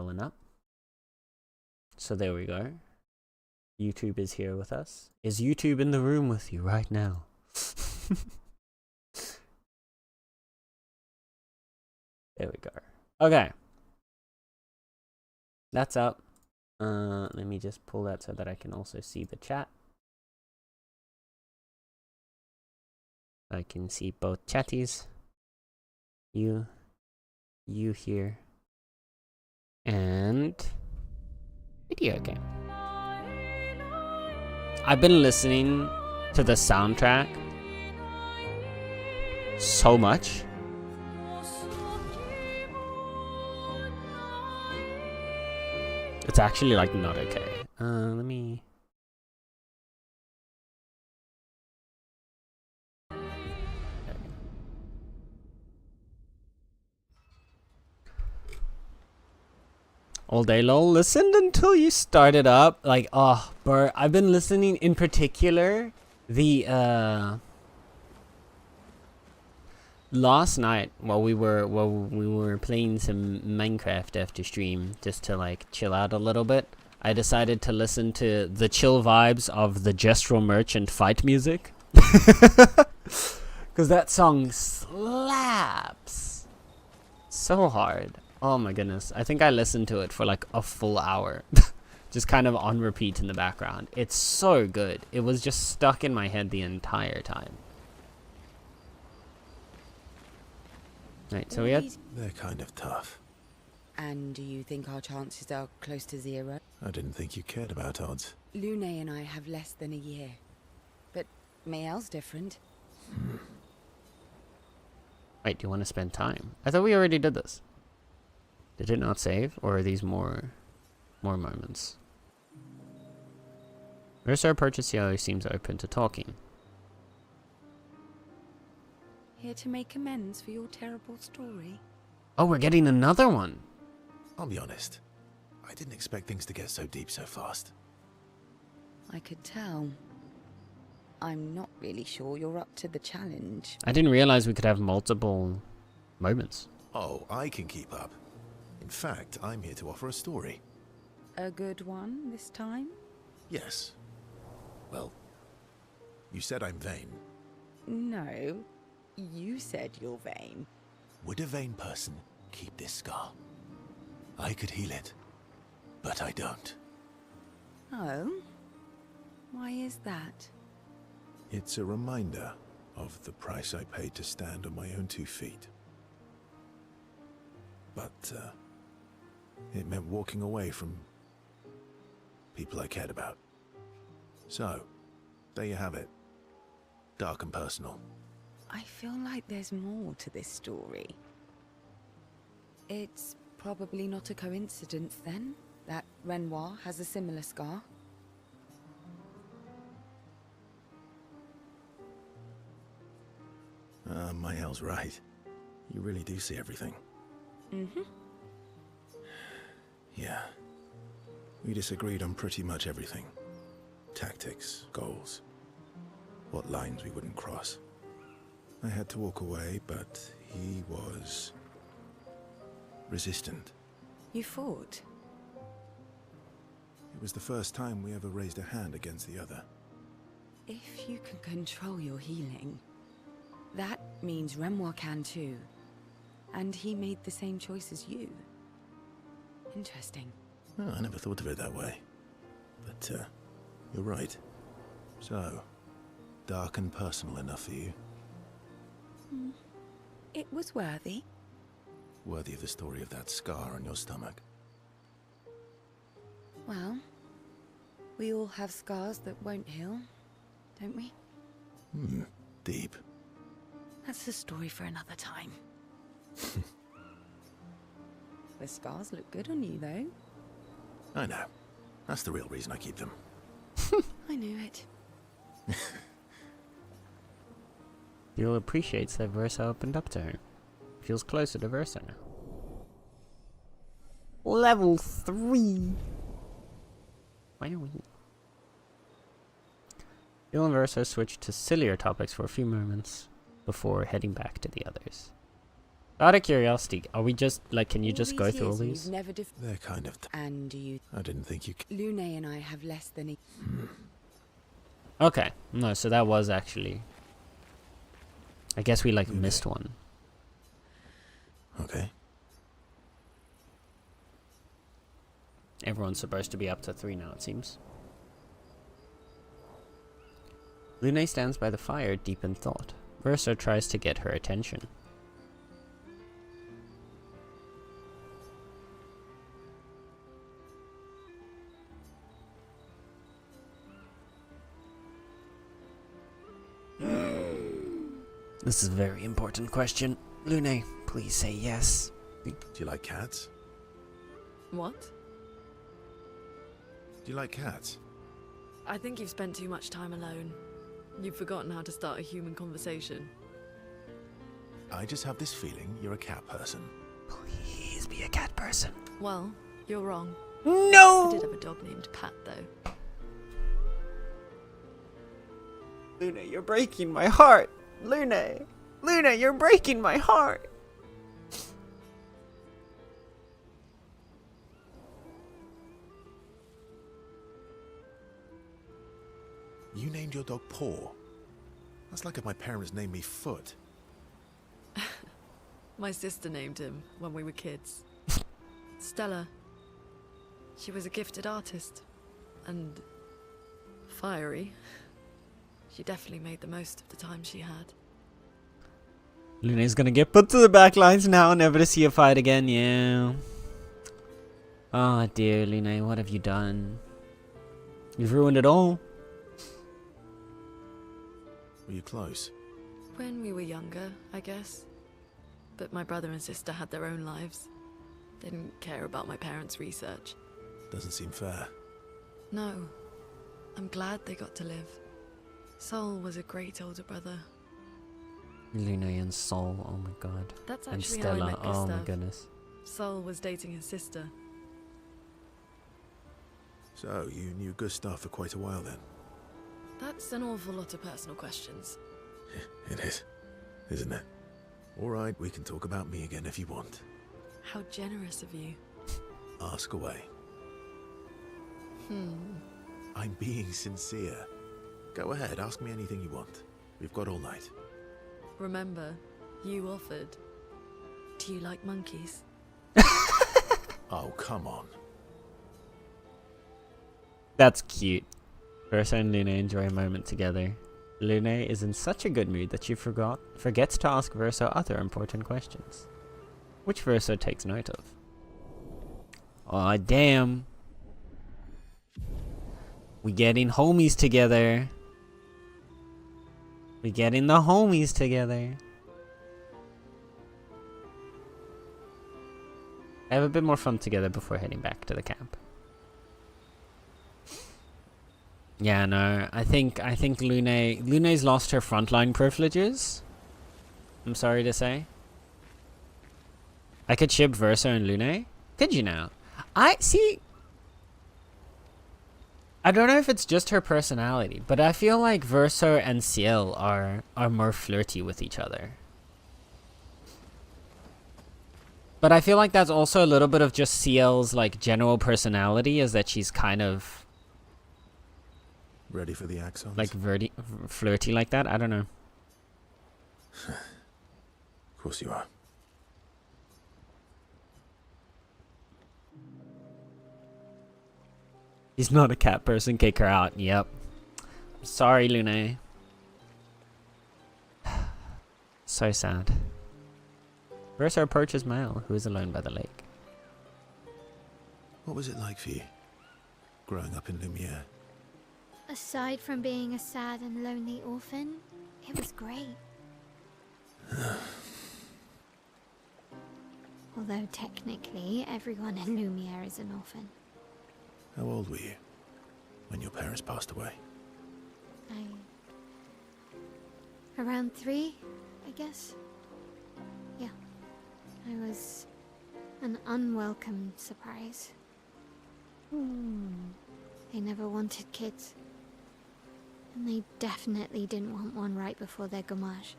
scrolling up. So there we go. YouTube is here with us. Is YouTube in the room with you right now? There we go. Okay. That's up. Let me just pull that so that I can also see the chat. I can see both chatties. You here. And video game. I've been listening to the soundtrack so much. It's actually like not okay. Let me. All day long, listened until you started up. Like, oh, bro, I've been listening in particular the last night while we were playing some Minecraft after stream, just to like chill out a little bit. I decided to listen to the chill vibes of the Gestural Merchant fight music. Because that song slaps so hard. Oh my goodness. I think I listened to it for like a full hour. Just kind of on repeat in the background. It's so good. It was just stuck in my head the entire time. Right, so we had... They're kind of tough. And do you think our chances are close to 0? I didn't think you cared about odds. Lune and I have less than a year. But Mael's different. Wait, do you want to spend time? I thought we already did this. Did it not save? Or are these more moments? Mercer Purchase Yellow seems open to talking. Here to make amends for your terrible story. Oh, we're getting another one. I'll be honest. I didn't expect things to get so deep so fast. I could tell. I'm not really sure you're up to the challenge. I didn't realize we could have multiple moments. Oh, I can keep up. In fact, I'm here to offer a story. A good one this time? Yes. Well, you said I'm vain. No, you said you're vain. Would a vain person keep this scar? I could heal it, but I don't. Oh? Why is that? It's a reminder of the price I paid to stand on my own 2 feet. But, it meant walking away from people I cared about. So, there you have it. Dark and personal. I feel like there's more to this story. It's probably not a coincidence then, that Renoir has a similar scar. Mael's right. You really do see everything. Mm-hmm. Yeah. We disagreed on pretty much everything. Tactics, goals, what lines we wouldn't cross. I had to walk away, but he was resistant. You fought? It was the first time we ever raised a hand against the other. If you can control your healing, that means Renoir can too. And he made the same choice as you. Interesting. Oh, I never thought of it that way. But, you're right. So, dark and personal enough for you? It was worthy. Worthy of the story of that scar on your stomach. Well, we all have scars that won't heal, don't we? Deep. That's a story for another time. The scars look good on you, though. I know. That's the real reason I keep them. I knew it. Jill appreciates that Versa opened up to her. Feels closer to Versa now. Level 3. Why are we? Jill and Versa switched to sillier topics for a few moments before heading back to the others. Out of curiosity, are we just like? Can you All just go these through all years and these? you've never They're kind of... and do you... I didn't think you... Lune and I have less than a... Okay, no, so that was actually. I guess we like Okay. missed one. Okay. Everyone's supposed to be up to 3 now, it seems. Lune stands by the fire, deep in thought. Verso tries to get her attention. This is a very important question. Lune, please say yes. Do you like cats? What? Do you like cats? I think you've spent too much time alone. You've forgotten how to start a human conversation. I just have this feeling you're a cat person. Please be a cat person. Well, you're wrong. I No! did have a dog named Pat, though. Lune, you're breaking my heart. Lune! Lune, you're breaking my heart. You named your dog Paw. That's like if my parents named me Foot. My sister named him when we were kids. Stella. She was a gifted artist. And fiery. She definitely made the most of the time she had. Lune's gonna get put to the back lines now, never to see a fight again, yeah. Oh dear, Lune, what have you done? You've ruined it all. Were you close? When we were younger, I guess. But my brother and sister had their own lives. They didn't care about my parents' research. Doesn't seem fair. No. I'm glad they got to live. Sol was a great older brother. Lune and Sol, oh my god. That's And actually how I Stella, met oh Gustav. my goodness. Sol was dating his sister. So, you knew Gustav for quite a while then? That's an awful lot of personal questions. It is, isn't it? Alright, we can talk about me again if you want. How generous of you. Ask away. I'm being sincere. Go ahead, ask me anything you want. We've got all night. Remember, you offered. Do you like monkeys? Oh, come on. That's cute. Verso and Lune enjoy a moment together. Lune is in such a good mood that she forgets to ask Verso other important questions, which Verso takes note of. Aw, damn. We getting homies together. We getting the homies together. Have a bit more fun together before heading back to the camp. Yeah, no, I think Lune's lost her frontline privileges. I'm sorry to say. I could ship Verso and Lune. Could you now? I don't know if it's just her personality, but I feel like Verso and Ciel are more flirty with each other. But I feel like that's also a little bit of just Ciel's like general personality, is that she's kind of Ready for the axons? like flirty like that. I don't know. Of course you are. He's not a cat person. Kick her out. Yep. Sorry, Lune. So sad. Verso approaches Mael, who is alone by the lake. What was it like for you, growing up in Lumiere? Aside from being a sad and lonely orphan, it was great. Although technically, everyone in Lumiere is an orphan. How old were you when your parents passed away? Around 3, I guess. Yeah. I was an unwelcome surprise. They never wanted kids. And they definitely didn't want one right before their gommage.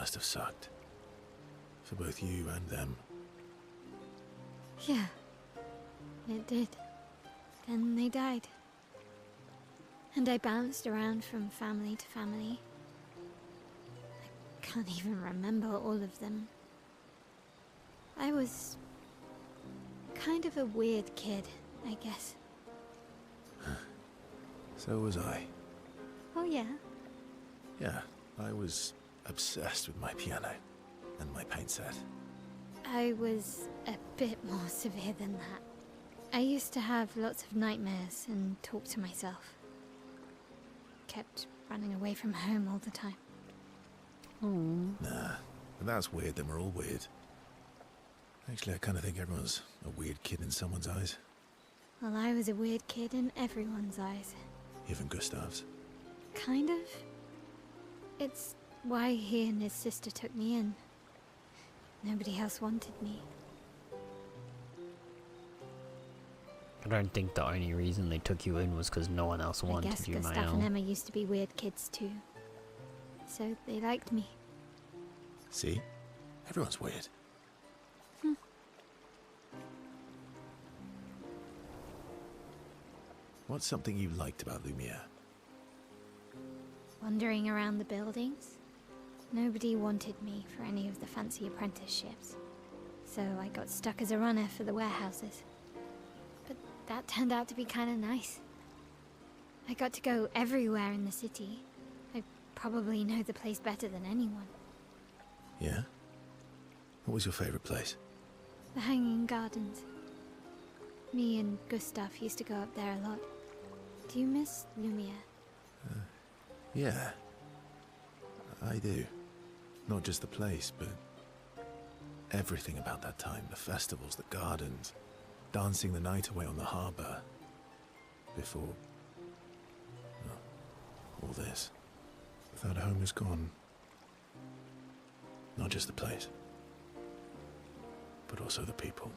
must have sucked. For both you and them. Yeah, it did. Then they died. And I bounced around from family to family. I can't even remember all of them. I was kind of a weird kid, I guess. So was I. Oh yeah? Yeah, I was obsessed with my piano and my paint set. I was a bit more severe than that. I used to have lots of nightmares and talk to myself. Kept running away from home all the time. Nah, if that's weird, then we're all weird. Actually, I kind of think everyone's a weird kid in someone's eyes. Well, I was a weird kid in everyone's eyes. Even Gustav's. Kind of. It's why he and his sister took me in. Nobody else wanted me. I don't think the only reason they took you in was because no one else I wanted guess you, Gustav Mael. and Emma used to be weird kids too. So they liked me. See? Everyone's weird. What's something you liked about Lumiere? Wandering around the buildings. Nobody wanted me for any of the fancy apprenticeships. So I got stuck as a runner for the warehouses. But that turned out to be kind of nice. I got to go everywhere in the city. I probably know the place better than anyone. Yeah? What was your favorite place? The Hanging Gardens. Me and Gustav used to go up there a lot. Do you miss Lumiere? Yeah. I do. Not just the place, but everything about that time. The festivals, the gardens, dancing the night away on the harbour. Before... well, all this. That home is gone. Not just the place, but also the people.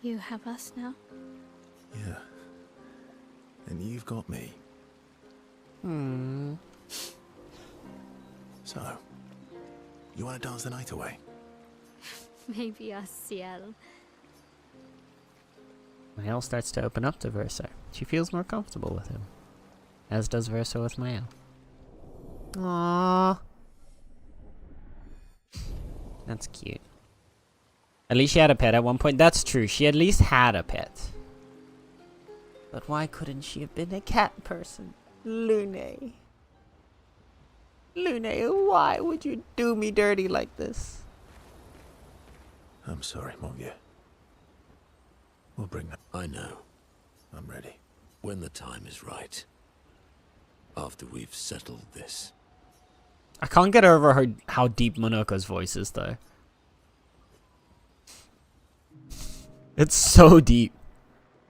You have us now? Yeah. And you've got me. So, you want to dance the night away? Maybe us, Ciel. Mael starts to open up to Verso. She feels more comfortable with him. As does Verso with Mael. Aww. That's cute. At least she had a pet at one point. That's true. She at least had a pet. But why couldn't she have been a cat person? Lune. Lune, why would you do me dirty like this? I'm sorry, Mongia. We'll bring that. I know. I'm ready. When the time is right. After we've settled this. I can't get over how deep Monoko's voice is, though. It's so deep.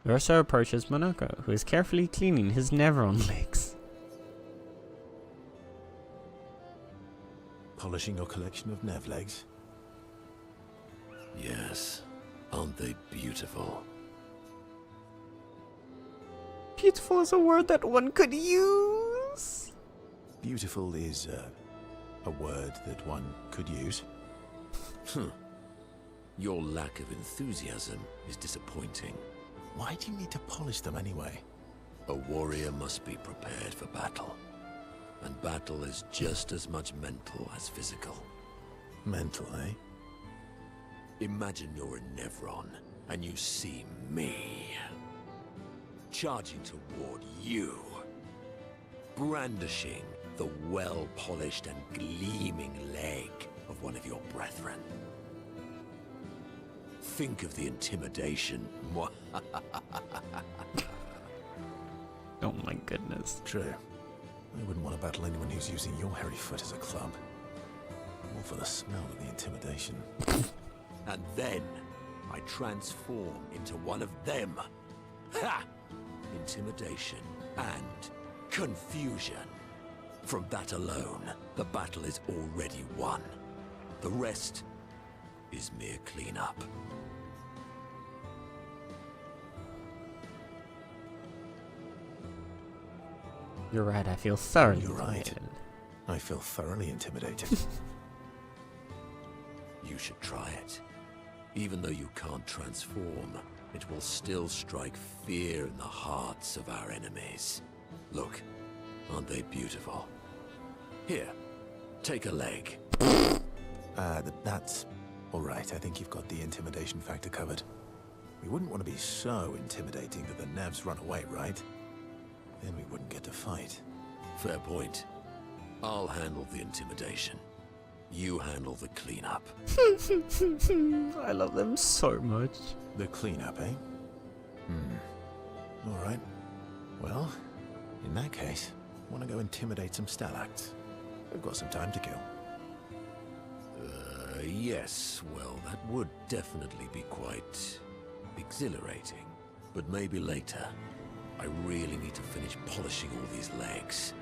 Verso approaches Monoko, who is carefully cleaning his Nevron legs. Polishing your collection of Nev legs? Yes. Aren't they beautiful? Beautiful is a word that one could use. Beautiful is a word that one could use. Your lack of enthusiasm is disappointing. Why do you need to polish them anyway? A warrior must be prepared for battle. And battle is just as much mental as physical. Mental, eh? Imagine you're in Nevron, and you see me. Charging toward you. Brandishing the well-polished and gleaming leg of one of your brethren. Think of the intimidation. Oh my goodness. True. I wouldn't want to battle anyone who's using your hairy foot as a club. More for the smell than the intimidation. And then I transform into one of them. Ha! Intimidation and confusion. From that alone, the battle is already won. The rest is mere cleanup. You're right, I feel thoroughly You're right. intimidated. I feel thoroughly intimidated. you should try it. Even though you can't transform, it will still strike fear in the hearts of our enemies. Look, aren't they beautiful? Here, take a leg. That's all right. I think you've got the intimidation factor covered. We wouldn't want to be so intimidating that the Nevs run away, right? Then we wouldn't get to fight. Fair point. I'll handle the intimidation. You handle the cleanup. I love them so much. The cleanup, eh? All right. Well, in that case, want to go intimidate some Stalacts. We've got some time to kill. Yes, well, that would definitely be quite exhilarating. But maybe later. I really need to finish polishing all these legs.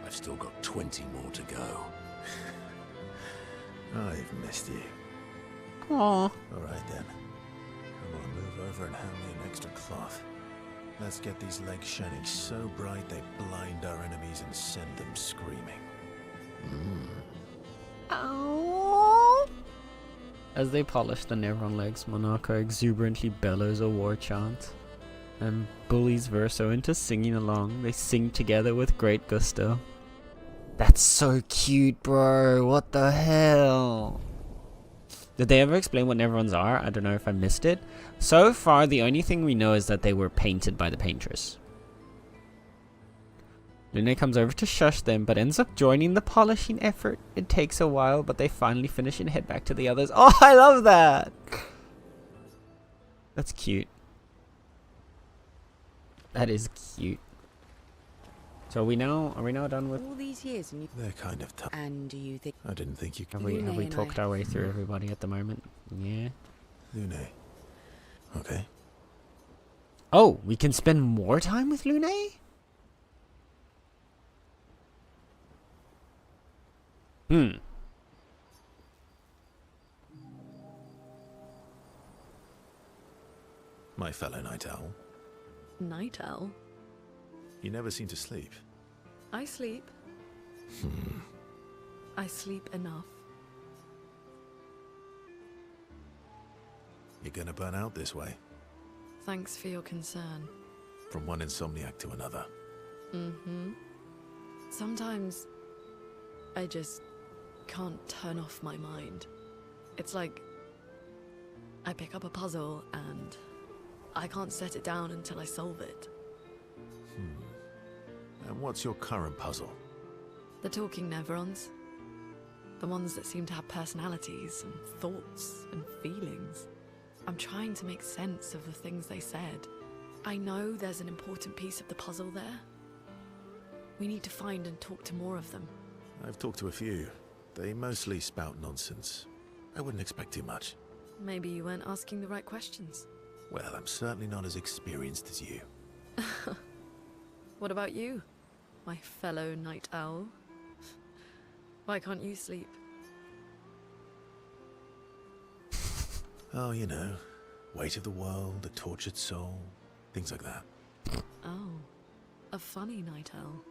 I've still got 20 more to go. I've missed you. Aww. All right then. Come on, move over and hand me an extra cloth. Let's get these legs shining so bright they blind our enemies and send them screaming. As they polish the Nevron legs, Monarcho exuberantly bellows a war chant and bullies Verso into singing along. They sing together with great gusto. That's so cute, bro. What the hell? Did they ever explain what Nevrons are? I don't know if I missed it. So far, the only thing we know is that they were painted by the paintress. Lune comes over to shush them, but ends up joining the polishing effort. It takes a while, but they finally finish and head back to the others. Oh, I love that! That's cute. That is cute. So are we now done with... All these years and you... They're kind of tough. And do you think... I didn't think you could... Have we and talked I- our way through everybody at the moment? Yeah. Lune. Okay. Oh, we can spend more time with Lune? My fellow Night Owl. Night Owl? You never seem to sleep. I sleep. I sleep enough. You're gonna burn out this way. Thanks for your concern. From one insomniac to another. Sometimes I just can't turn off my mind. It's like I pick up a puzzle and I can't set it down until I solve it. And what's your current puzzle? The talking Nevrons. The ones that seem to have personalities and thoughts and feelings. I'm trying to make sense of the things they said. I know there's an important piece of the puzzle there. We need to find and talk to more of them. I've talked to a few. They mostly spout nonsense. I wouldn't expect too much. Maybe you weren't asking the right questions. Well, I'm certainly not as experienced as you. What about you, my fellow Night Owl? Why can't you sleep? Oh, you know, weight of the world, a tortured soul, things like that. Oh, a funny Night Owl.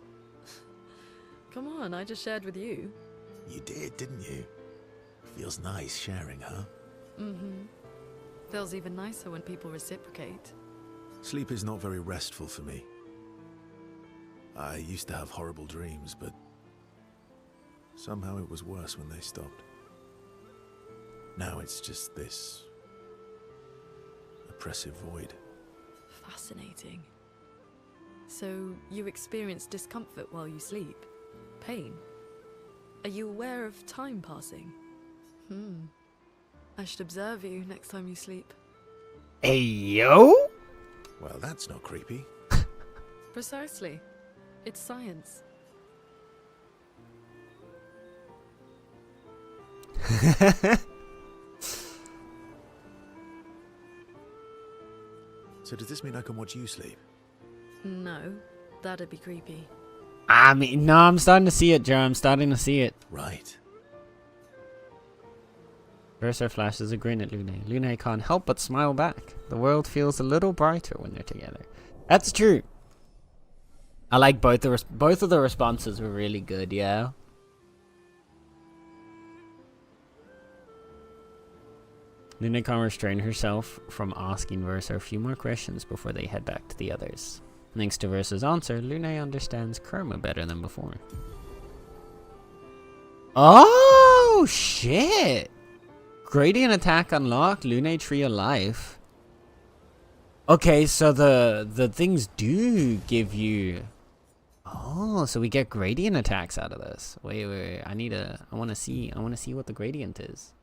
Come on, I just shared with you. You did, didn't you? Feels nice sharing, huh? Feels even nicer when people reciprocate. Sleep is not very restful for me. I used to have horrible dreams, but somehow it was worse when they stopped. Now it's just this oppressive void. Fascinating. So, you experience discomfort while you sleep? Pain? Are you aware of time passing? I should observe you next time you sleep. Hey, yo? Well, that's not creepy. Precisely. It's science. So does this mean I can watch you sleep? No, that'd be creepy. I mean, no, I'm starting to see it, Joe. I'm starting to see it. Right. Verso flashes a grin at Lune. Lune can't help but smile back. The world feels a little brighter when they're together. That's true. I like both of the responses were really good, yeah. Luna can't restrain herself from asking Versa a few more questions before they head back to the others. Thanks to Versa's answer, Luna understands Karma better than before. Oh, shit! Gradient attack unlocked, Luna Tree of Life. Okay, so the things do give you... Oh, so we get gradient attacks out of this. Wait. I want to see what the gradient is.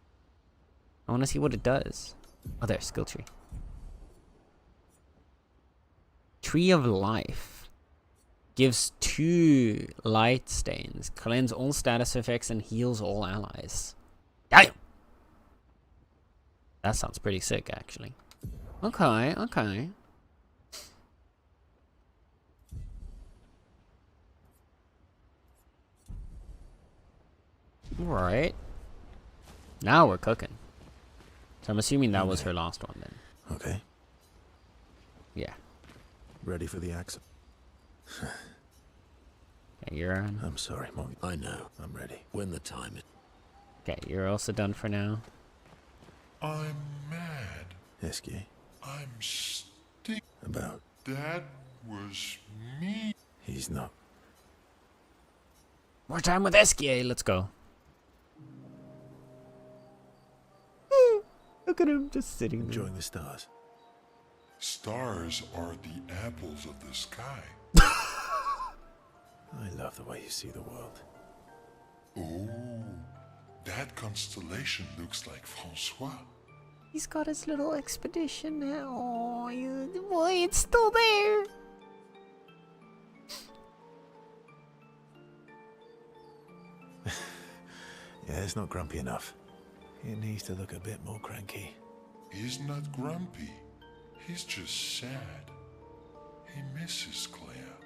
I want to see what it does. Oh, there, skill tree. Tree of Life. Gives 2 light stains. Cleanse all status effects and heals all allies. Damn! That sounds pretty sick, actually. Okay. Alright. Now we're cooking. So I'm assuming that was her last one then. Okay. Yeah. Ready for the axe? Okay, you're on. I'm sorry, Mom. I know. I'm ready. When the time is... Okay, you're also done for now. I'm mad. Esky, I'm stick. about... That was me. He's not. More time with Eskia, let's go. Look at him just sitting there. Enjoying the stars. Stars are the apples of the sky. I love the way you see the world. Oh, that constellation looks like Francois. He's got his little expedition now. Oh, boy, it's still there. Yeah, it's not grumpy enough. It needs to look a bit more cranky. He's not grumpy. He's just sad. He misses Claire.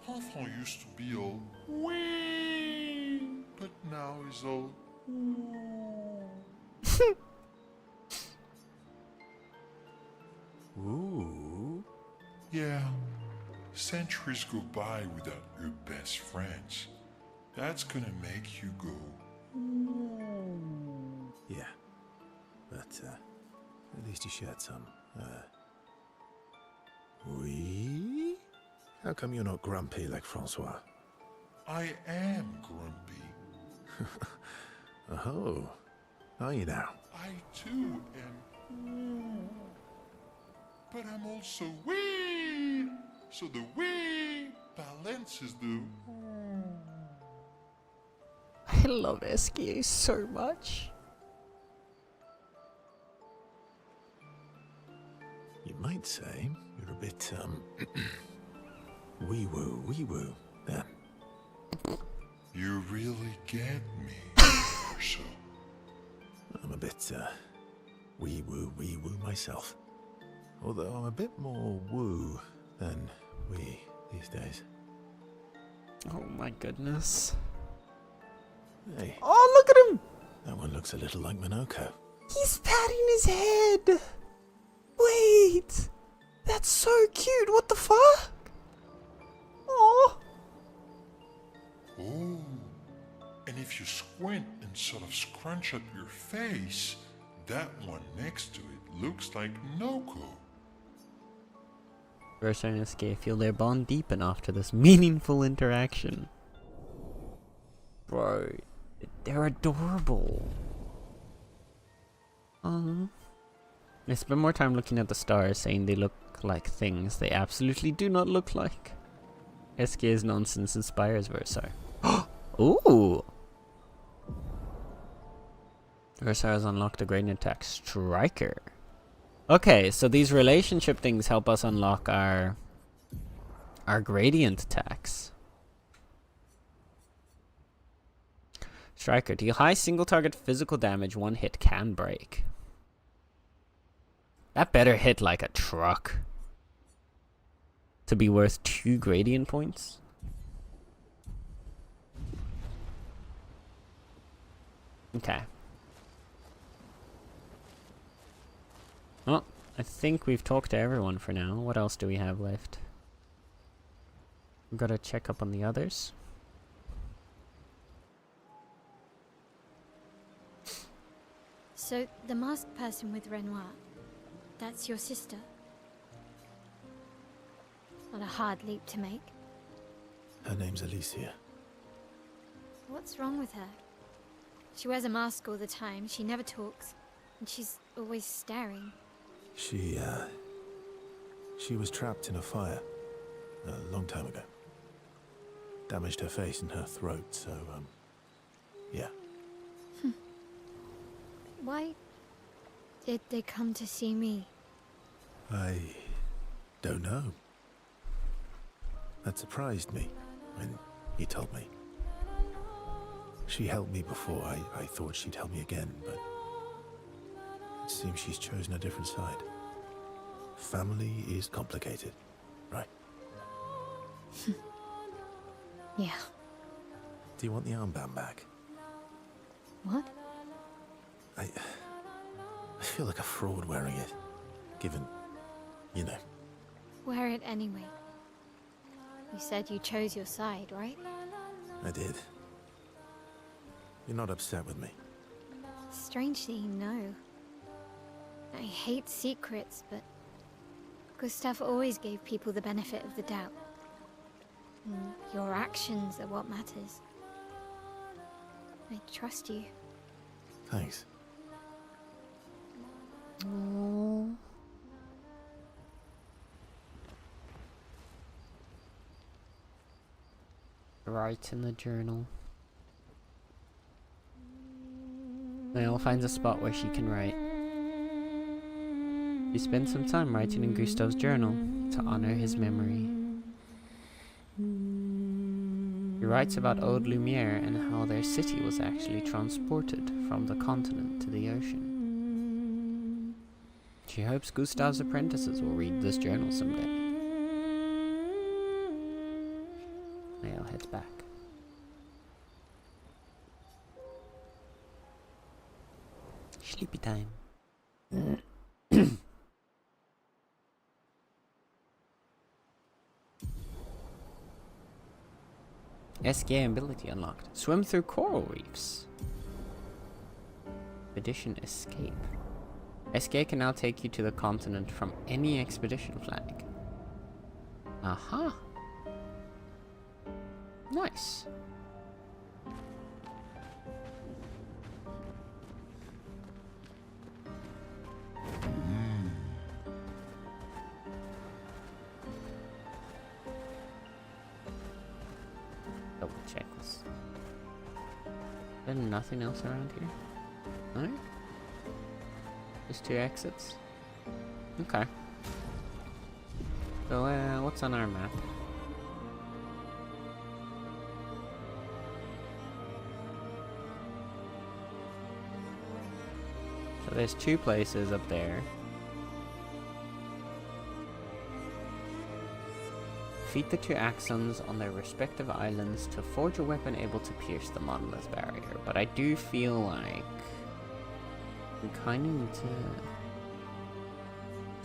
Enfant used to be all wee, but now he's all Ooh. yeah. Centuries go by without your best friends. That's gonna make you go. Yeah. But, at least you shared some. Oui? How come you're not grumpy like Francois? I am grumpy. Oh. Are you now? I too am. But I'm also wee. So the wee balances the. I love Eskia so much. You might say you're a bit, wee-woo, then. You really get me, so. I'm a bit, wee-woo myself. Although I'm a bit more woo than wee these days. Oh my goodness. Hey, Oh, look at him. that one looks a little like Minoko. He's patting his head. Wait. That's so cute. What the fuck? Oh. Oh. And if you squint and sort of scrunch up your face, that one next to it looks like Noko. Versa and Eskia feel their bond deepen after this meaningful interaction. Bro, they're adorable. They spend more time looking at the stars, saying they look like things they absolutely do not look like. Eskia's nonsense inspires Versa. Ooh! Versa has unlocked a gradient attack Striker. Okay, so these relationship things help us unlock our gradient attacks. Striker, deal high single target physical damage, one hit can break. That better hit like a truck to be worth 2 gradient points. Okay. Well, I think we've talked to everyone for now. What else do we have left? We've got to check up on the others. So, the masked person with Renoir, that's your sister? Not a hard leap to make. Her name's Alicia. What's wrong with her? She wears a mask all the time, she never talks, and she's always staring. She was trapped in a fire a long time ago. Damaged her face and her throat, so, yeah. Why did they come to see me? I don't know. That surprised me when you told me. She helped me before. I thought she'd help me again, but it seems she's chosen a different side. Family is complicated, right? Yeah. Do you want the armband back? What? I feel like a fraud wearing it, given, you know. Wear it anyway. You said you chose your side, right? I did. You're not upset with me. Strangely, no. I hate secrets, but Gustav always gave people the benefit of the doubt. And your actions are what matters. I trust you. Thanks. Aww. Write in the journal. Nael finds a spot where she can write. She spends some time writing in Gustav's journal to honor his memory. He writes about Old Lumiere and how their city was actually transported from the continent to the ocean. She hopes Gustav's apprentices will read this journal someday. Nael heads back. Sleepy time. SK ability unlocked. Swim through coral reefs. Expedition escape. SK can now take you to the continent from any expedition flag. Aha. Nice. Double check this. There's nothing else around here? No? Just two exits? Okay. So, what's on our map? So there's two places up there. Defeat the two Axons on their respective islands to forge a weapon able to pierce the monolith barrier. But I do feel like we kind of need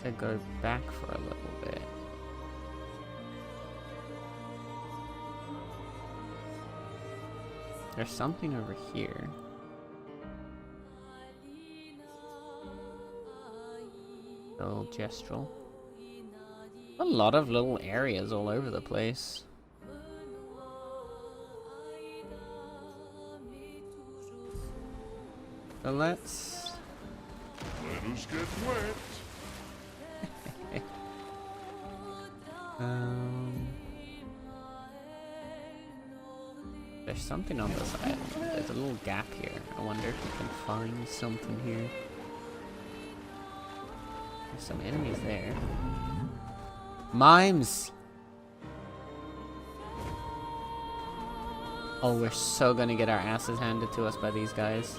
to go back for a little bit. There's something over here. Little gestural. A lot of little areas all over the place. So let's... Let us get wet. There's something on this side. There's a little gap here. I wonder if we can find something here. There's some enemies there. Mimes! Oh, we're so gonna get our asses handed to us by these guys.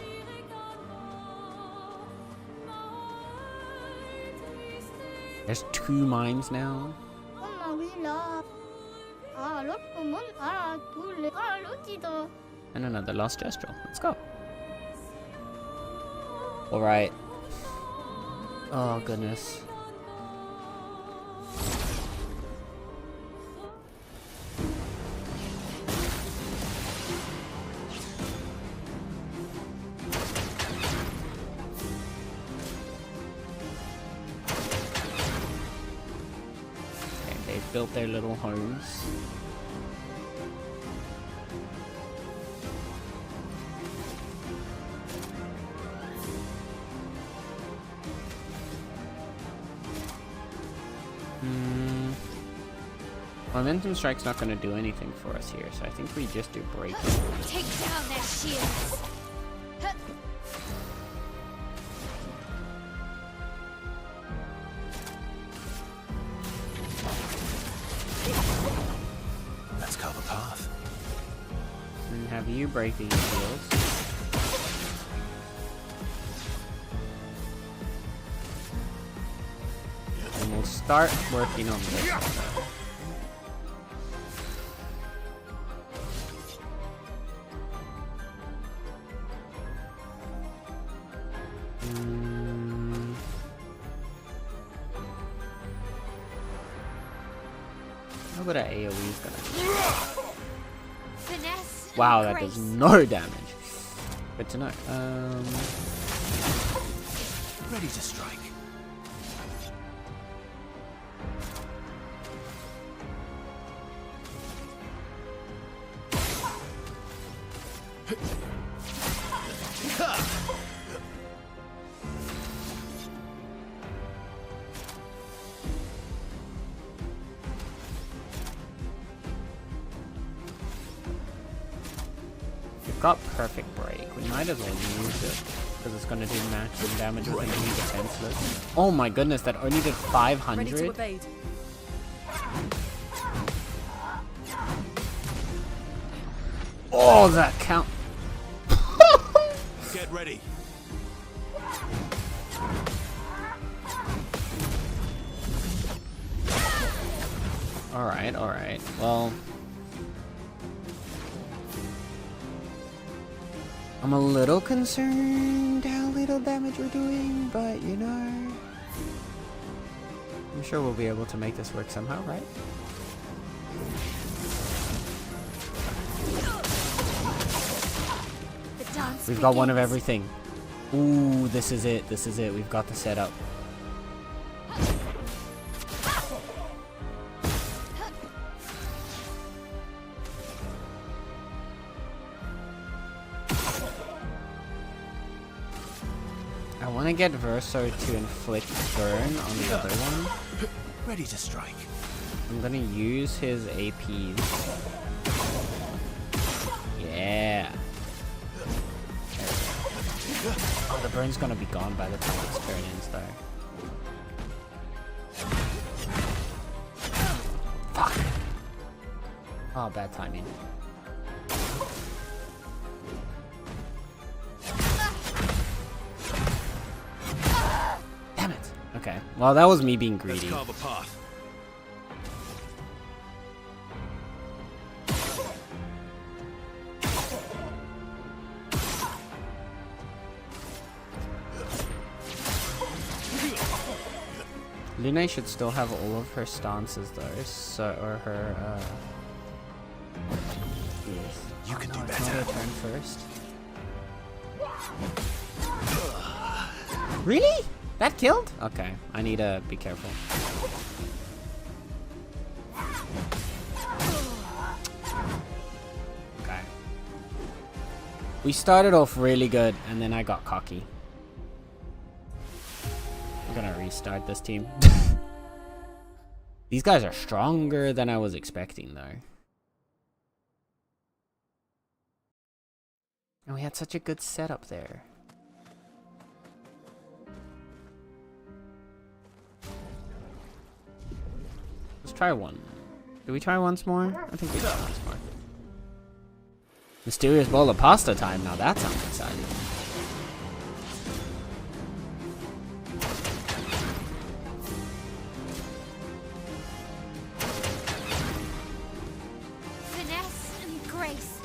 There's two mimes now. And another lost gestural. Let's go. Alright. Oh, goodness. built their little homes. Momentum Strike's not going to do anything for us here, so I think we just do break. Take down their shields. Let's carve a path. And have you break these shields. And we'll start working on this. What an AoE is gonna do. Finesse. Wow, and that does grace. no damage. Good to know. Ready to strike. We've got perfect break. We might as well use it because it's gonna do maximum damage with enemy defenseless. Oh my goodness, that only did Ready to 500. evade. Oh, that count. Get ready. Alright, alright. Well, I'm a little concerned how little damage we're doing, but you know, I'm sure we'll be able to make this work somehow, right? The dance We've got one of begins. everything. Ooh, this is it. This is it. We've got the setup. I want to get Verso to inflict burn on the other one. Ready to strike. I'm gonna use his APs. Yeah. There we go. Oh, the burn's gonna be gone by the time this turn ends, though. Fuck. Oh, bad timing. Damn it. Okay. Well, that was me being Let's greedy. carve a path. Lune should still have all of her stances though, so or her yes. You can do It's not her better. turn first. Really? That killed? Okay, I need to be careful. Okay. We started off really good and then I got cocky. I'm gonna restart this team. These guys are stronger than I was expecting though. And we had such a good setup there. Let's try one. Do we try once more? I think we try once more. Mysterious bowl of pasta time. Now that sounds exciting. Finesse and grace.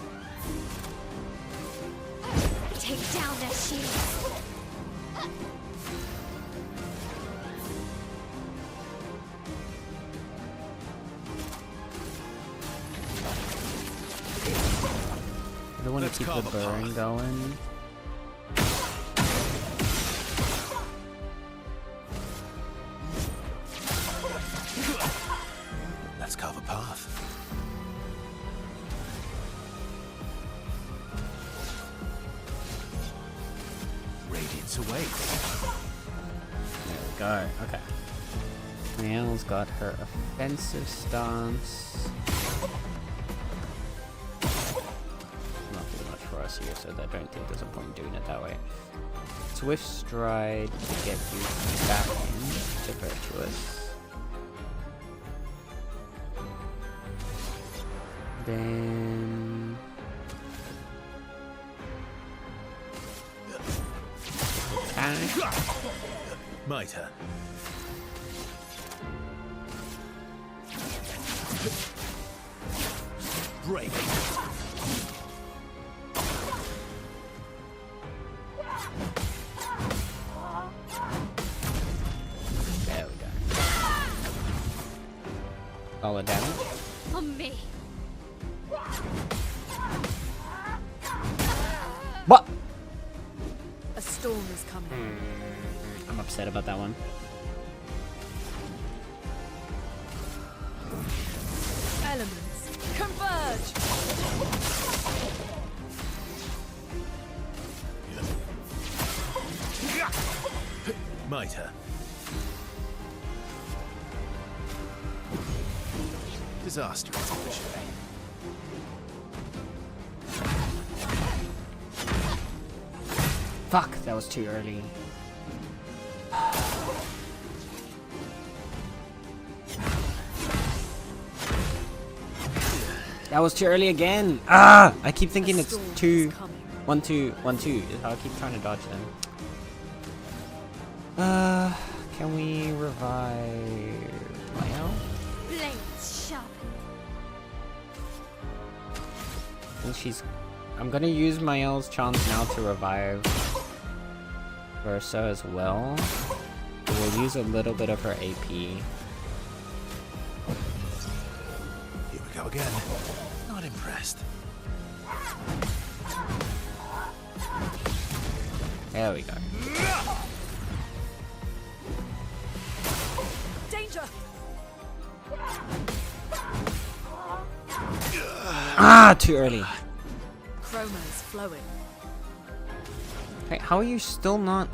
Take down their shields. I don't want to Let's keep the carve a burn path. going. to wait. There we go. Okay. Niall's got her offensive stance. Nothing much for us here, so I don't think there's a point doing it that way. Swift stride to get you back into virtuous. Then attack. Mitre. Break. There we go. Solid damage. On me. What? A storm is coming. I'm upset about that one. Elements, converge! Mitre. Disaster is officially. Fuck, that was too early. That was too early again. Ah! I keep thinking it's 2, 1, 2, 1, 2. Is how I keep trying to dodge them. Can we revive Leo? Blades sharp. And she's. I'm gonna use Mael's chance now to revive Versa as well. We'll use a little bit of her AP. Here we go again. Not impressed. There we go. Danger! Ah, too early. Chroma is flowing. Hey, how are you still not?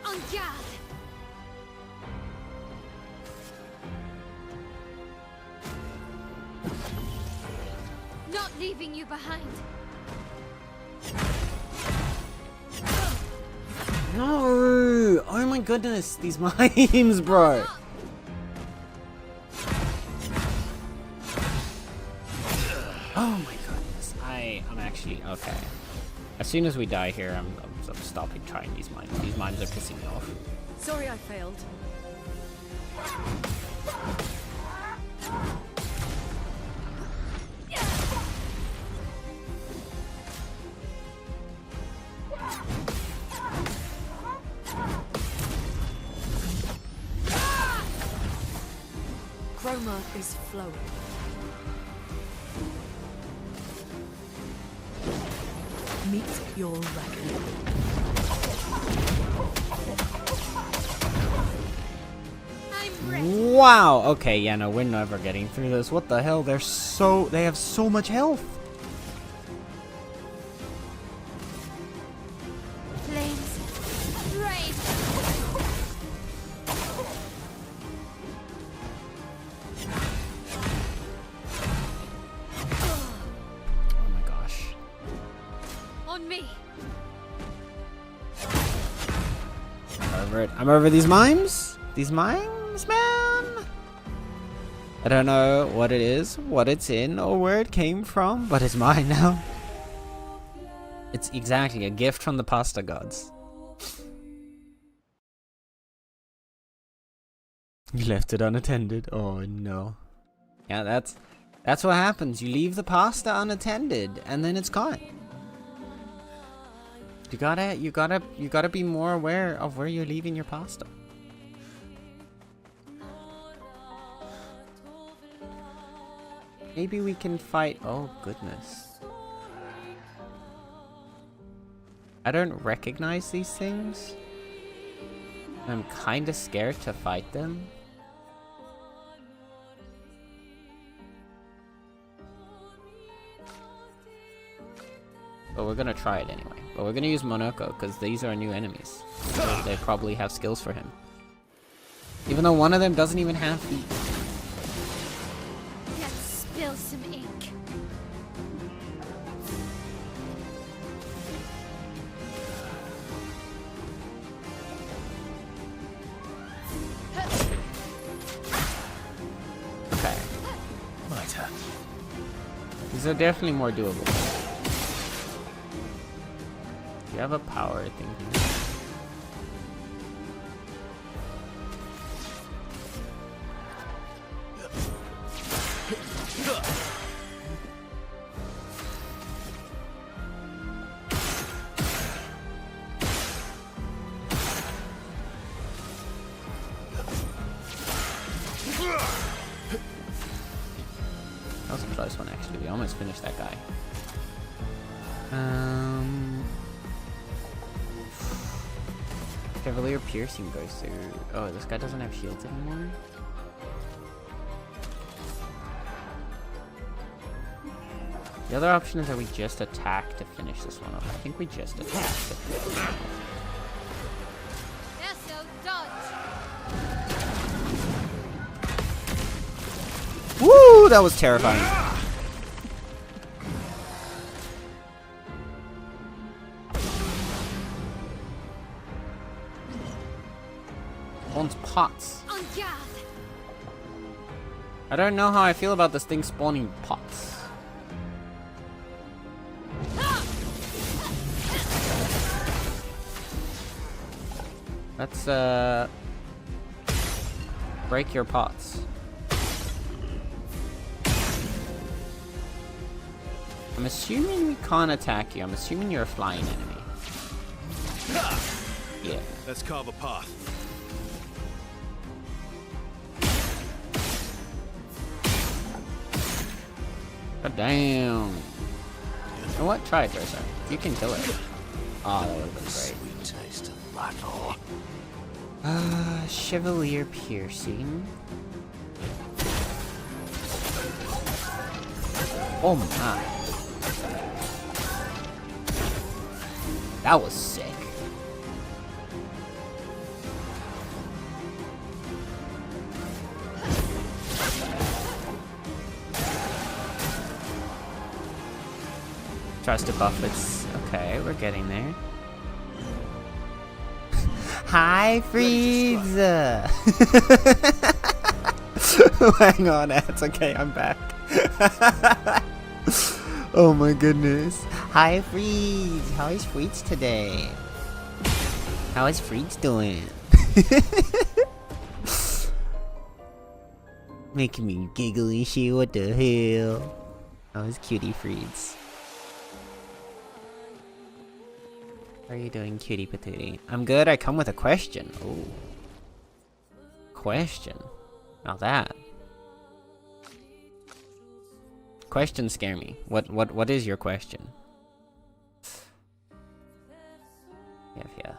On guard. Not leaving you behind. No! Oh my goodness, these mimes, bro. Oh my goodness, I'm actually okay. As soon as we die here, I'm stopping trying these mimes. These mimes are pissing me off. Sorry I failed. Chroma is flowing. Meet your reckoning. I'm ready. Wow. Okay, yeah, no, we're never getting through this. What the hell? They have so much health. Flames. Rain. Oh my gosh. On me. I'm over it. I'm over these mimes. These mimes, man. I don't know what it is, what it's in, or where it came from, but it's mine now. It's exactly a gift from the pasta gods. You left it unattended. Oh no. Yeah, that's what happens. You leave the pasta unattended, and then it's gone. You gotta be more aware of where you're leaving your pasta. Maybe we can fight. Oh goodness. I don't recognize these things. I'm kinda scared to fight them. but we're gonna try it anyway. But we're gonna use Monoko, because these are new enemies. So they probably have skills for him. Even though one of them doesn't even have feet. Let's spill some ink. Okay. Mitre. These are definitely more doable. Do you have a power thing here? That was a close one, actually. We almost finished that guy. Cavalier Piercing goes through. Oh, this guy doesn't have shields anymore? The other option is that we just attack to finish this one off. I think we just attack to finish this one off. Eso, dodge! Woo! That was terrifying. Spawns pots. En garde! I don't know how I feel about this thing spawning pots. Let's break your pots. I'm assuming we can't attack you. I'm assuming you're a flying enemy. Yeah. Let's carve a path. God damn. You know what? Try it, Tracer. You can kill it. Oh, that would have been great. Sweet taste of battle. Chevalier Piercing. Oh my. That was sick. Tries to buff its. Okay, we're getting there. Hi, Frieza! Hang on, it's okay, I'm back. Oh my goodness. Hi, Freeze! How is Freeze today? How is Freeze doing? Making me giggle and shit, what the hell? How is Cutie Freeze? How are you doing, cutie patootie? I'm good, I come with a question. Ooh. Question? Now that. Questions scare me. What is your question? Yeah.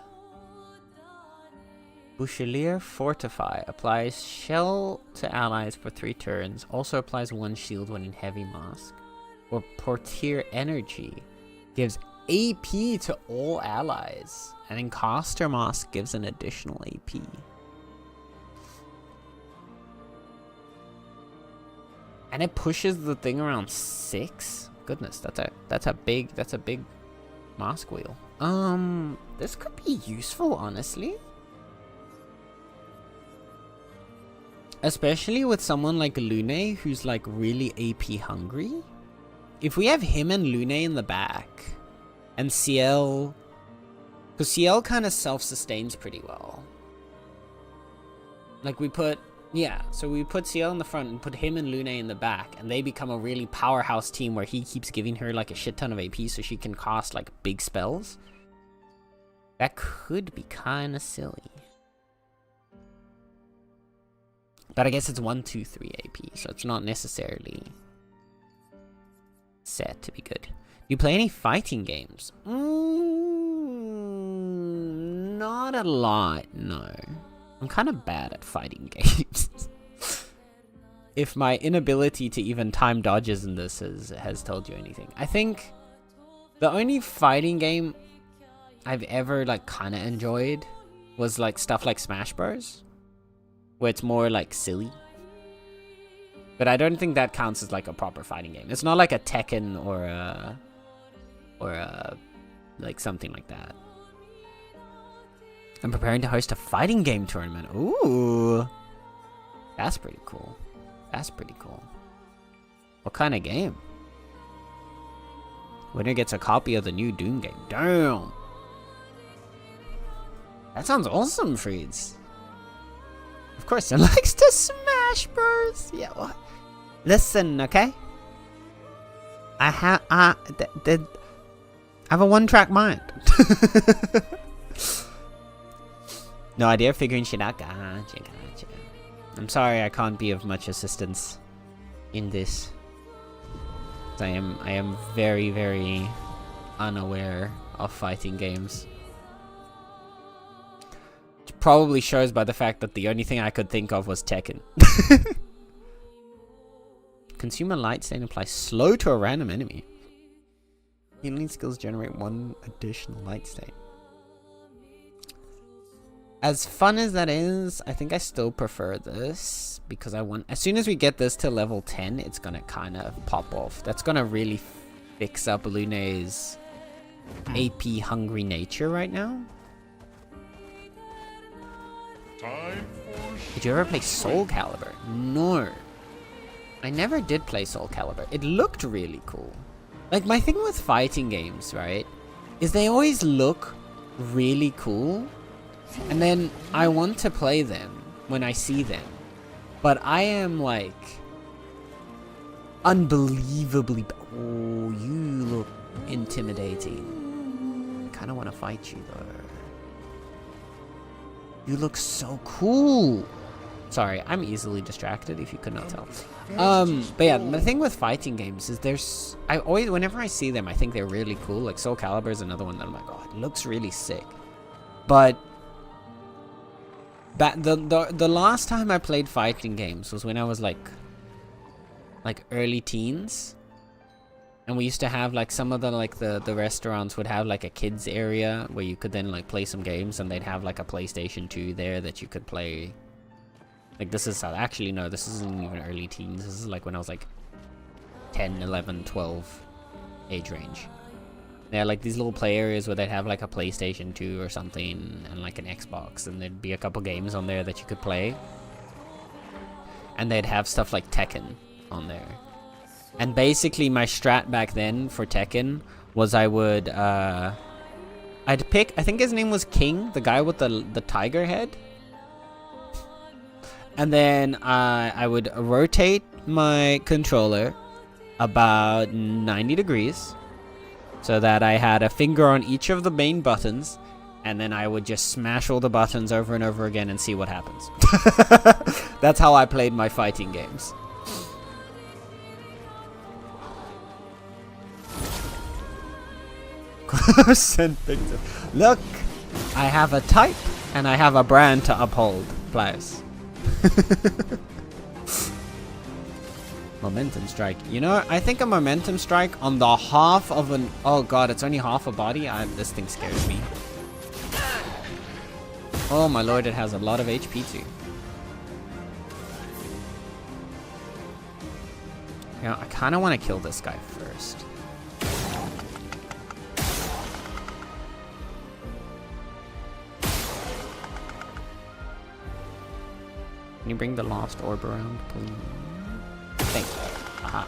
Bouchelier Fortify applies shell to allies for 3 turns. Also applies 1 shield when in heavy mask. Or Portier Energy gives AP to all allies, and in Caster Mask gives an additional AP. And it pushes the thing around 6. Goodness, that's a big mask wheel. This could be useful, honestly. Especially with someone like Lune, who's like really AP hungry. If we have him and Lune in the back, and Ciel, because Ciel kind of self-sustains pretty well. Like we put Ciel in the front and put him and Lune in the back, and they become a really powerhouse team where he keeps giving her like a shit ton of AP so she can cast like big spells. That could be kind of silly. But I guess it's 1, 2, 3 AP, so it's not necessarily set to be good. Do you play any fighting games? Not a lot, no. I'm kind of bad at fighting games. If my inability to even time dodges in this has told you anything. I think The only fighting game I've ever like kind of enjoyed was like stuff like Smash Bros, where it's more like silly. But I don't think that counts as like a proper fighting game. It's not like a Tekken or a like something like that. I'm preparing to host a fighting game tournament. Ooh, that's pretty cool. That's pretty cool. What kind of game? Winner gets a copy of the new Doom game. Damn. That sounds awesome, Freeds. Of course, it likes to Smash Bros. Yeah, what? Listen, okay? I have a one-track mind. No idea, figuring shit out. Gotcha. I'm sorry I can't be of much assistance in this. I am very, very unaware of fighting games. Which probably shows by the fact that the only thing I could think of was Tekken. Consumer light stain applies slow to a random enemy. Healing skills generate 1 additional light stain. As fun as that is, I think I still prefer this because I want, as soon as we get this to level 10, it's gonna kind of pop off. That's gonna really fix up Lune's AP hungry nature right now. Did you ever play Soul Calibur? No. I never did play Soul Calibur. It looked really cool. Like, my thing with fighting games, right, is they always look really cool. And then I want to play them when I see them. But I am like unbelievably oh, you look intimidating. I kind of want to fight you though. You look so cool. Sorry, I'm easily distracted if you could not tell. But yeah, the thing with fighting games is whenever I see them, I think they're really cool. Like Soul Calibur is another one that I'm like, oh, it looks really sick. But the last time I played fighting games was when I was like early teens, and we used to have like some of the restaurants would have like a kids area where you could then like play some games, and they'd have like a PlayStation 2 there that you could play. Like this is actually no, this isn't even early teens. This is like when I was like 10, 11, 12 age range. They had like these little play areas where they'd have like a PlayStation 2 or something and like an Xbox, and there'd be a couple games on there that you could play. And they'd have stuff like Tekken on there. And basically my strat back then for Tekken was I'd pick, I think his name was King, the guy with the tiger head. And then I would rotate my controller about 90 degrees. So that I had a finger on each of the main buttons, and then I would just smash all the buttons over and over again and see what happens. That's how I played my fighting games. Look, I have a type and I have a brand to uphold, players. Momentum strike. You know, I think a momentum strike on the half of an... Oh god, it's only half a body? This thing scares me. Oh my lord, it has a lot of HP too. Yeah, I kind of want to kill this guy first. Can you bring the lost orb around, please? Thank you. Aha.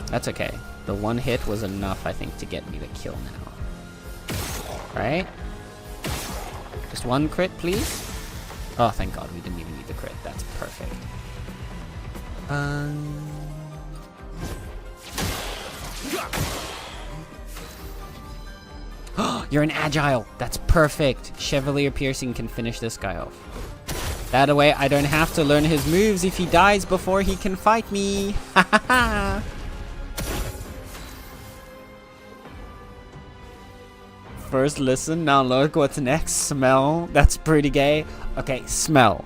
That's okay. The one hit was enough, I think, to get me the kill now. Right? Just one crit, please? Oh, thank god, we didn't even need the crit. That's perfect. You're an agile. That's perfect. Chevalier Piercing can finish this guy off. That way, I don't have to learn his moves if he dies before he can fight me. Ha ha ha. First listen, now look. What's next? Smell. That's pretty gay. Okay, smell.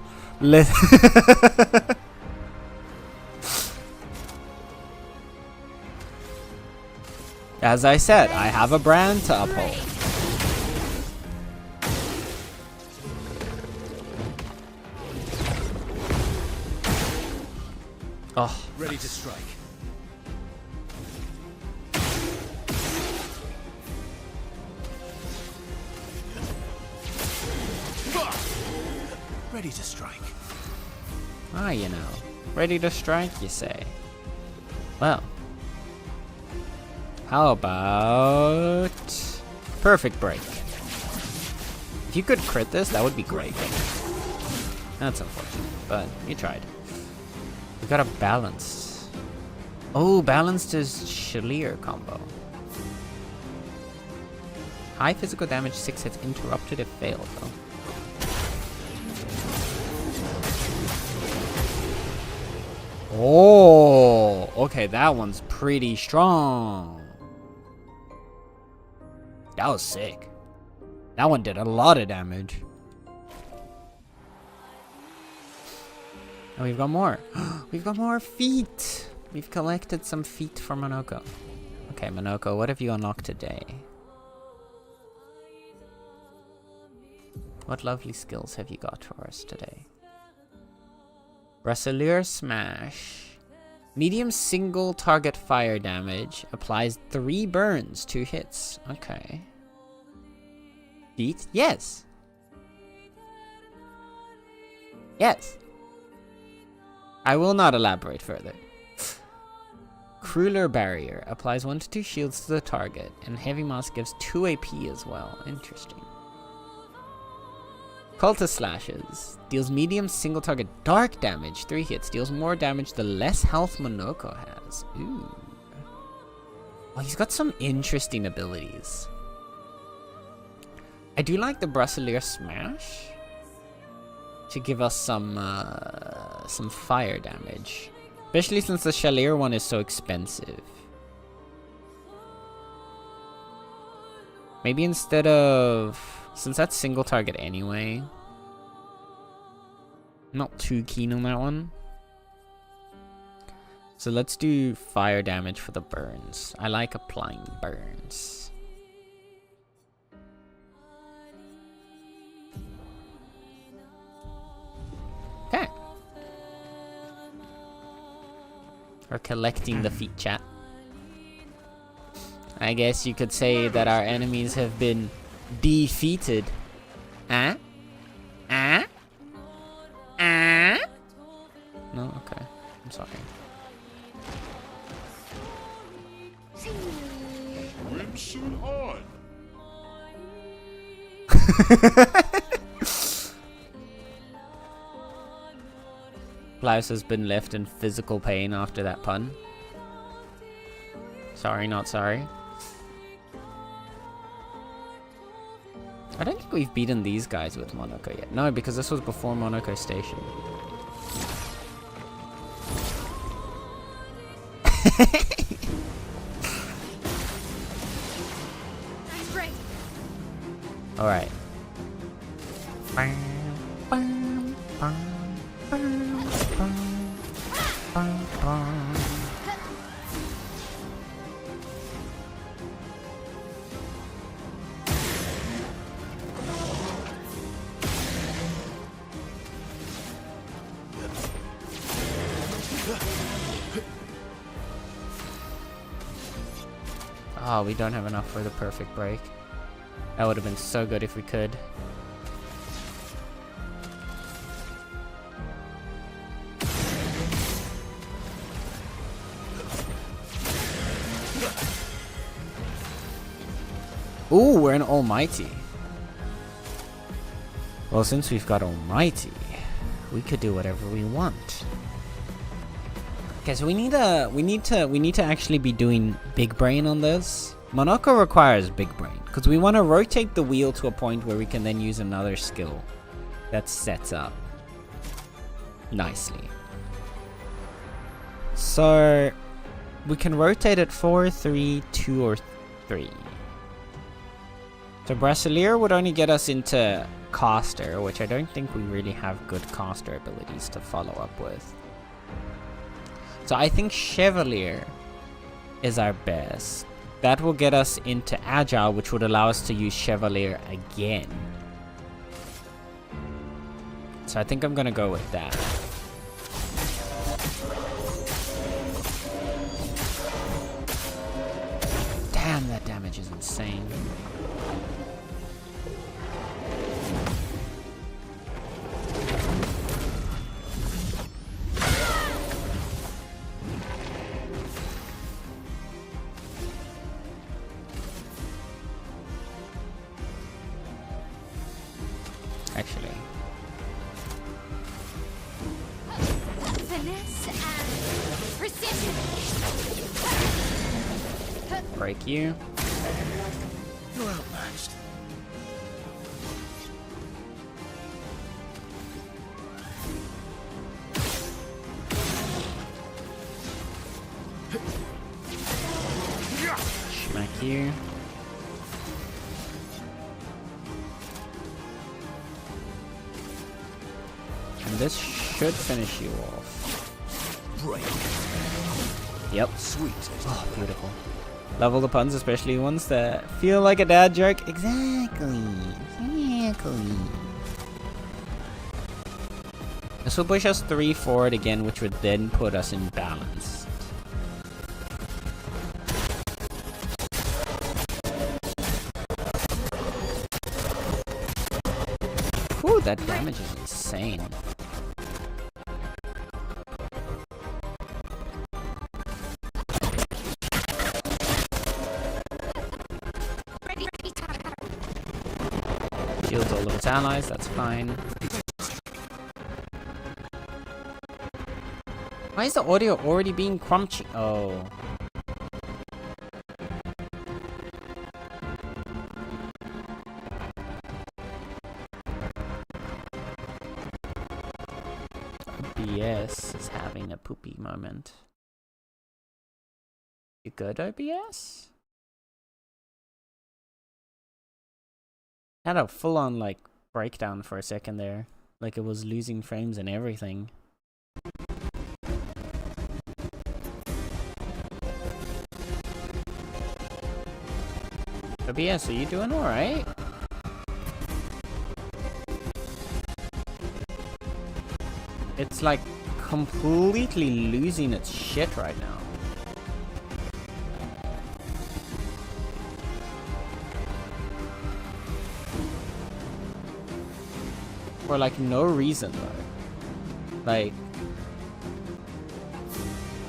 As I said, I have a brand to uphold. Oh, Ready to strike. Ready to strike. ah, you know. Ready to strike, you say? Well. How about... Perfect break. If you could crit this, that would be great. That's unfortunate, but you tried. We got a balanced. Oh, balanced is Shalier combo. High physical damage, 6 hits interrupted if failed, though. Oh, okay, that one's pretty strong. That was sick. That one did a lot of damage. And we've got more. We've got more feet. We've collected some feet for Monoko. Okay, Monoko, what have you unlocked today? What lovely skills have you got for us today? Brasileir Smash. Medium single target fire damage. Applies 3 burns, 2 hits. Okay. Feet? Yes. Yes. I will not elaborate further. Crueler Barrier. Applies 1 to 2 shields to the target. And Heavy Moss gives 2 AP as well. Interesting. Cultist Slashes. Deals medium single target dark damage. 3 hits. Deals more damage the less health Monoko has. Ooh. Oh, he's got some interesting abilities. I do like the Brasileir Smash to give us some fire damage. Especially since the Shalier one is so expensive. Maybe instead of... Since that's single target anyway. Not too keen on that one. So let's do fire damage for the burns. I like applying burns. Okay. We're collecting the feat, chat. I guess you could say that our enemies have been defeated. No, okay. I'm sorry. Swimsuit on. Klaus has been left in physical pain after that pun. Sorry, not sorry. I don't think we've beaten these guys with Monoko yet. No, because this was before Monoko Station. That's great. Alright. Oh, we don't have enough for the perfect break. That would have been so good if we could. Ooh, we're an Almighty. Well, since we've got Almighty, we could do whatever we want. Okay, so we need to actually be doing big brain on this. Monoko requires big brain because we want to rotate the wheel to a point where we can then use another skill that sets up nicely. So we can rotate it 4, 3, 2, or 3. So Brasileir would only get us into caster, which I don't think we really have good caster abilities to follow up with. So I think Chevalier is our best that will get us into Agile, which would allow us to use Chevalier again. So I think I'm gonna go with that. Damn, that damage is insane. Actually, Finesse and precision. break you. You're outmatched. Smack you. And this should finish you off. Break. Yep. Sweet. Oh, beautiful. Level the puns, especially ones that feel like a dad joke. Exactly. Exactly. This will push us 3 forward again, which would then put us in balance. Ooh, that damage is insane. Shields all of its allies, that's fine. Why is the audio already being crunchy? Oh. OBS is having a poopy moment. You good, OBS? Had a full-on, like, breakdown for a second there. Like it was losing frames and everything. OBS, are you doing alright? It's like completely losing its shit right now. For like no reason though. Like,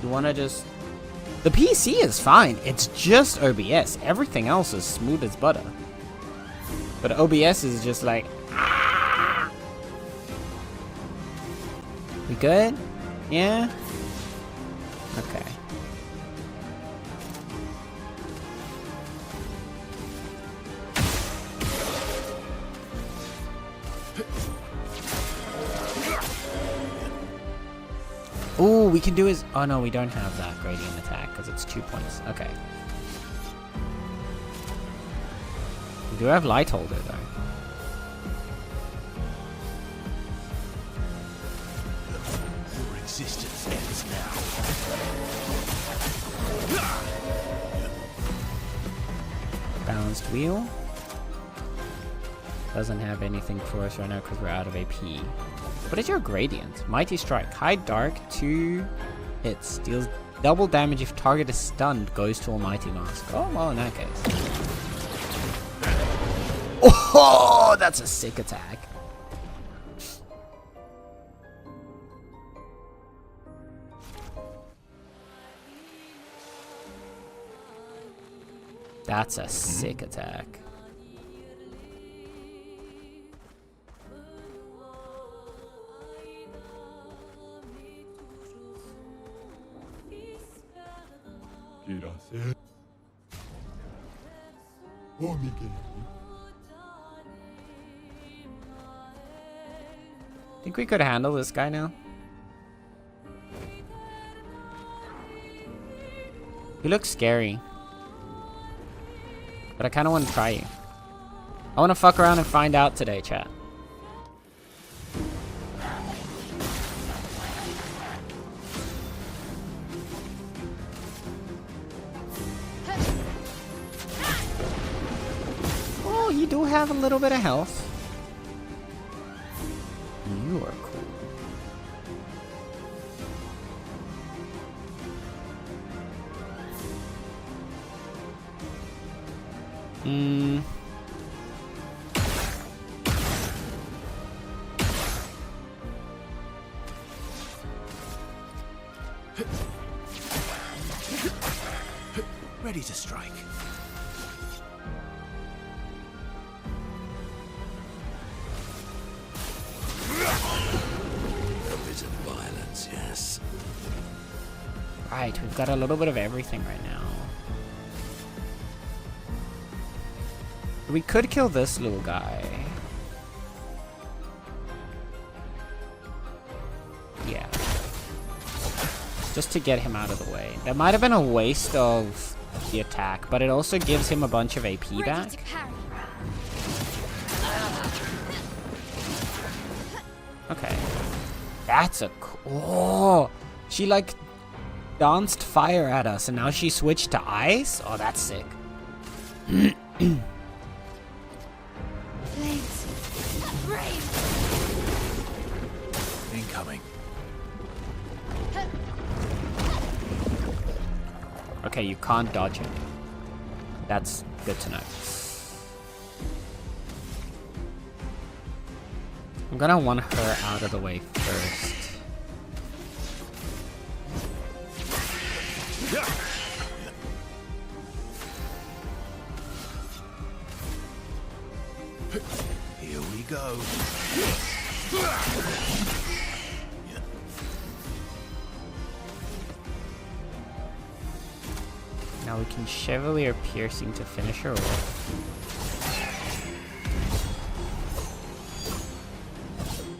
you wanna just... The PC is fine, it's just OBS. Everything else is smooth as butter. But OBS is just like... Ah! We good? Yeah? Okay. Ooh, we can do his... Oh no, we don't have that gradient attack because it's 2 points. Okay. We do have Light Holder though. Your existence ends now. Balanced Wheel. Doesn't have anything for us right now because we're out of AP. What is your gradient? Mighty Strike. High Dark, 2 hits. Deals double damage if target is stunned. Goes to Almighty Mask. Oh, well, in that case. Oh, that's a sick attack. That's a sick attack. Think we could handle this guy now? You look scary. But I kind of want to try you. I want to fuck around and find out today, chat. you do have a little bit of health. You are cool. Ready to strike. A bit of violence, yes. Right, we've got a little bit of everything right now. We could kill this little guy. Yeah. Just to get him out of the way. That might have been a waste of the attack, but it also gives him a bunch of AP back. Okay. That's a oh, she like danced fire at us and now she switched to ice? Oh, that's sick. Incoming. Okay, you can't dodge him. That's good to know. I'm gonna want her out of the way first. Here we go. Now we can Chevalier Piercing to finish her off.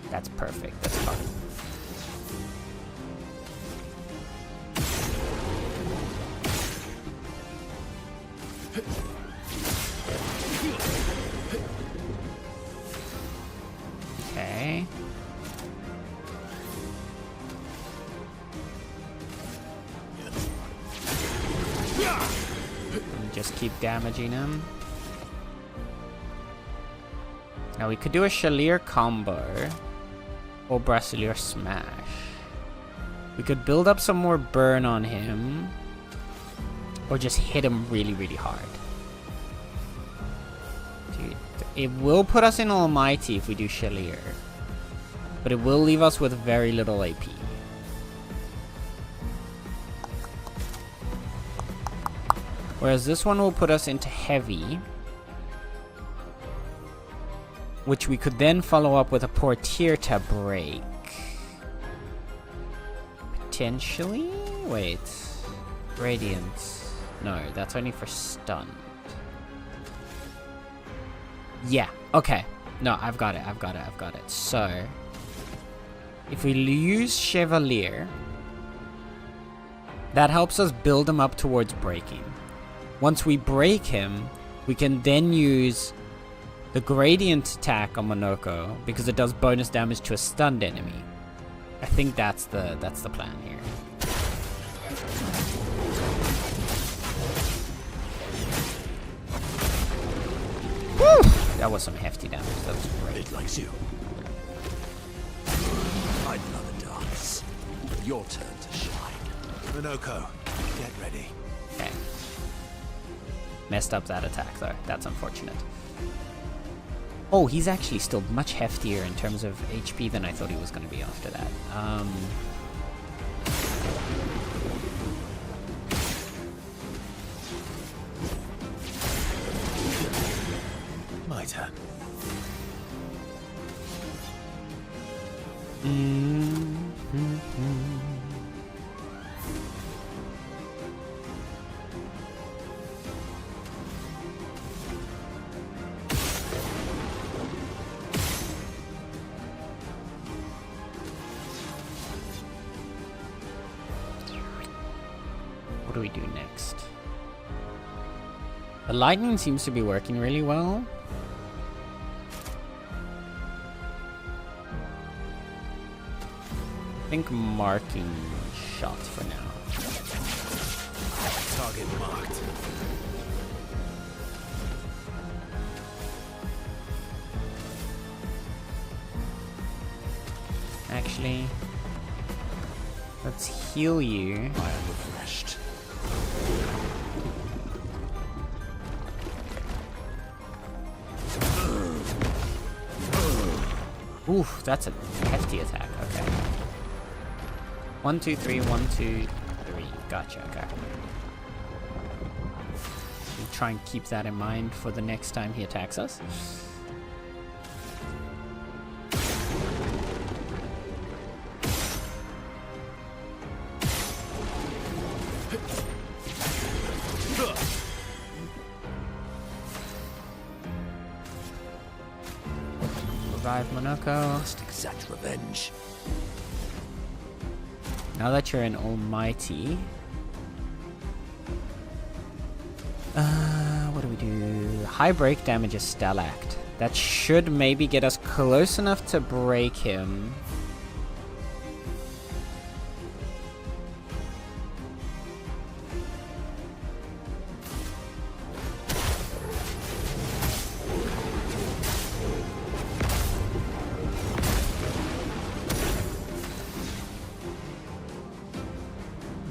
That's perfect. That's fine. Okay. And just keep damaging him. Now we could do a Chalier combo or Brasileir Smash. We could build up some more burn on him or just hit him really, really hard. Dude, it will put us in Almighty if we do Chalier, but it will leave us with very little AP. Whereas this one will put us into Heavy, which we could then follow up with a Portier to break. Potentially? Wait. Radiant. No, that's only for stun. Yeah, okay. No, I've got it, I've got it, I've got it. So, if we use Chevalier, that helps us build him up towards breaking. Once we break him, we can then use the Gradient attack on Monoko because it does bonus damage to a stunned enemy. I think that's the plan here. Woo! That was some hefty damage. That was great. It likes you. I'd love a dance. Your turn to shine. Monoko, get ready. Okay. Messed up that attack though. That's unfortunate. Oh, he's actually still much heftier in terms of HP than I thought he was going to be after that. My turn. What do we do next? The lightning seems to be working really well. I think marking shot for now. Target marked. actually. Let's heal you. I am refreshed. Oof, that's a hefty attack. Okay. 1, 2, 3, 1, 2, 3. Gotcha, okay. We'll try and keep that in mind for the next time he attacks us. Revive Monoko. Must exact revenge. Now that you're an almighty. What do we do? High break damage is Stellact. That should maybe get us close enough to break him.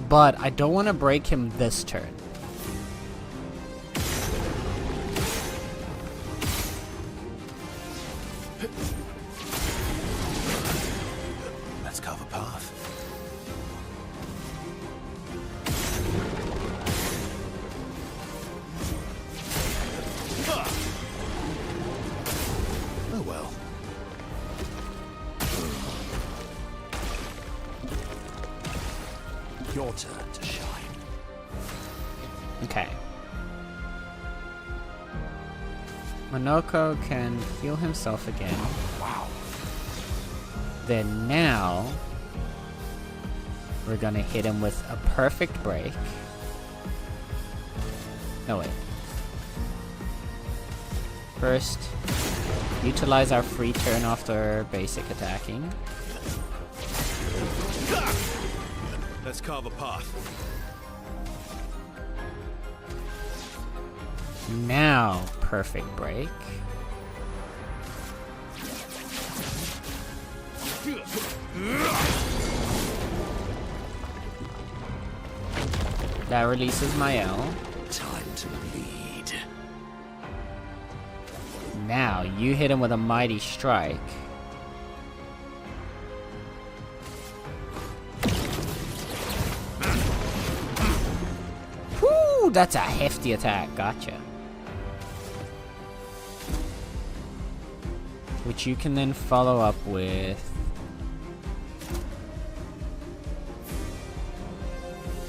But I don't want to break him this turn. Let's carve a path. Oh well. Your turn to shine. Okay. Monoko can heal himself again. Wow. Then now, we're gonna hit him with a perfect break. No, wait. First, utilize our free turn after basic attacking. Let's carve a path. Now, perfect break. That releases my L. Time to bleed. Now, you hit him with a mighty strike. Whoo, that's a hefty attack. Gotcha. Which you can then follow up with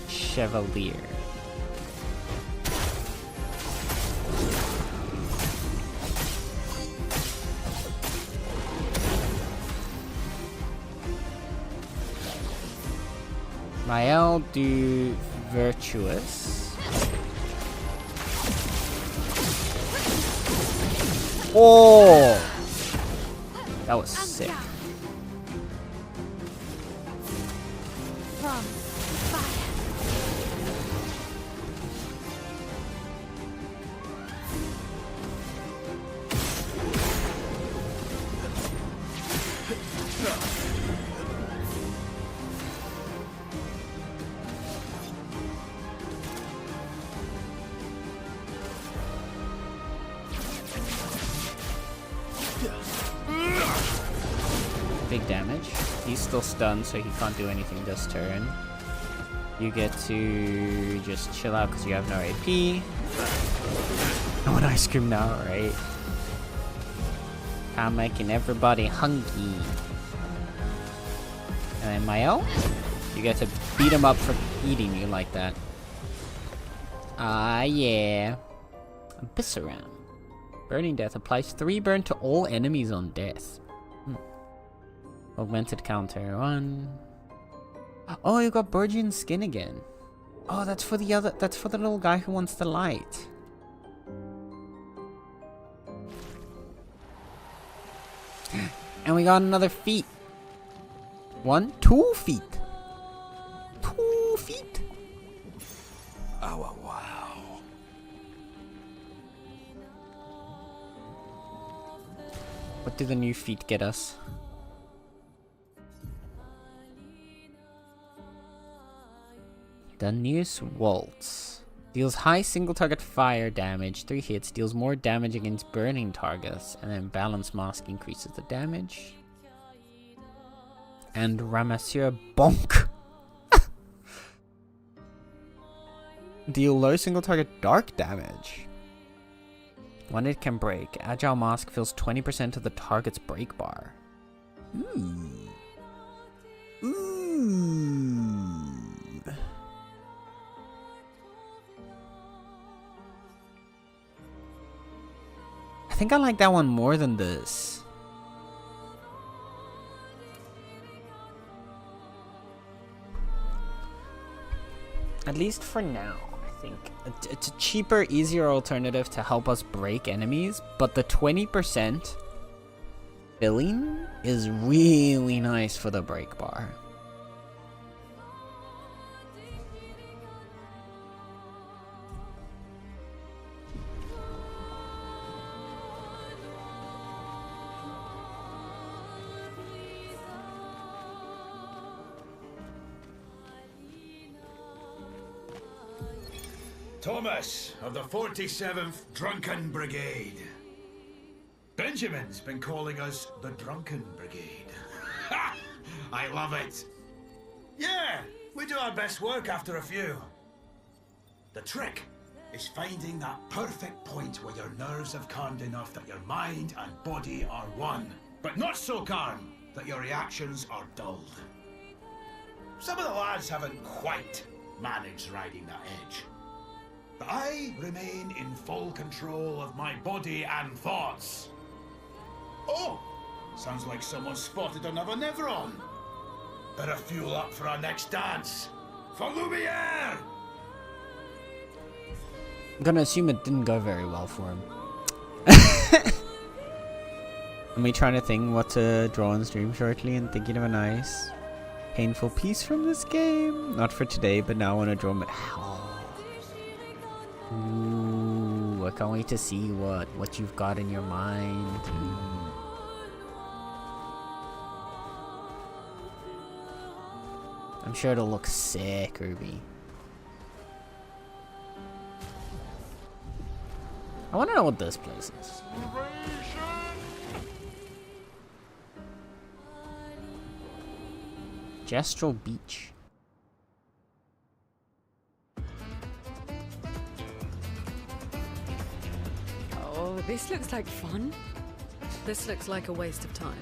Chevalier. Mael do Virtuous. Oh! That was sick. From fire. Big damage. He's still stunned, so he can't do anything this turn. You get to just chill out because you have no AP. I want ice cream now, right? I'm making everybody hungry. And then Mael, you get to beat him up for eating you like that. Ah, yeah. Abyssaram. Burning Death applies 3 burn to all enemies on death. Augmented counter 1. Oh, you got Burgeon skin again. Oh, that's for the other. That's for the little guy who wants the light. And we got another feat. 2 feet. 2 feet. Oh, wow. What do the new feet get us? Danus Waltz. Deals high single target fire damage, 3 hits, deals more damage against burning targets, and then Balance Mask increases the damage. And Ramasseur Bonk. Deal low single target dark damage. When it can break, Agile Mask fills 20% of the target's break bar. Ooh. I think I like that one more than this. At least for now, I think. It's a cheaper, easier alternative to help us break enemies, but the 20% filling is really nice for the break bar. Thomas of the 47th Drunken Brigade. Benjamin's been calling us the Drunken Brigade. Ha! I love it. Yeah, we do our best work after a few. The trick is finding that perfect point where your nerves have calmed enough that your mind and body are one, but not so calm that your reactions are dulled. Some of the lads haven't quite managed riding that edge. But I remain in full control of my body and thoughts. Oh, sounds like someone spotted another Neveron. Better fuel up for our next dance. For Lumiere! I'm gonna assume it didn't go very well for him. I'm me trying to think what to draw on stream shortly and thinking of a nice, painful piece from this game. Not for today, but now I want to draw my... Ooh, I can't wait to see what you've got in your mind. I'm sure it'll look sick, Ruby. I want to know what this place is. Gestural Beach. Oh, this looks like fun. This looks like a waste of time.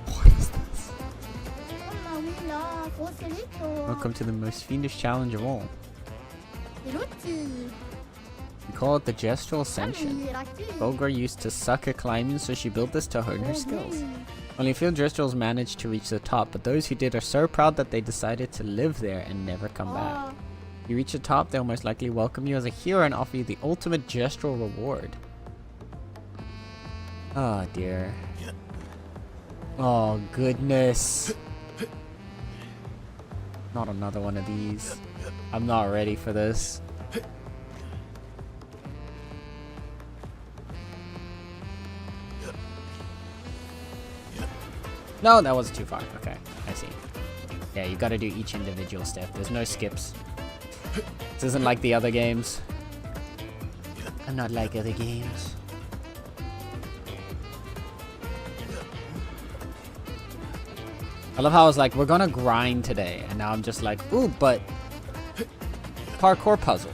What is this? Welcome to the most fiendish challenge of all. We call it the Gestural Ascension. Bulgar used to suck at climbing, so she built this to hone her skills. Only a few Gestuals managed to reach the top, but those who did are so proud that they decided to live there and never come back. If you reach the top, they'll most likely welcome you as a hero and offer you the ultimate Gestural reward. Oh dear. Oh goodness. Not another one of these. I'm not ready for this. No, that was too far. Okay, I see. Yeah, you gotta do each individual step. There's no skips. This isn't like the other games. I'm not like other games. I love how I was like, we're gonna grind today, and now I'm just like, ooh, but parkour puzzle.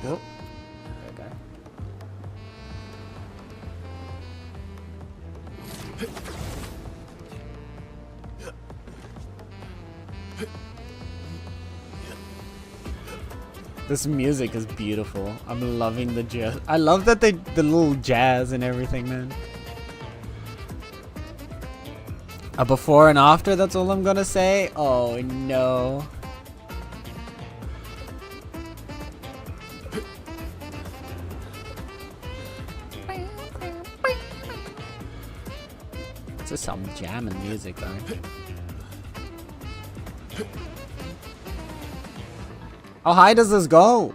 Nope. Okay. This music is beautiful. I'm loving the jazz. I love that the little jazz and everything, man. A before and after, that's all I'm gonna say. Oh no. This is some jamming music though. How high does this go?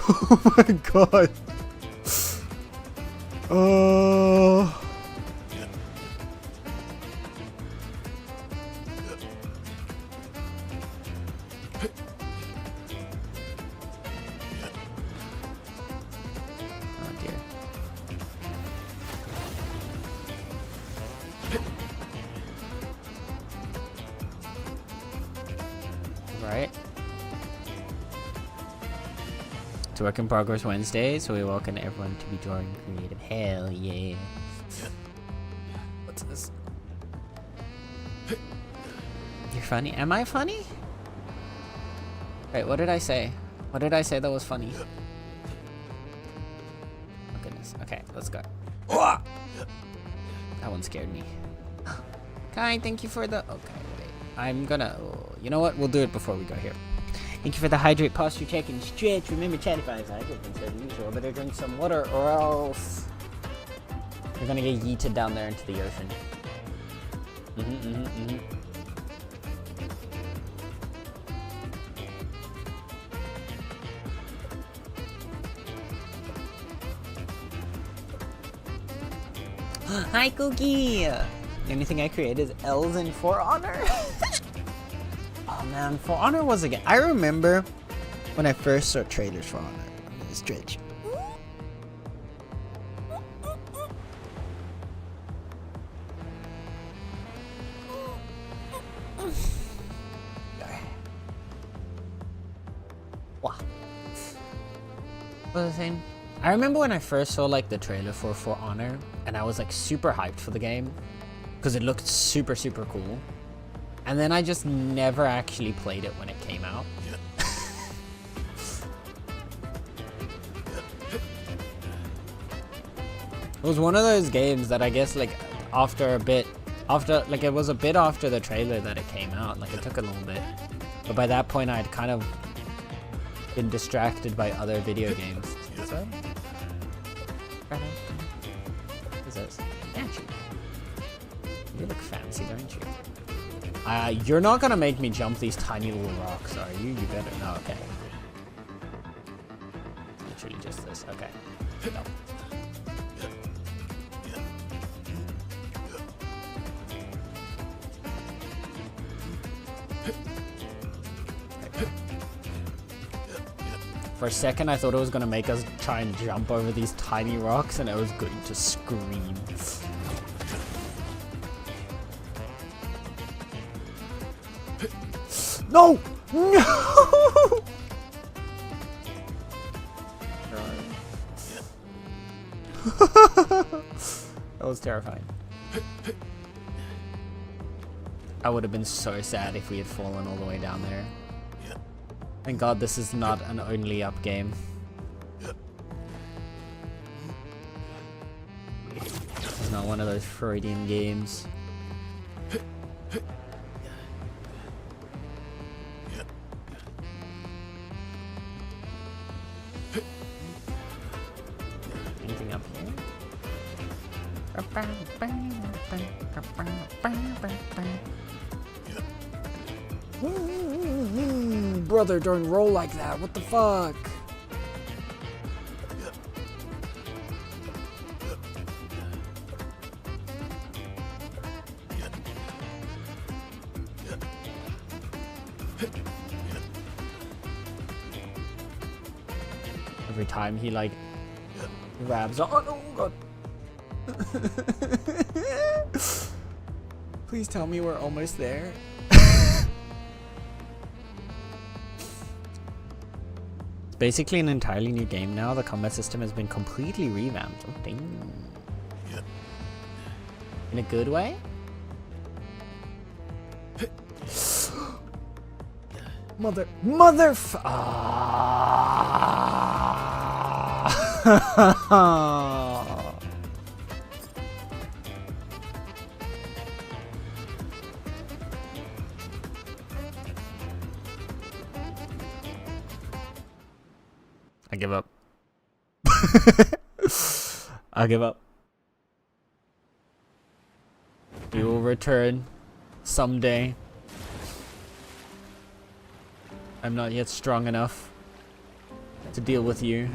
Oh my god. Oh. Oh dear. Right. It's Work in Progress Wednesday, so we welcome everyone to be joining Creative. Hell yeah. What's this? You're funny? Am I funny? Wait, what did I say? What did I say that was funny? Oh goodness. Okay, let's go. That one scared me. Kai, thank you for the... Okay, wait. I'm gonna... Oh, you know what? We'll do it before we go here. Thank you for the hydrate, posture check, and stretch. Remember, chat if I hydrate instead of usual. Better drink some water or else you're gonna get yeeted down there into the ocean. Hi, Cookie! The only thing I create is L's in For Honor. Oh man, For Honor was a game. I remember when I first saw trailers for Honor. I'm gonna stretch. Wow. What was I saying? I remember when I first saw like the trailer for Honor, and I was like super hyped for the game because it looked super cool. And then I just never actually played it when it came out. It was one of those games that I guess like it was a bit after the trailer that it came out. Like it took a little bit, but by that point I'd kind of been distracted by other video games. So, what is this? Fancy. You look fancy, don't you? You're not gonna make me jump these tiny little rocks, are you? You better. No, okay. Literally just this. Okay. No. For a second, I thought it was gonna make us try and jump over these tiny rocks, and I was going to scream. No! No! That was terrifying. I would have been so sad if we had fallen all the way down there. Thank God this is not an only up game. It's not one of those Freudian games. Anything up here? Brother, don't roll like that. What the fuck? Every time he like grabs. Oh no, God. Please tell me we're almost there. It's basically an entirely new game now. The combat system has been completely revamped. Oh, dang. In a good way? Mother I give up. I give up. He will return someday. I'm not yet strong enough to deal with you.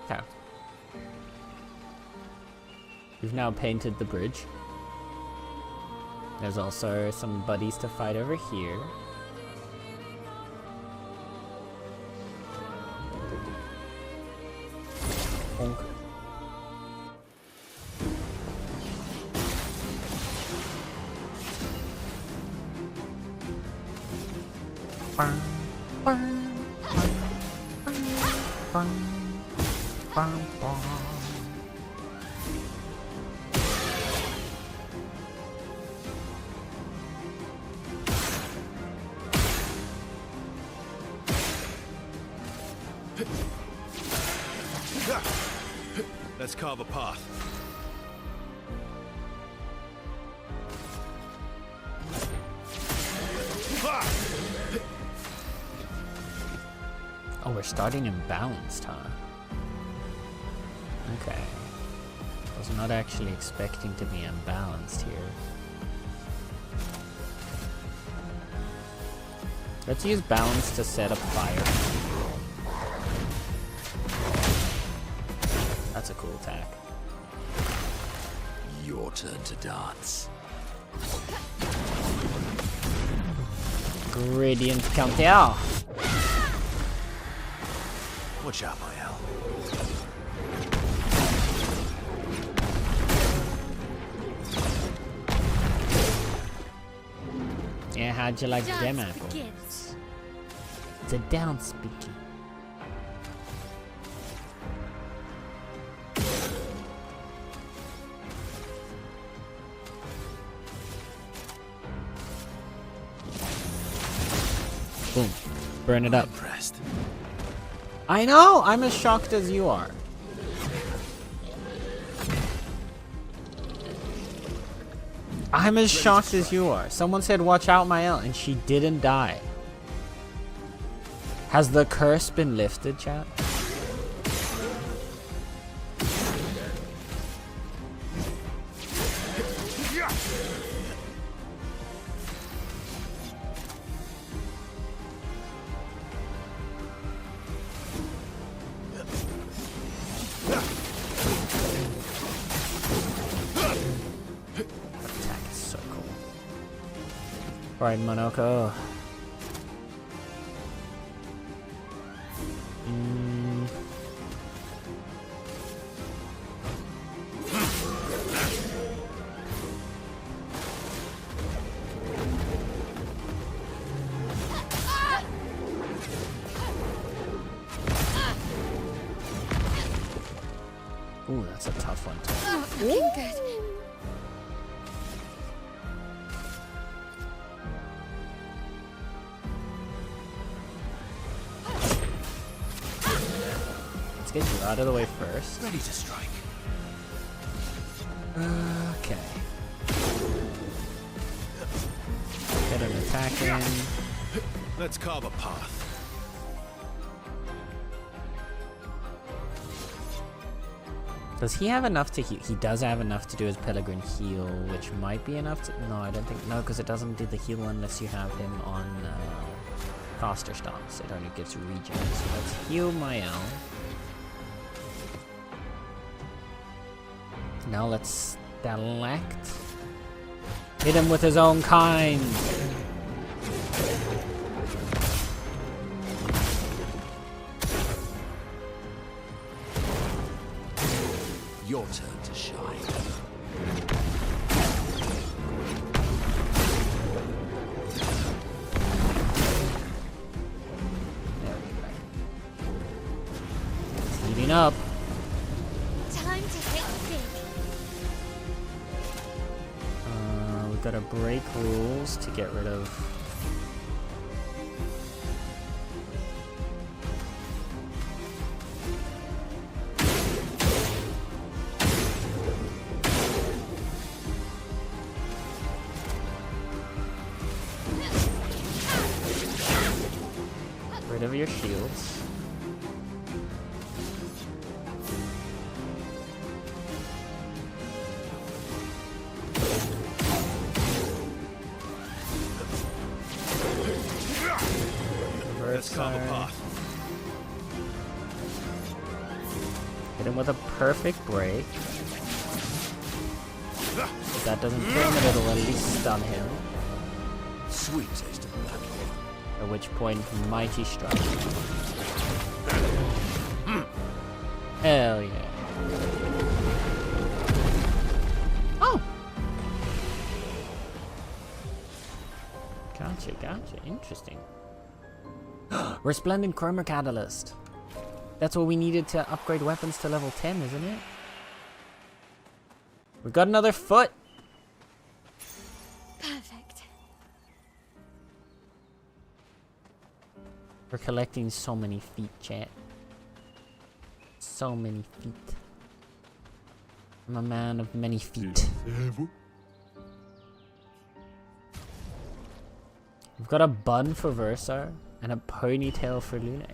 Okay. We've now painted the bridge. There's also some buddies to fight over here. Bonk. Bang, bang, bang, bang, bang, bang. Let's carve a path. Oh, we're starting imbalanced, huh? Okay. Was not actually expecting to be imbalanced here. Let's use balance to set up fire. That's a cool attack. Your turn to dance. Gradient counter. Watch out, Mael. Yeah, how'd you like them Dance apples? begins. It's a dance speaking. Boom. Burn it up. Impressed. I know! I'm as shocked as you are. I'm as shocked as you are. Someone said, watch out, Mael, and she didn't die. Has the curse been lifted, chat? Attack is so cool. Alright, Monoko. Ooh, that's a tough one too. Not looking good. Let's get you out of the way first. Ready to strike. Okay. Get an attack in. Let's carve a path. Does he have enough to heal? He does have enough to do his Pellegrin heal, which might be enough to... No, I don't think... No, because it doesn't do the heal unless you have him on caster stance. It only gives regen. So let's heal Mael. Now let's select. Hit him with his own kind. Your turn to shine. There we go. It's heating up. Time to hit big. We've got Gotta break rules to get rid of. Rid of your shields. Let's carve a path. Hit him with a perfect break. If that doesn't kill him, it'll at least stun him. Sweet taste of battle. At which point, mighty strike. Hell yeah. Oh! Gotcha. Interesting. Resplendent Chroma Catalyst. That's what we needed to upgrade weapons to level 10, isn't it? We got another foot! Perfect. We're collecting so many feet, chat. So many feet. I'm a man of many feet. We've got a bun for Versar and a ponytail for Lune.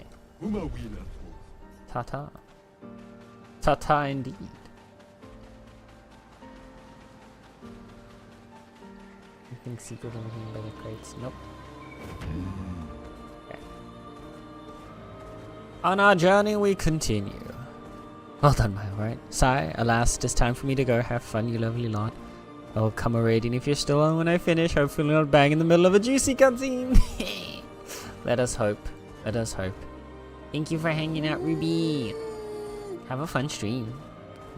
Ta-ta. Ta-ta indeed. You think secret anything by the crates? Nope. Okay. On our journey we continue. Well done, my right. Sigh, alas, it is time for me to go. Have fun, you lovely lot. Oh, come a raiding if you're still on when I finish. Hopefully not bang in the middle of a juicy cutscene. Let us hope. Let us hope. Thank you for hanging out, Ruby. Have a fun stream.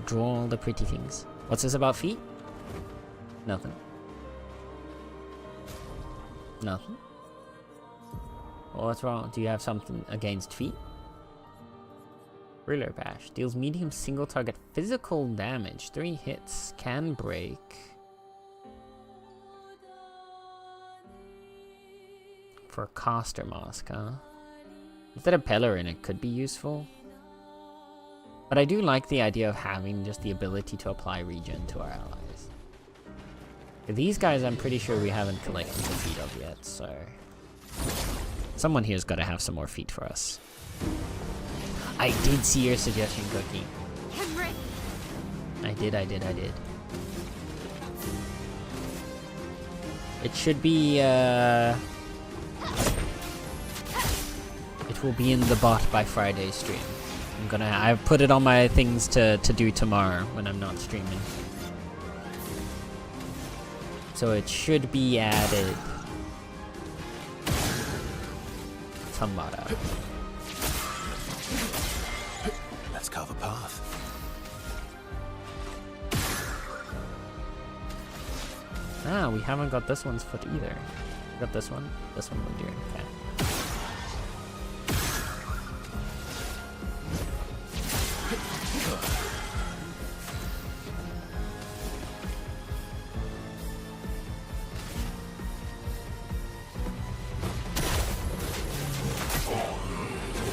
Draw all the pretty things. What's this about feet? Nothing. Nothing. Well, what's wrong? Do you have something against feet? Ruler Bash. Deals medium single target physical damage. 3 hits. Can break. For a caster mask, huh? Instead of Pellerin, it could be useful. But I do like the idea of having just the ability to apply regen to our allies. These guys, I'm pretty sure we haven't collected the feet of yet, so... Someone here's got to have some more feet for us. I did see your suggestion, Cookie. Henry! I did. It should be, it will be in the bot by Friday's stream. I've put it on my things to do tomorrow when I'm not streaming. So it should be added tomorrow. Let's carve a path. Ah, we haven't got this one's foot either. Got this one. This one we're doing. Okay.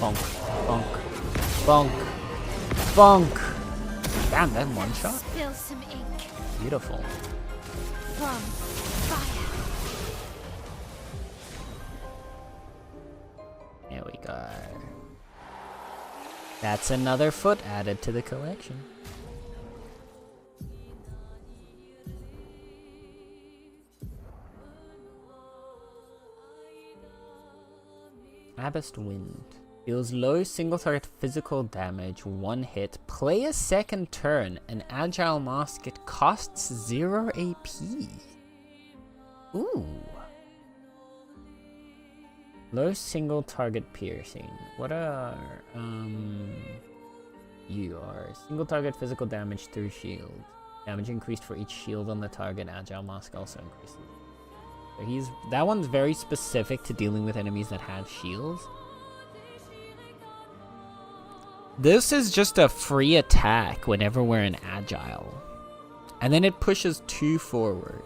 Bonk, bonk, bonk, bonk. Damn, that one shot. Spill some ink. Beautiful. From fire. There we go. That's another foot added to the collection. Abyss Wind. Deals low single target physical damage, 1 hit. Play a second turn. An agile mask. It costs 0 AP. Ooh. Low single target piercing. What are you are single target physical damage through shield. Damage increased for each shield on the target. Agile mask also increases. So that one's very specific to dealing with enemies that have shields. This is just a free attack whenever we're in agile. And then it pushes 2 forward.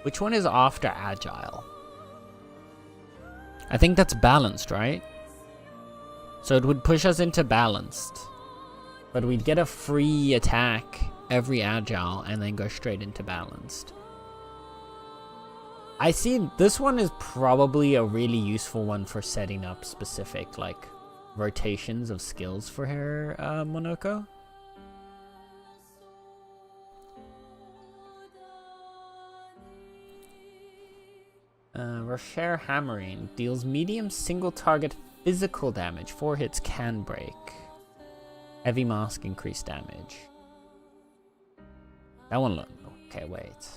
Which one is after agile? I think that's balanced, right? So it would push us into balanced. But we'd get a free attack every agile and then go straight into balanced. I see this one is probably a really useful one for setting up specific like rotations of skills for her, Monoko. Rocher Hammering deals medium single target physical damage. 4 hits can break. Heavy Mask increased damage. That one look. Okay, wait.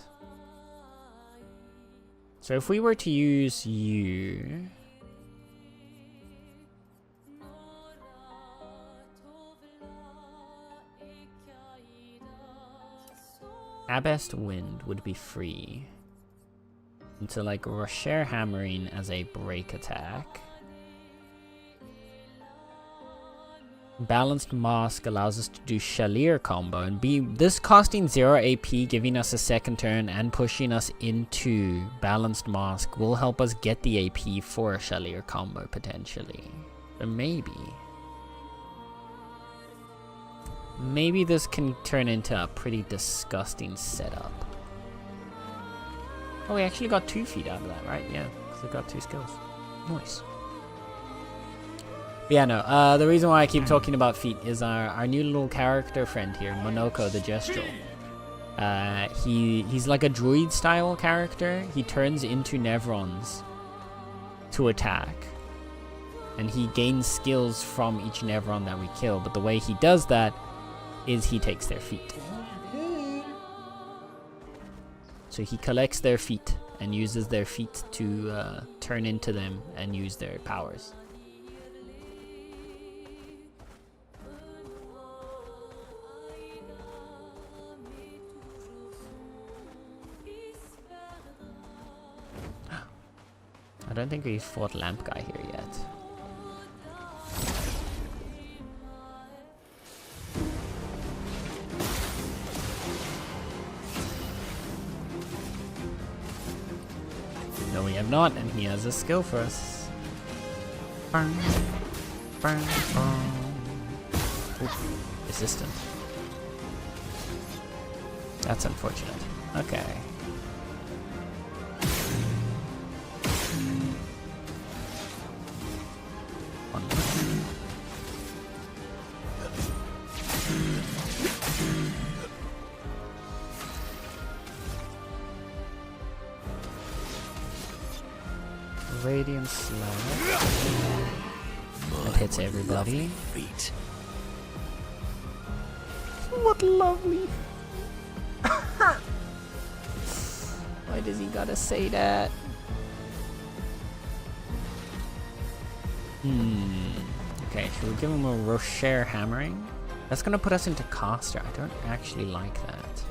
So if we were to use you, Abest Wind would be free. Into like Rocher Hammering as a break attack. Balanced Mask allows us to do Shalier combo and be this costing 0 AP, giving us a second turn and pushing us into Balanced Mask will help us get the AP for a Shalier combo potentially. But maybe this can turn into a pretty disgusting setup. Oh, we actually got 2 feet out of that, right? Yeah, because we got 2 skills. Nice. But yeah, no, the reason why I keep talking about feet is our new little character friend here, Monoko the Gestural. He's like a druid style character. He turns into Nevrons to attack. And he gains skills from each Nevron that we kill. But the way he does that is he takes their feet. So he collects their feet and uses their feet to turn into them and use their powers. I don't think we've fought Lamp Guy here yet. No, we have not, and he has a skill for us. Bang, bang, bang. Oof, resistant. That's unfortunate. Okay. Radiant Slap. That hits everybody. Feet. What lovely. Why does he gotta say that? Okay, should we give him a Rocher Hammering? That's gonna put us into Caster. I don't actually like that.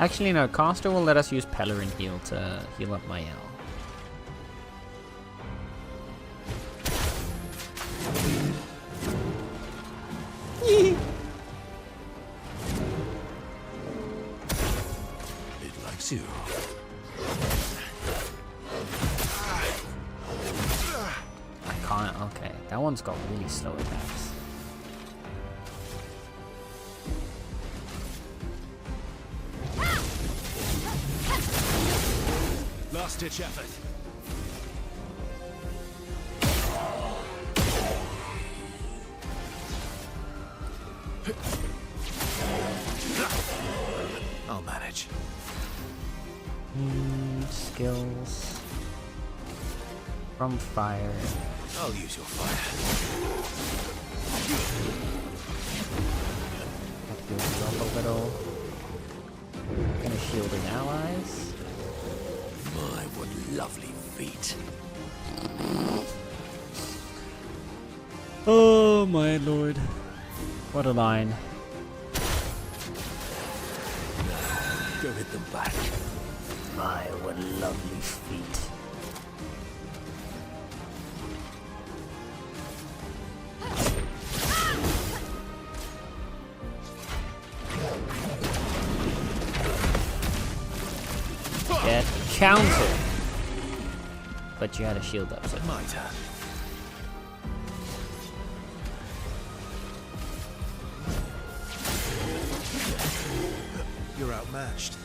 Actually, no. Caster will let us use Pellerin Heal to heal up my L. It likes you. I can't. Okay, that one's got really slow attacks. Last-ditch effort. I'll manage. Skills from fire. I'll use your fire. That builds up a little. Gonna shield his allies. My, what lovely feet. Oh my lord. What a line. Go hit them back. My, what lovely feet. counter. But you had a shield up, so My turn. You're outmatched.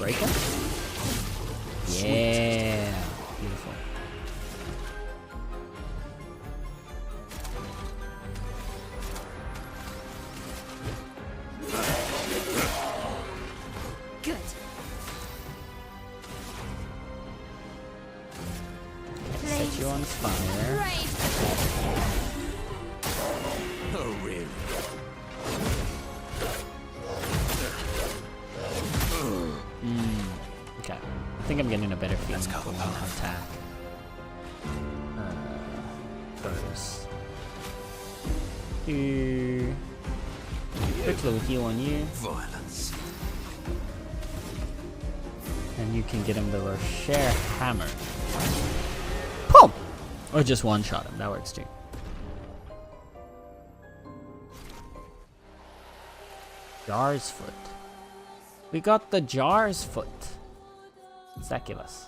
breaker? Yeah. Beautiful. Good. Set you on fire. Right. Oh, really? Okay. I think I'm getting a better feeling for one attack. First. Quick little heal on you. Violence. And you can get him the Rocher Hammer. Boom! Or just one shot him. That works too. Jar's Foot. We got the Jar's Foot. Saculus.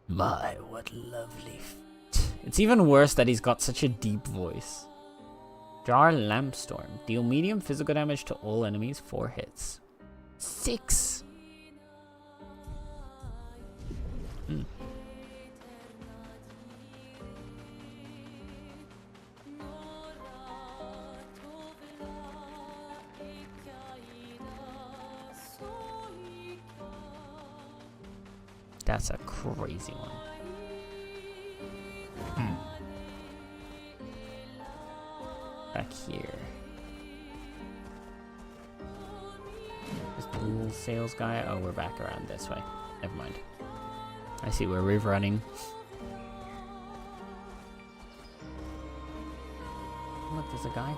My, what lovely feet. It's even worse that he's got such a deep voice. Jar Lampstorm. Deal medium physical damage to all enemies, 4 hits. 6. That's a crazy one. Back here. Is the little sales guy? Oh, we're back around this way. Never mind. I see where we're running. Look, there's a guy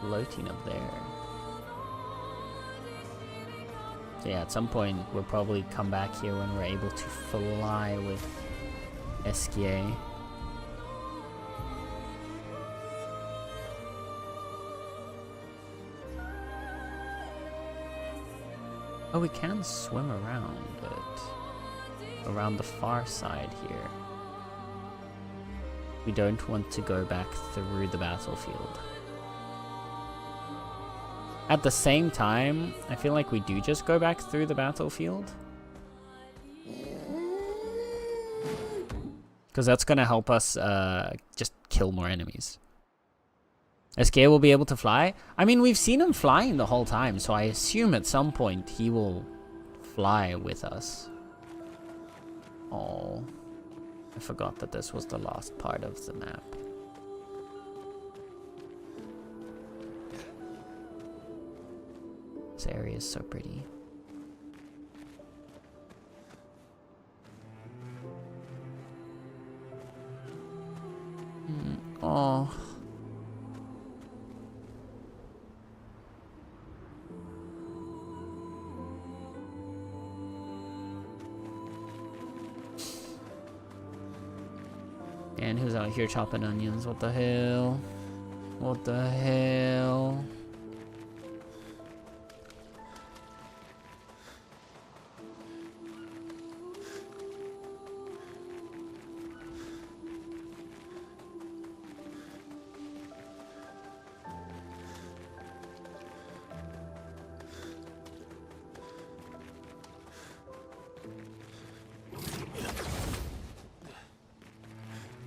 floating up there. So yeah, at some point we'll probably come back here when we're able to fly with Esquier. Oh, we can swim around, but around the far side here. We don't want to go back through the battlefield. At the same time, I feel like we do just go back through the battlefield. Because that's going to help us just kill more enemies. Esquier will be able to fly. I mean, we've seen him flying the whole time, so I assume at some point he will fly with us. Oh, I forgot that this was the last part of the map. This area is so pretty. Oh. And who's out here chopping onions? What the hell? What the hell?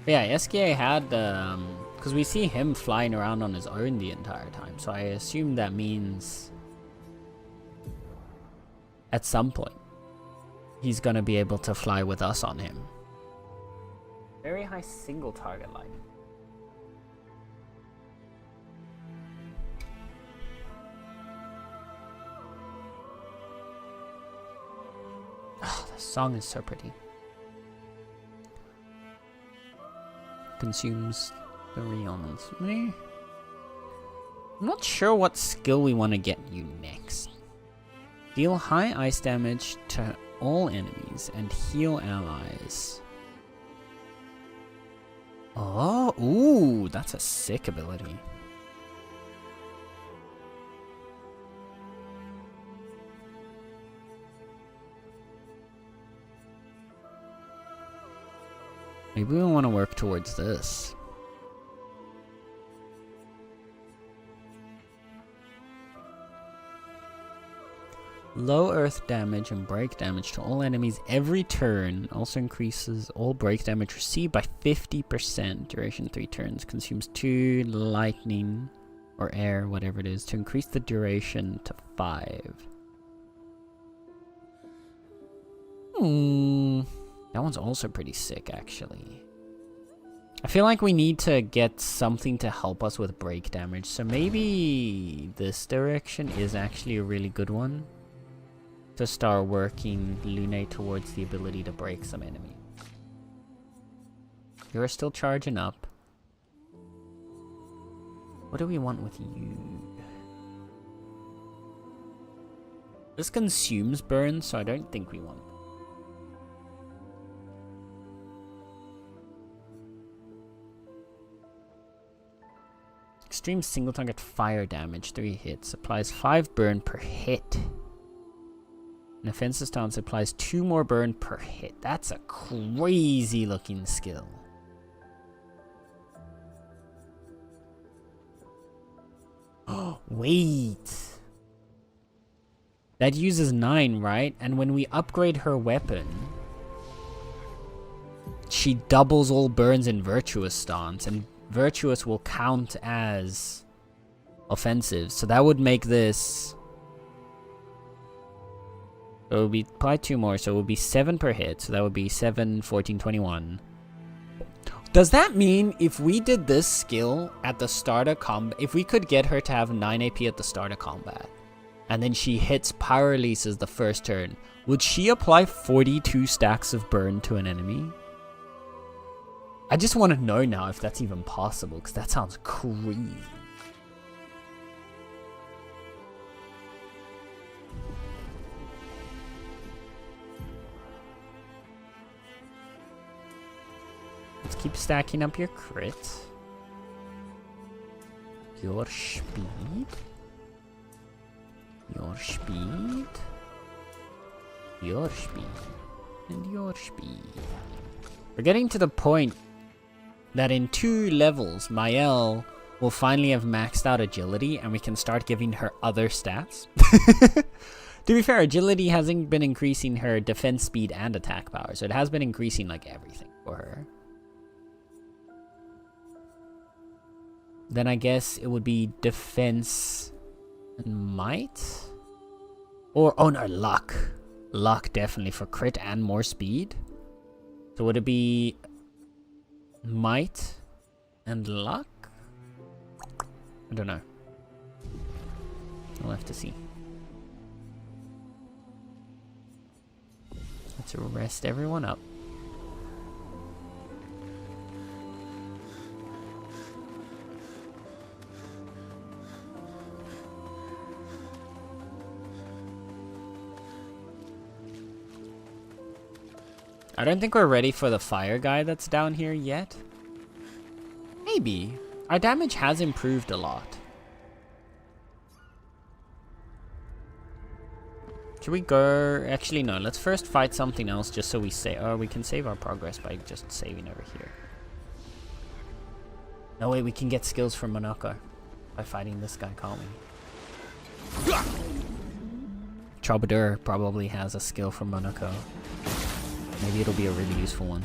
Yeah, Esquier had, because we see him flying around on his own the entire time, so I assume that means at some point he's gonna be able to fly with us on him. Very high single target life. Oh, the song is so pretty. Consumes 3 almonds. I'm not sure what skill we want to get you next. Deal high ice damage to all enemies and heal allies. Oh, ooh, that's a sick ability. Maybe we want to work towards this. Low earth damage and break damage to all enemies every turn. Also increases all break damage received by 50%. Duration 3 turns. Consumes 2 lightning or air, whatever it is, to increase the duration to 5. That one's also pretty sick, actually. I feel like we need to get something to help us with break damage. So maybe this direction is actually a really good one. To start working Lune towards the ability to break some enemy. You're still charging up. What do we want with you? This consumes burn, so I don't think we want. Extreme single target fire damage, 3 hits. Applies 5 burn per hit. An offensive stance applies 2 more burn per hit. That's a crazy looking skill. Oh, wait. That uses 9, right? And when we upgrade her weapon, she doubles all burns in Virtuous stance, and Virtuous will count as offensive. So that would make this... So it would be apply 2 more, so it would be 7 per hit. So that would be 7, 14, 21. Does that mean if we did this skill at the start of combat, if we could get her to have 9 AP at the start of combat, and then she hits Power Releases the first turn, would she apply 42 stacks of burn to an enemy? I just want to know now if that's even possible, because that sounds crazy. Let's keep stacking up your crit. Your speed. Your speed. Your speed. And your speed. We're getting to the point that in 2 levels, Mael will finally have maxed out agility and we can start giving her other stats. To be fair, agility hasn't been increasing her defense speed and attack power, so it has been increasing like everything for her. Then I guess it would be defense and might? Or, oh no, luck. Luck definitely for crit and more speed. So would it be might and luck? I don't know. I'll have to see. Let's rest everyone up. I don't think we're ready for the fire guy that's down here yet. Maybe. Our damage has improved a lot. Should we go... Actually, no. Let's first fight something else just so we say... Oh, we can save our progress by just saving over here. No, wait. We can get skills from Monoko by fighting this guy, can't we? Troubadour probably has a skill from Monoko. Maybe it'll be a really useful one.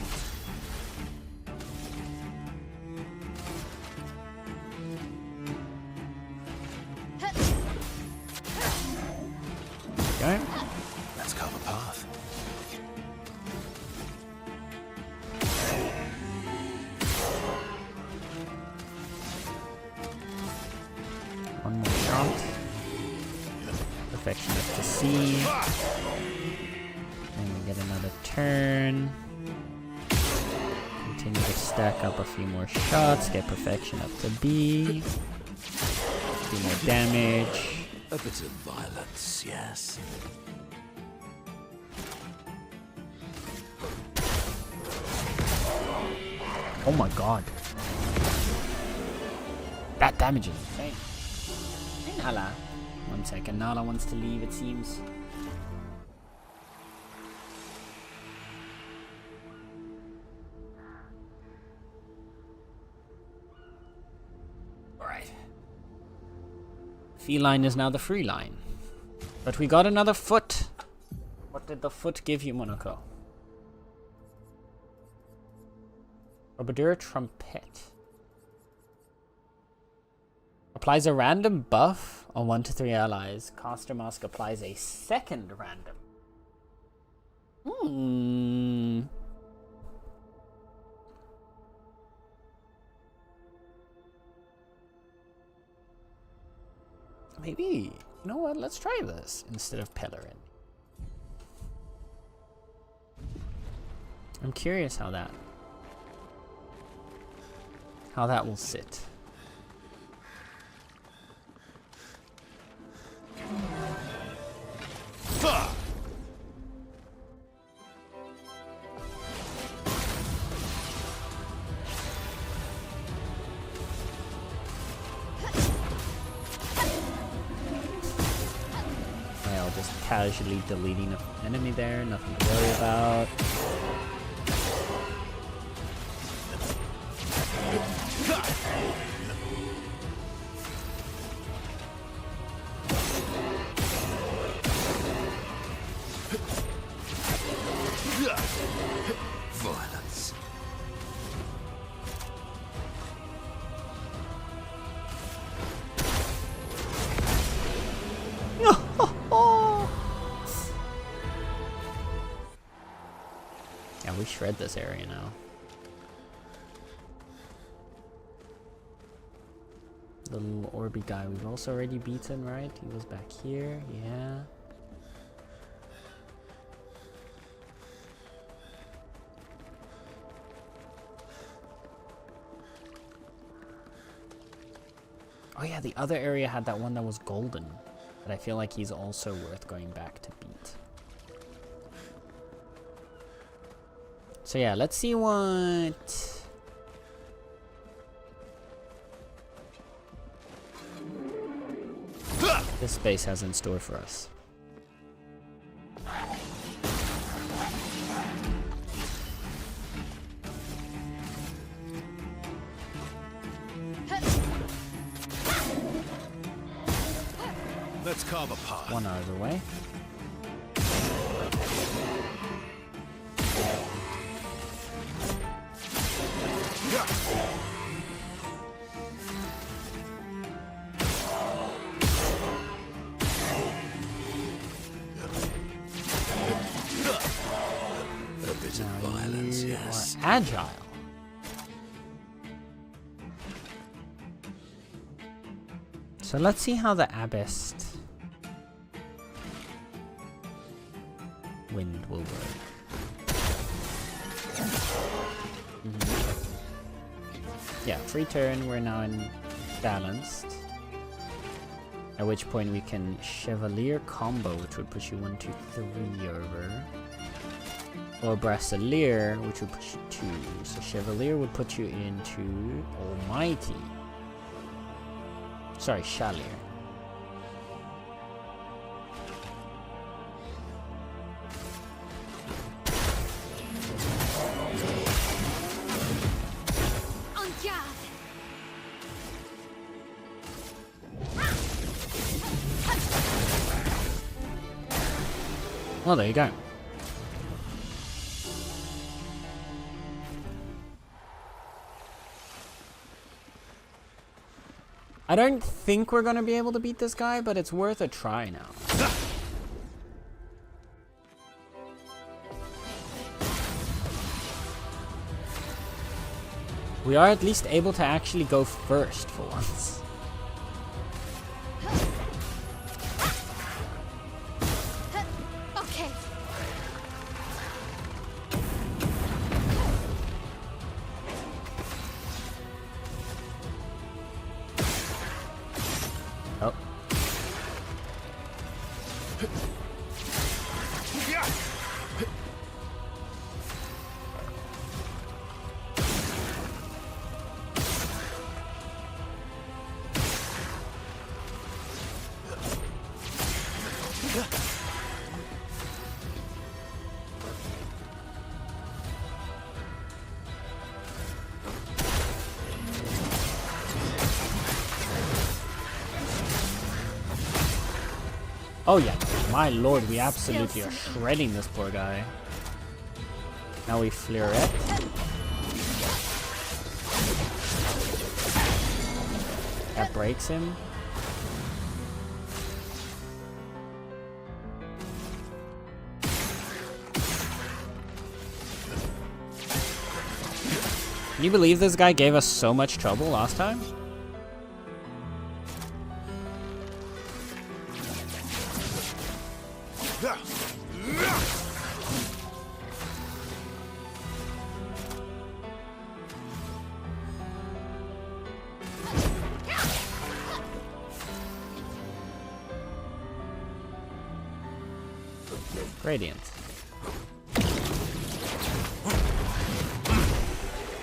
Okay. Let's carve a path. One more shot. Perfection is to see. And we get another turn. Continue to stack up a few more shots. Get perfection up to B. Do more damage. A bit of violence, yes. Oh my god. That damage is insane. Hey, Nala. 1 second. Nala wants to leave, it seems. Alright. Feline is now the free line. But we got another foot. What did the foot give you, Monaco? Troubadour Trumpet. Applies a random buff on 1 to 3 allies. Caster Mask applies a second random. Maybe, you know what, let's try this instead of Pellerin. I'm curious how that will sit. I'll just casually deleting an enemy there, nothing to worry about. Violence. Yeah, we shred this area now. The little Orby guy we've also already beaten, right? He was back here, yeah. Oh yeah, the other area had that one that was golden. But I feel like he's also worth going back to beat. So yeah, let's see what... this space has in store for us. Let's carve a path. One out of the way. A bit of violence, You yes. are agile. So let's see how the Abyss wind will work. Yeah, free turn, we're now in balanced. At which point we can Chevalier combo, which would push you 1, 2, 3 over. Or Brasselier, which would push you 2. So Chevalier would put you into Almighty. Sorry, Chalier. Well, there you go. I don't think we're gonna be able to beat this guy, but it's worth a try now. We are at least able to actually go first for once. Okay. Oh. Oh yeah, my lord, we absolutely are shredding this poor guy. Now we Fleurette. That breaks him. Can you believe this guy gave us so much trouble last time? Radiant.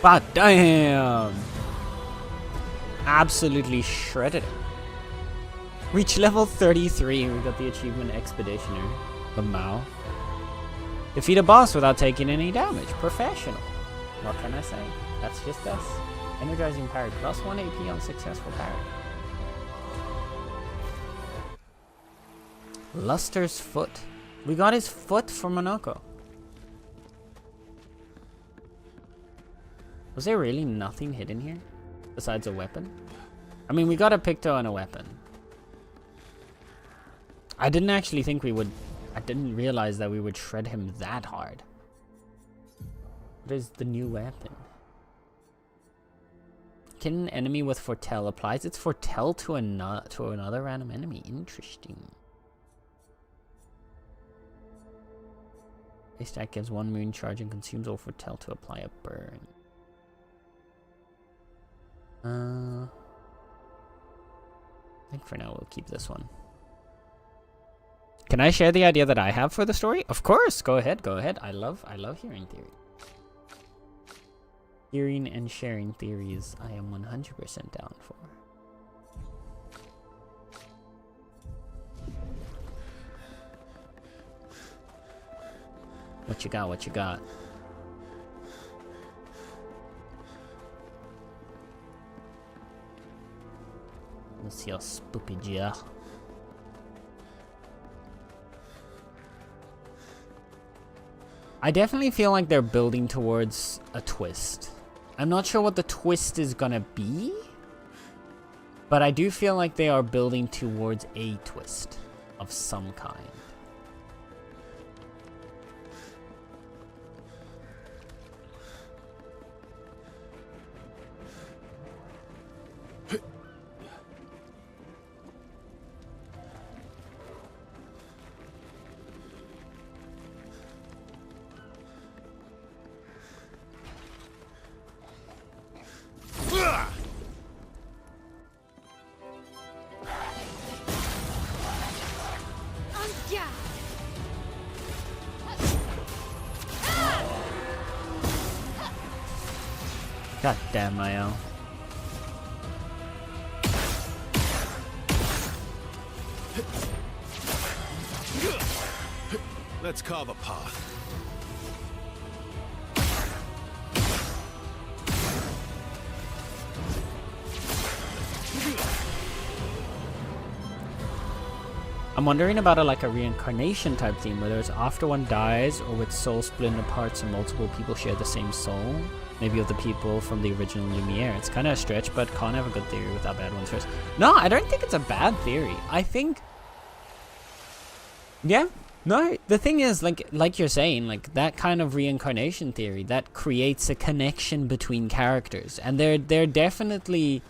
But damn! Absolutely shredded it. Reach level 33, we got the achievement Expeditioner. The Mao. Defeat a boss without taking any damage. Professional. What can I say? That's just us. Energizing parry. Plus 1 AP on successful parry. Luster's foot. We got his foot from Monoko. Was there really nothing hidden here? Besides a weapon? I mean, we got a Picto and a weapon. I didn't actually think we would... I didn't realize that we would shred him that hard. What is the new weapon? Can an enemy with Foretell applies its Foretell to another random enemy? Interesting. A stack gives 1 moon charge and consumes all Foretell to apply a burn. I think for now we'll keep this one. Can I share the idea that I have for the story? Of course, go ahead, go ahead. I love hearing theory. Hearing and sharing theories, I am 100% down for. What you got? What you got? Let's see your spoopy jaw. I definitely feel like they're building towards a twist. I'm not sure what the twist is gonna be, but I do feel like they are building towards a twist of some kind. God damn, Mayo. Let's carve a path. I'm wondering about like a reincarnation type theme where there's after one dies or with souls split into parts and multiple people share the same soul. Maybe of the people from the original Lumiere. It's kind of a stretch, but can't have a good theory without bad ones first. No, I don't think it's a bad theory. I think... Yeah, no, the thing is, like you're saying, like that kind of reincarnation theory, that creates a connection between characters. And there's definitely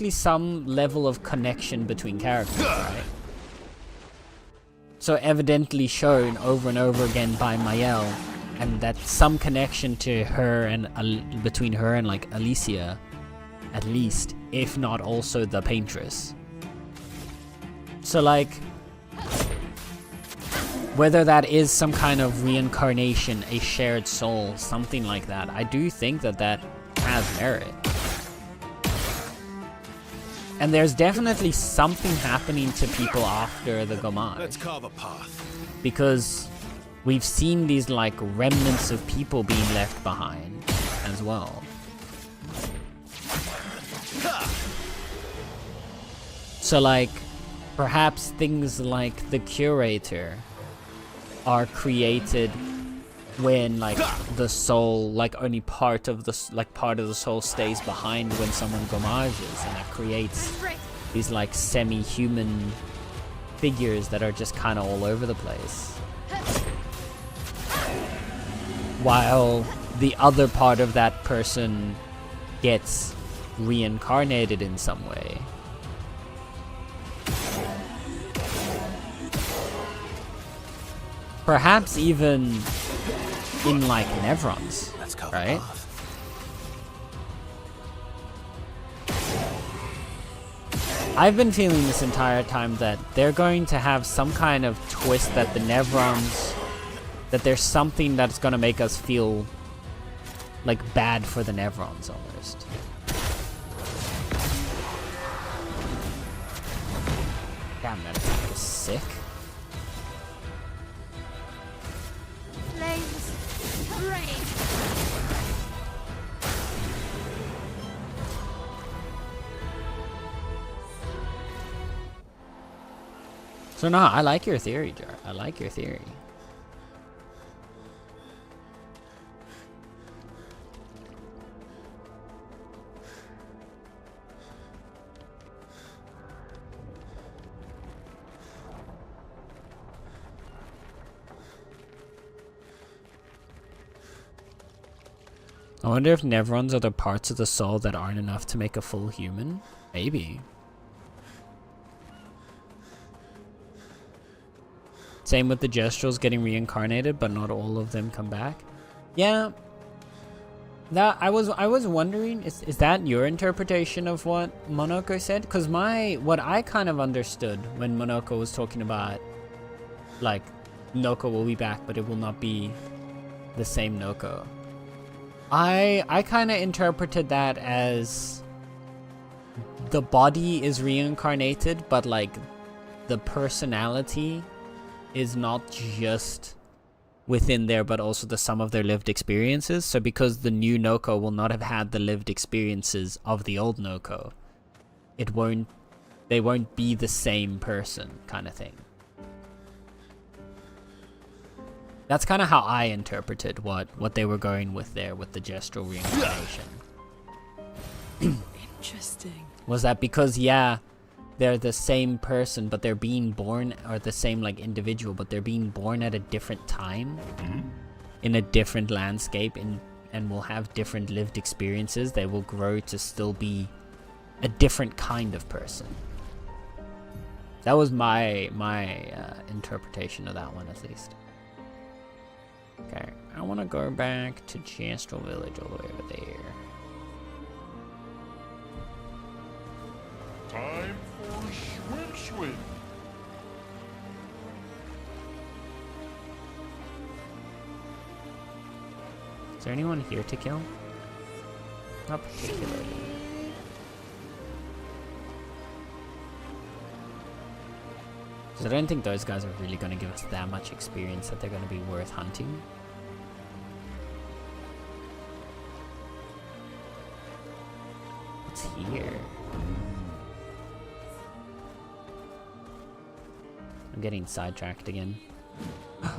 some level of connection between characters, right? So evidently shown over and over again by Mael. And that some connection to her and between her and like Alicia, at least, if not also the paintress. So like, whether that is some kind of reincarnation, a shared soul, something like that, I do think that that has merit. And there's definitely something happening to people after the Gomage. Let's carve a path. Because we've seen these like remnants of people being left behind as well. So like, perhaps things like the Curator are created when like the soul, like only part of the soul stays behind when someone gomages, and that creates these like semi-human figures that are just kind of all over the place. While the other part of that person gets reincarnated in some way. Perhaps even in like Nevrons, right? I've been feeling this entire time that they're going to have some kind of twist that the Nevrons, that there's something that's going to make us feel like bad for the Nevrons almost. Damn, that attack is sick. So no, I like your theory, Jar. I like your theory. I wonder if Nevrons are the parts of the soul that aren't enough to make a full human? Maybe. Same with the Gestrals getting reincarnated, but not all of them come back. Yeah. That I was wondering, is that your interpretation of what Monoko said? Because what I kind of understood when Monoko was talking about, like, Noko will be back, but it will not be the same Noko. I kind of interpreted that as the body is reincarnated, but like the personality is not just within there, but also the sum of their lived experiences. So because the new Noko will not have had the lived experiences of the old Noko, they won't be the same person, kind of thing. That's kind of how I interpreted what they were going with there with the Gestral reincarnation. Interesting. Was that because, yeah, they're the same person, but they're being born, or the same like individual, but they're being born at a different time, in a different landscape, and will have different lived experiences. They will grow to still be a different kind of person. That was my interpretation of that one, at least. Okay, I want to go back to Gestral Village all the way over there. Time for swim. Is there anyone here to kill? Not particularly. Because I don't think those guys are really going to give us that much experience that they're going to be worth hunting. What's here? I'm getting sidetracked again. I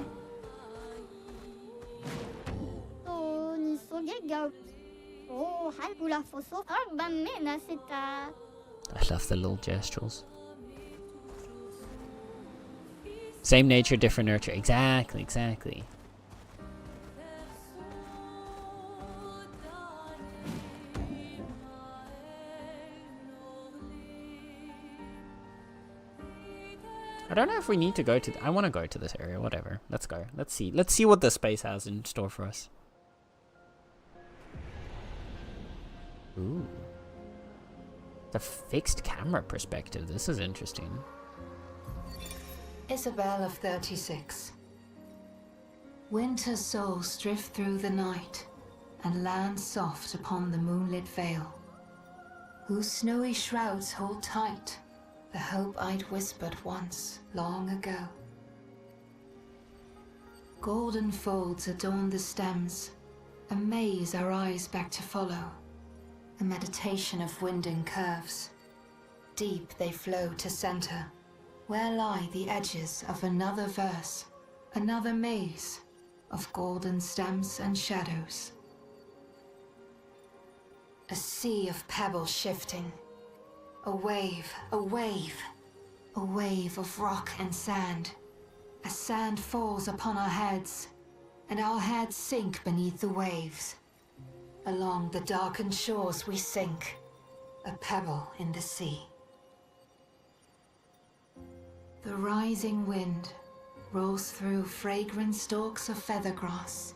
love the little Gestrals. Same nature, different nurture. Exactly, exactly. I don't know if we need to go to... I want to go to this area, whatever. Let's go. Let's see. Let's see what the space has in store for us. Ooh. The fixed camera perspective. This is interesting. Isabel of 36. Winter's souls drift through the night and land soft upon the moonlit vale. whose snowy shrouds hold tight the hope I'd whispered once, long ago. Golden folds adorn the stems, a maze our eyes back to follow, a meditation of winding curves. Deep they flow to center, where lie the edges of another verse, another maze of golden stems and shadows. A sea of pebbles shifting, a wave, a wave, a wave of rock and sand. As sand falls upon our heads, and our heads sink beneath the waves. Along the darkened shores we sink, a pebble in the sea. The rising wind rolls through fragrant stalks of feathergrass.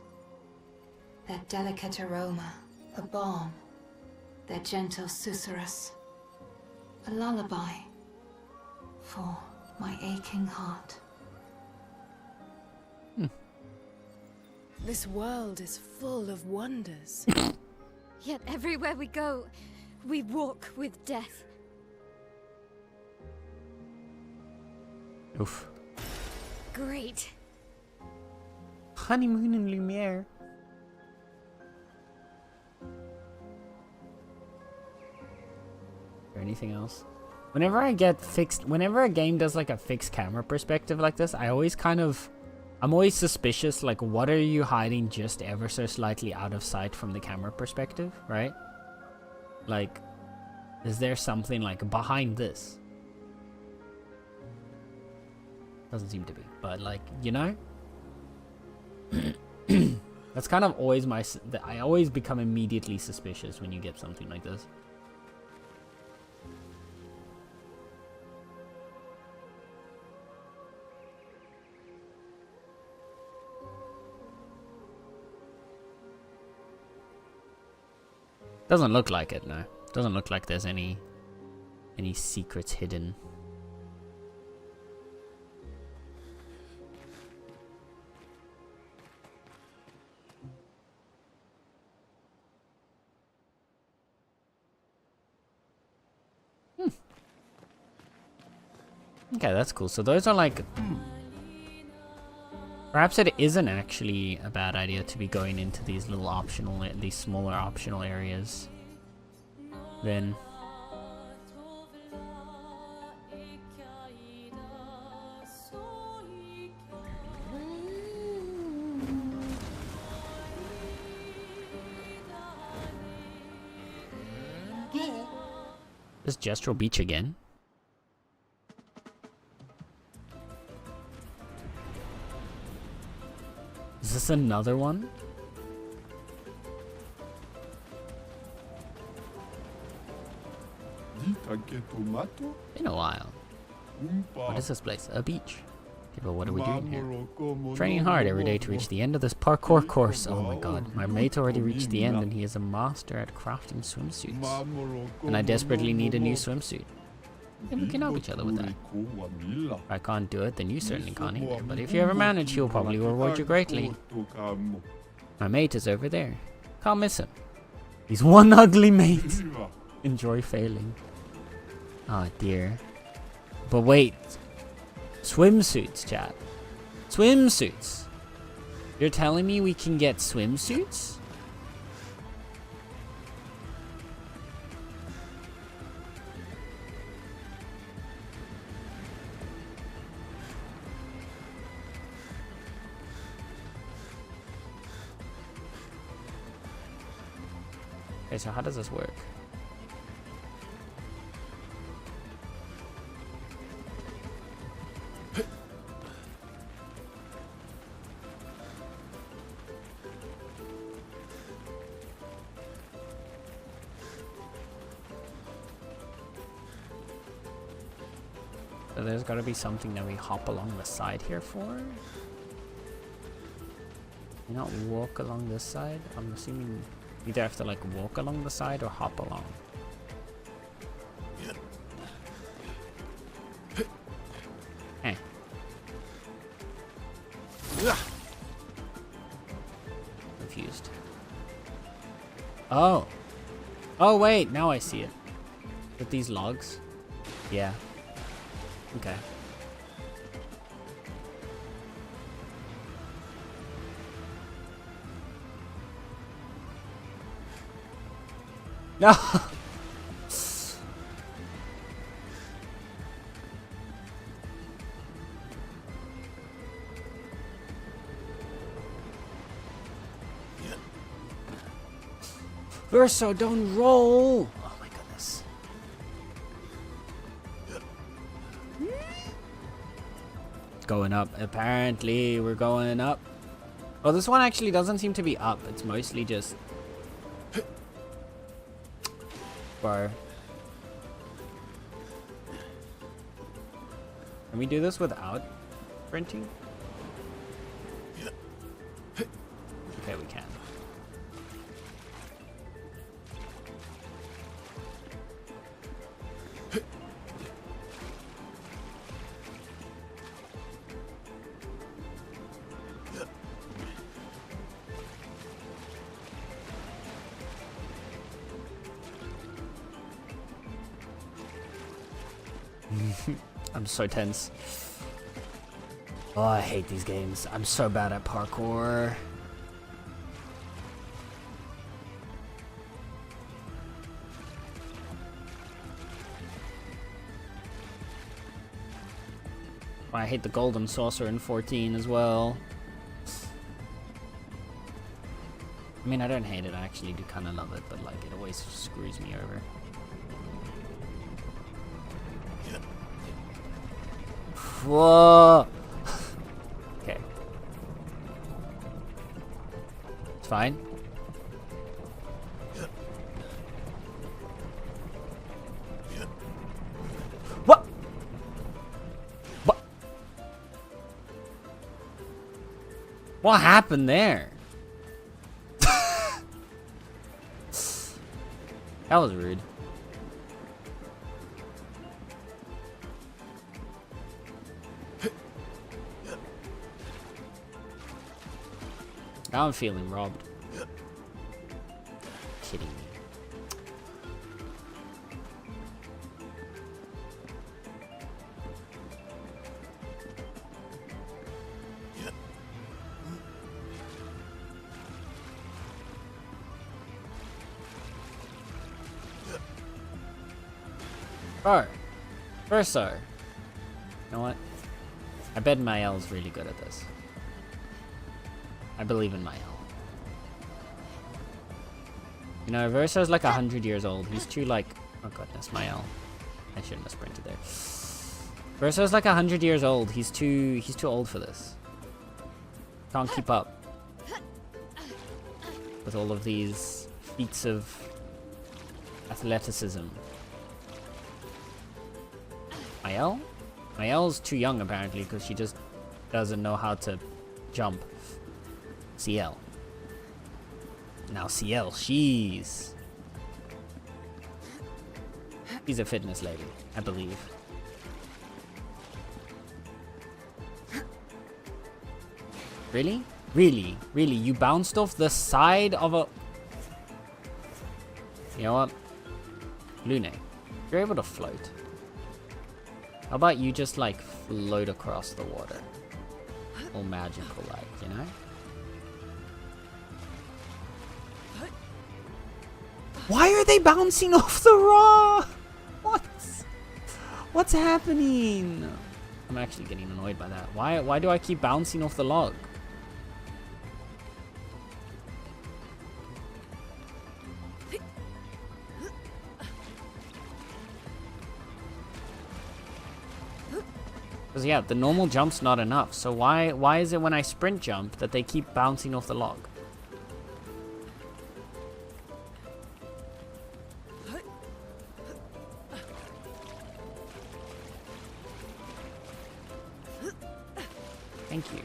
Their delicate aroma, a balm, their gentle susurrus, a lullaby for my aching heart. This world is full of wonders. Yet everywhere we go, we walk with death. Oof. Great. Honeymoon in Lumiere. Or anything else? Whenever a game does like a fixed camera perspective like this, I'm always suspicious, like what are you hiding just ever so slightly out of sight from the camera perspective, right? Like, is there something like behind this? Doesn't seem to be, but like, you know? That's kind of always I always become immediately suspicious when you get something like this. Doesn't look like it, no. Doesn't look like there's any secrets hidden. Okay, that's cool. So those are like... Perhaps it isn't actually a bad idea to be going into these little these smaller optional areas. Then... This Gestural Beach again? Is this another one? Been a while. What is this place? A beach. Okay, but what are we doing here? Training hard every day to reach the end of this parkour course. Oh my god. My mate already reached the end and he is a master at crafting swimsuits. And I desperately need a new swimsuit. Yeah, we can help each other with that. If I can't do it, then you certainly can't either. But if you ever manage, he'll probably reward you greatly. My mate is over there. Can't miss him. He's one ugly mate. Enjoy failing. Oh dear. But wait. Swimsuits, chat. Swimsuits. You're telling me we can get swimsuits? Okay, so how does this work? So there's got to be something that we hop along the side here for. You not walk along this side? I'm assuming you either have to like walk along the side or hop along. Eh. Confused. Oh. Oh wait, now I see it. With these logs? Yeah. Okay. No! Verso, don't roll! Oh my goodness. Going up. Apparently, we're going up. Oh, this one actually doesn't seem to be up. It's mostly just... Bro. Can we do this without sprinting? Okay, we can. I'm so tense. Oh, I hate these games. I'm so bad at parkour. Oh, I hate the golden saucer in 14 as well. I mean, I don't hate it. I actually do kind of love it, but like, it always screws me over. Whoa! Okay. It's fine. What? What? What happened there? That was rude. Now I'm feeling robbed. Kidding me. Oh, Verso. You know what? I bet Mael's really good at this. I believe in Mael. You know, Verso's like 100 years old. He's too like... Oh goodness, Mael. I shouldn't have sprinted there. Verso's like 100 years old. He's too old for this. Can't keep up with all of these feats of athleticism. Mael? Mael's too young apparently because she just doesn't know how to jump. CL. Now CL, she's a fitness lady, I believe. Really? Really? Really? You bounced off the side of a... You know what? Lune, you're able to float. How about you just like float across the water? All magical like, you know? Why are they bouncing off the rock? What's happening? I'm actually getting annoyed by that. Why do I keep bouncing off the log? Because yeah, the normal jump's not enough. So why is it when I sprint jump that they keep bouncing off the log? Thank you.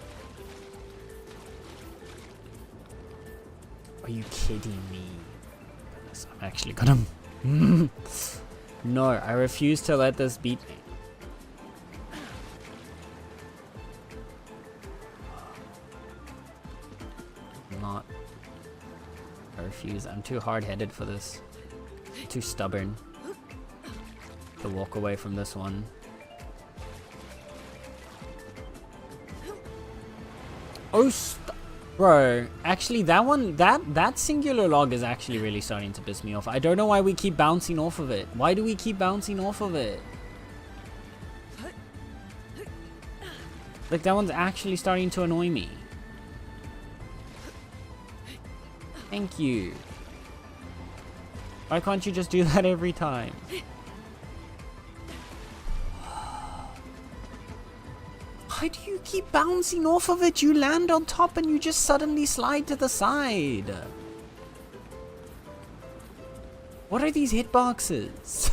Are you kidding me? Goodness, I'm actually gonna... No, I refuse to let this beat me. I'm not. I refuse. I'm too hard-headed for this. I'm too stubborn. to walk away from this one. Oh, bro. Actually, that one, that singular log is actually really starting to piss me off. I don't know why we keep bouncing off of it. Why do we keep bouncing off of it? Like, that one's actually starting to annoy me. Thank you. Why can't you just do that every time? Why do you keep bouncing off of it? You land on top and you just suddenly slide to the side. What are these hitboxes?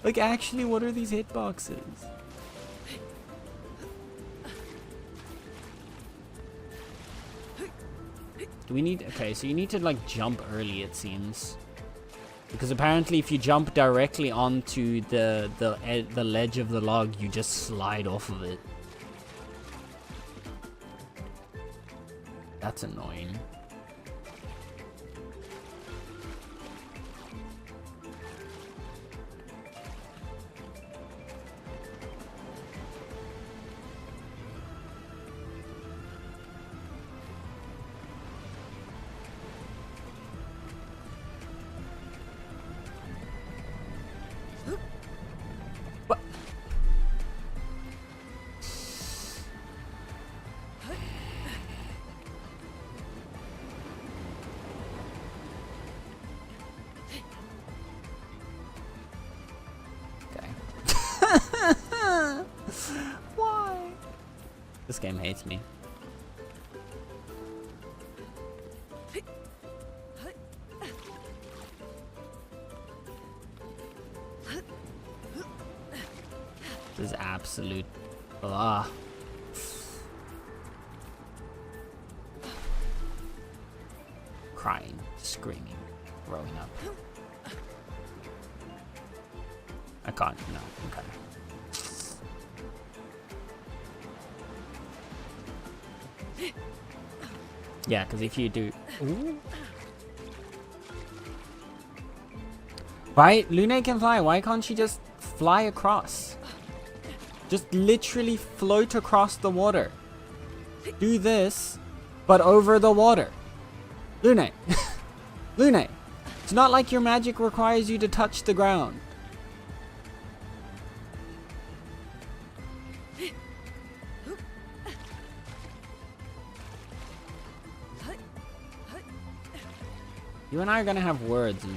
Like, actually, what are these hitboxes? Do we need... Okay, so you need to, like, jump early, it seems. Because apparently if you jump directly onto the ledge of the log, you just slide off of it. That's annoying. Why? This game hates me. This is absolute... Crying, screaming, throwing up. I can't, no, okay. Yeah, because if you do... Ooh. Right? Lune can fly. Why can't she just fly across? Just literally float across the water. Do this, but over the water. Lune. Lune. It's not like your magic requires you to touch the ground. You and I are gonna have words, Lune.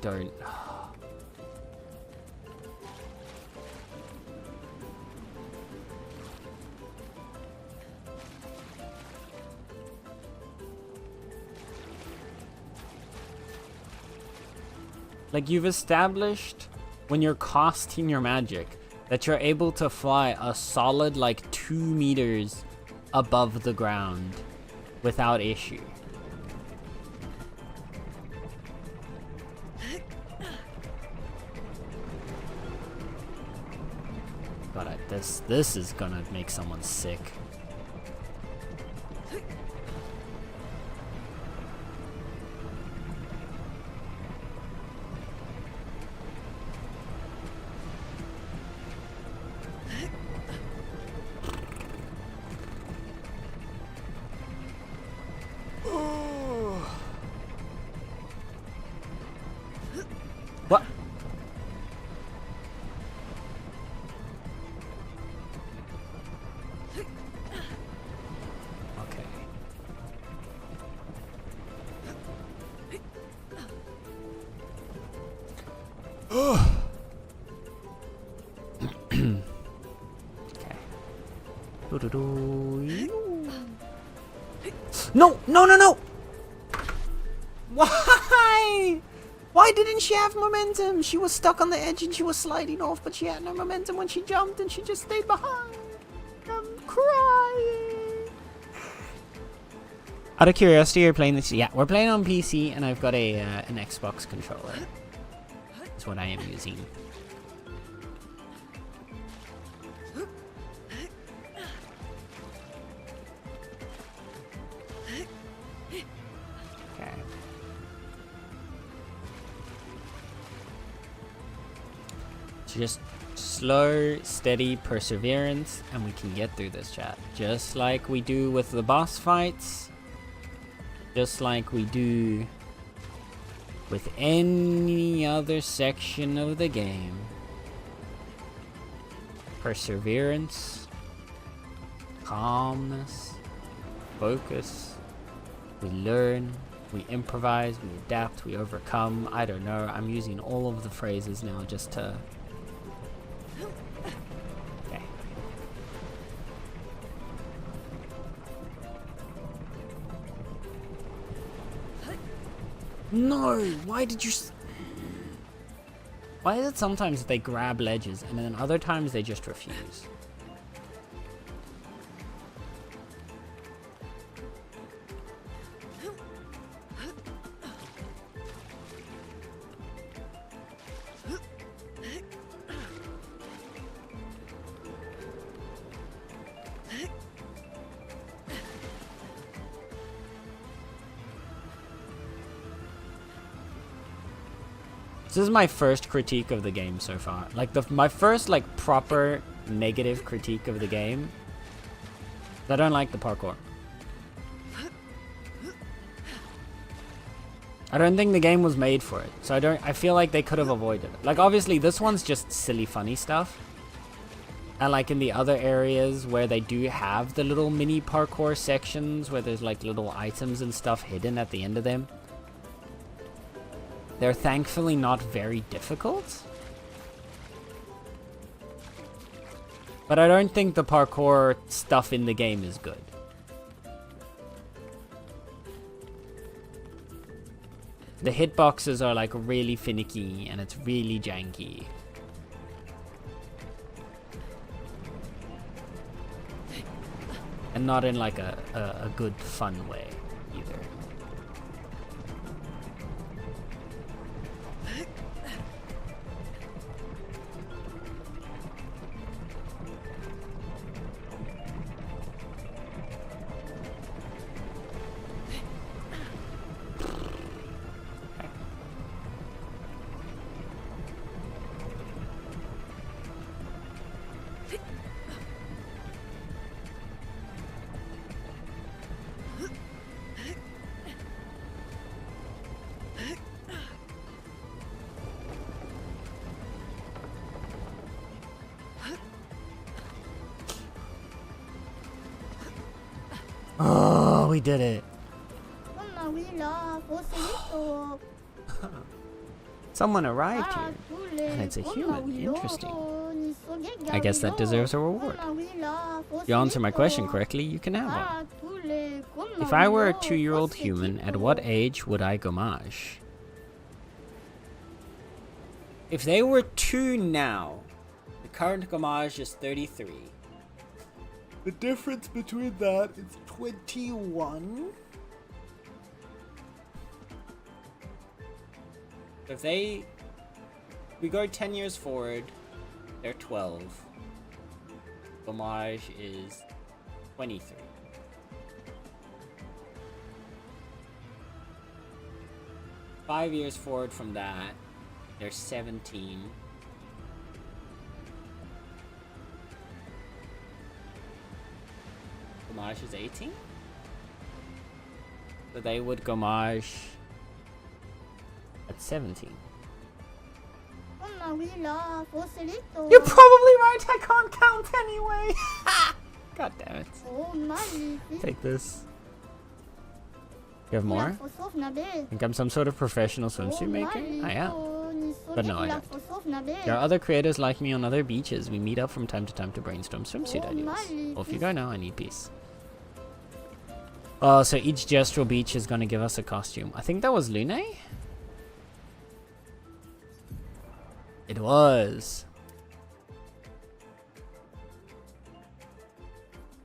Don't. Like, you've established when you're casting your magic that you're able to fly a solid like 2 meters above the ground without issue. But this is gonna make someone sick. What? Okay. Okay. No! No, no, no! Why? Why didn't she have momentum? She was stuck on the edge and she was sliding off, but she had no momentum when she jumped and she just stayed behind. I'm crying. Out of curiosity, you're playing this? Yeah, we're playing on PC and I've got an Xbox controller. That's what I am using. Just slow, steady perseverance, and we can get through this, chat. Just like we do with the boss fights. Just like we do with any other section of the game. Perseverance, calmness, focus. We learn, we improvise, we adapt, we overcome. I don't know. I'm using all of the phrases now just to... Okay. No! Why did you... Why is it sometimes they grab ledges and then other times they just refuse? This is my first critique of the game so far. Like my first like proper negative critique of the game. I don't like the parkour. I don't think the game was made for it. So I feel like they could have avoided it. Like obviously this one's just silly funny stuff. And like in the other areas where they do have the little mini parkour sections where there's like little items and stuff hidden at the end of them. They're thankfully not very difficult. But I don't think the parkour stuff in the game is good. The hitboxes are like really finicky and it's really janky. And not in like a good fun way either. Oh, we did it. Someone arrived here, and it's a human. Interesting. I guess that deserves a reward. If you answer my question correctly, you can have one. If I were a 2-year-old human, at what age would I gomage? If they were 2 now, the current gomage is 33. The difference between that is 21. If we go 10 years forward, they're 12. Gomage is 23. Five years forward from that, they're 17. Gomage is 18? So they would gomage at 17. You're probably right, I can't count anyway! God damn it. Take this. You have more? Think I'm some sort of professional swimsuit maker? I am. But no, I don't. There are other creators like me on other beaches. We meet up from time to time to brainstorm swimsuit ideas. Off you go now, I need peace. Oh, so each gestural beach is gonna give us a costume. I think that was Lune? It was.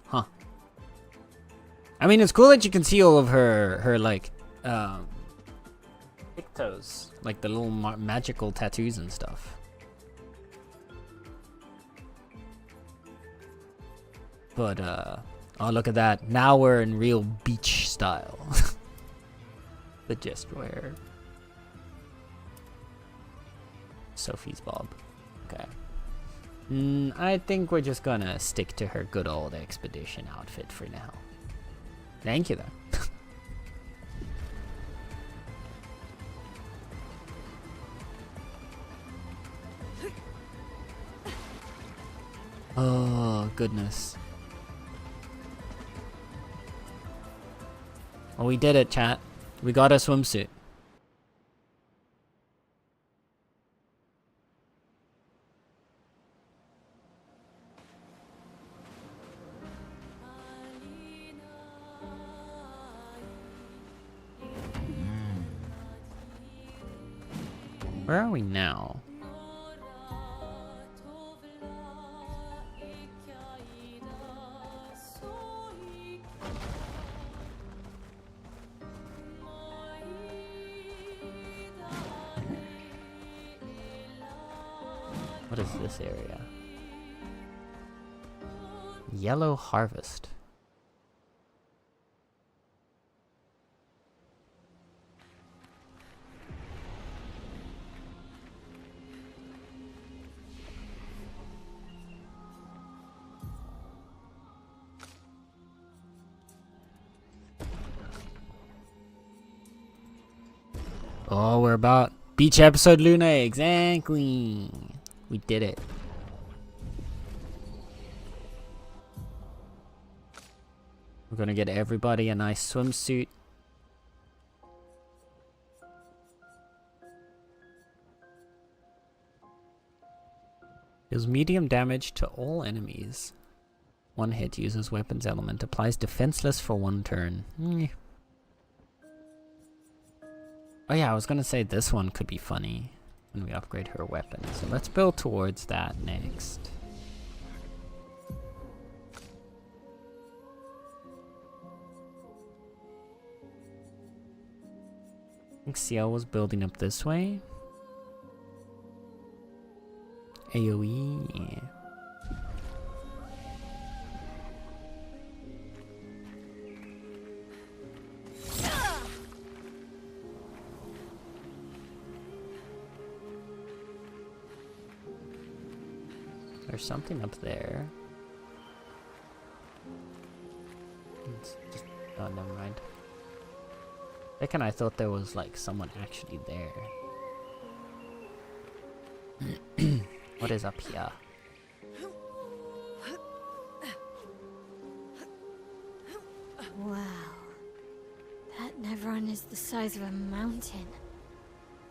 Huh. I mean, it's cool that you can see all of her like, pictos. Like the little magical tattoos and stuff. But, oh, look at that. Now we're in real beach style. The just wear. Sophie's Bob. Okay. I think we're just gonna stick to her good old expedition outfit for now. Thank you, though. Oh, goodness. Well, we did it, chat. We got a swimsuit. Where are we now? What is this area? Yellow Harvest. Oh, we're about beach episode Luna, exactly. We did it. We're gonna get everybody a nice swimsuit. Deals medium damage to all enemies. One hit, uses weapons element, applies defenseless for 1 turn. Oh yeah, I was gonna say this one could be funny when we upgrade her weapon. So let's build towards that next. I think Ciel was building up this way. AoE, yeah. There's something up there. It's just, oh, never mind. Second, I thought there was like someone actually there. What is up here? Wow. That Nevron is the size of a mountain.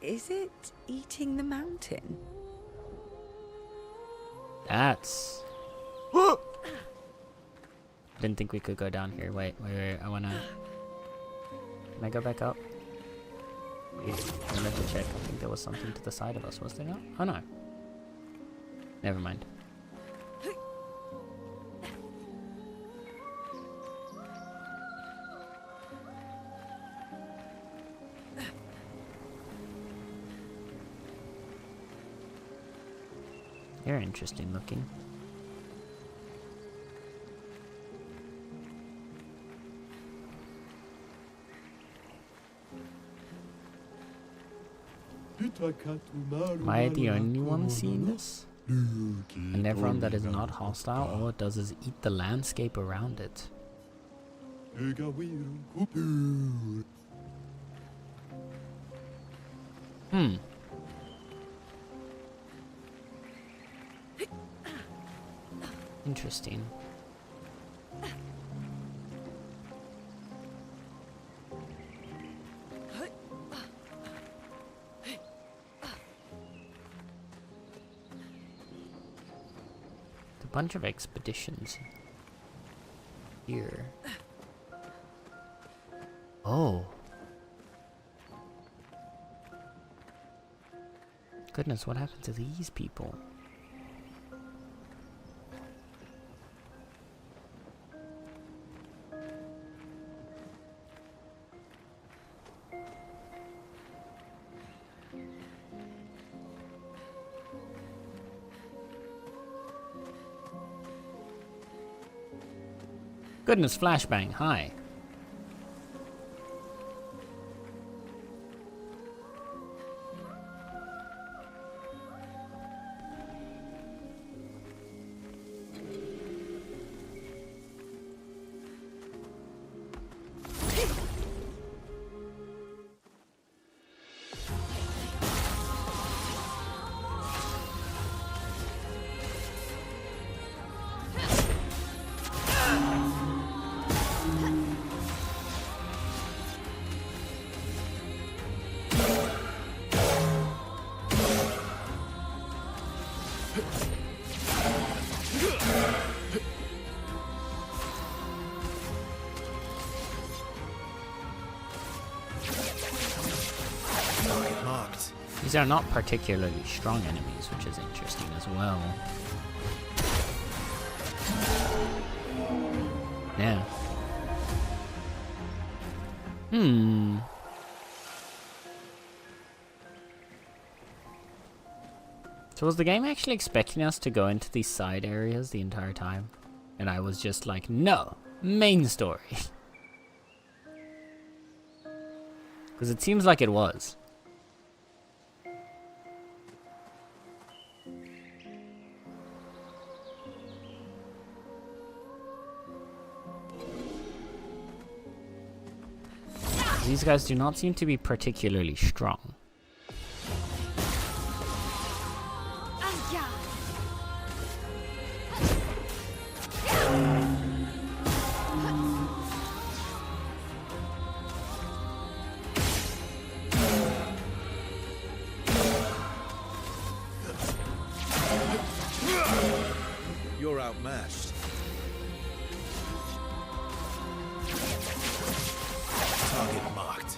Is it eating the mountain? That's... Didn't think we could go down here. Wait, I wanna... Can I go back up? Wait, I meant to check. I think there was something to the side of us, was there not? Oh no. Never mind. You're interesting looking. Am I the only one seeing this? A Nevron that is not hostile, all it does is eat the landscape around it. Interesting. A bunch of expeditions here. Oh. Goodness, what happened to these people? Goodness, flashbang, hi. These are not particularly strong enemies, which is interesting as well. Yeah. So was the game actually expecting us to go into these side areas the entire time? And I was just like, no, main story. Because it seems like it was. These guys do not seem to be particularly strong. You're outmatched. Target marked.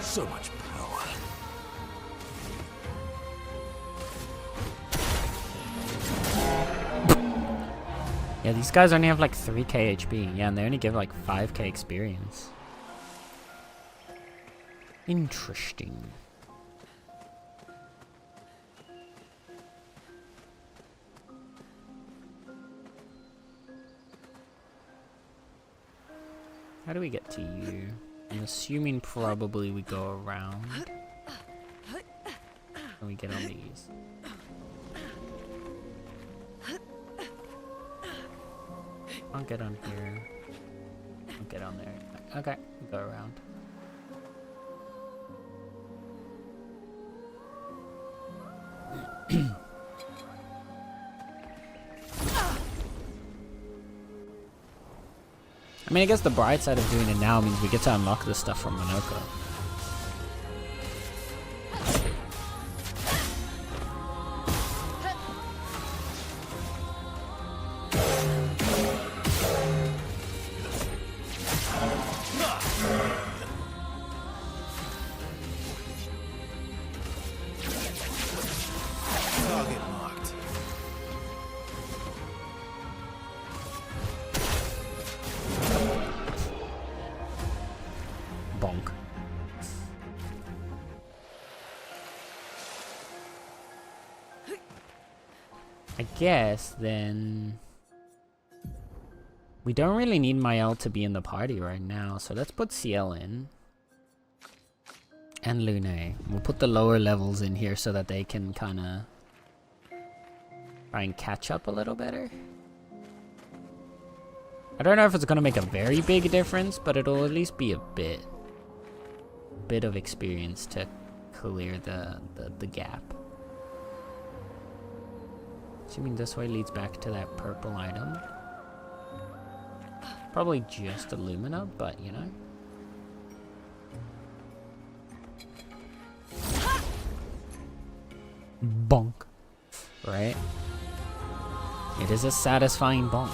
So much power. Yeah, these guys only have like 3k HP. Yeah, and they only give like 5k experience. Interesting. How do we get to you? I'm assuming probably we go around. And we get on these. I'll get on here. I'll get on there. Okay, we go around. I mean, I guess the bright side of doing it now means we get to unlock this stuff from Monoko. Target marked. Bonk. I guess then we don't really need Mael to be in the party right now, so let's put Ciel in. And Lune. We'll put the lower levels in here so that they can kind of try and catch up a little better. I don't know if it's going to make a very big difference, but it'll at least be a bit of experience to clear the gap. Assuming this way leads back to that purple item. Probably just Illumina, but you know. Bonk. Right? It is a satisfying bonk.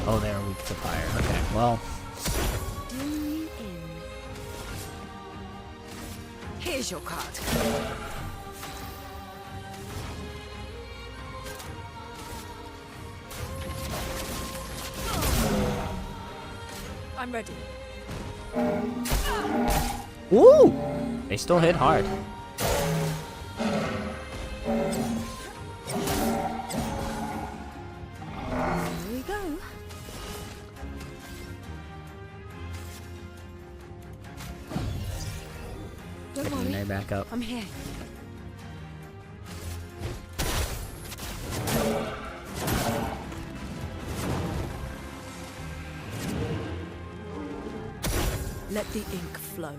Oh, they're weak to fire. Okay, well. Here's your card. I'm ready. Ooh! They still hit hard. Here we go. Don't Get worry. Lune back up. I'm here. Let the ink flow.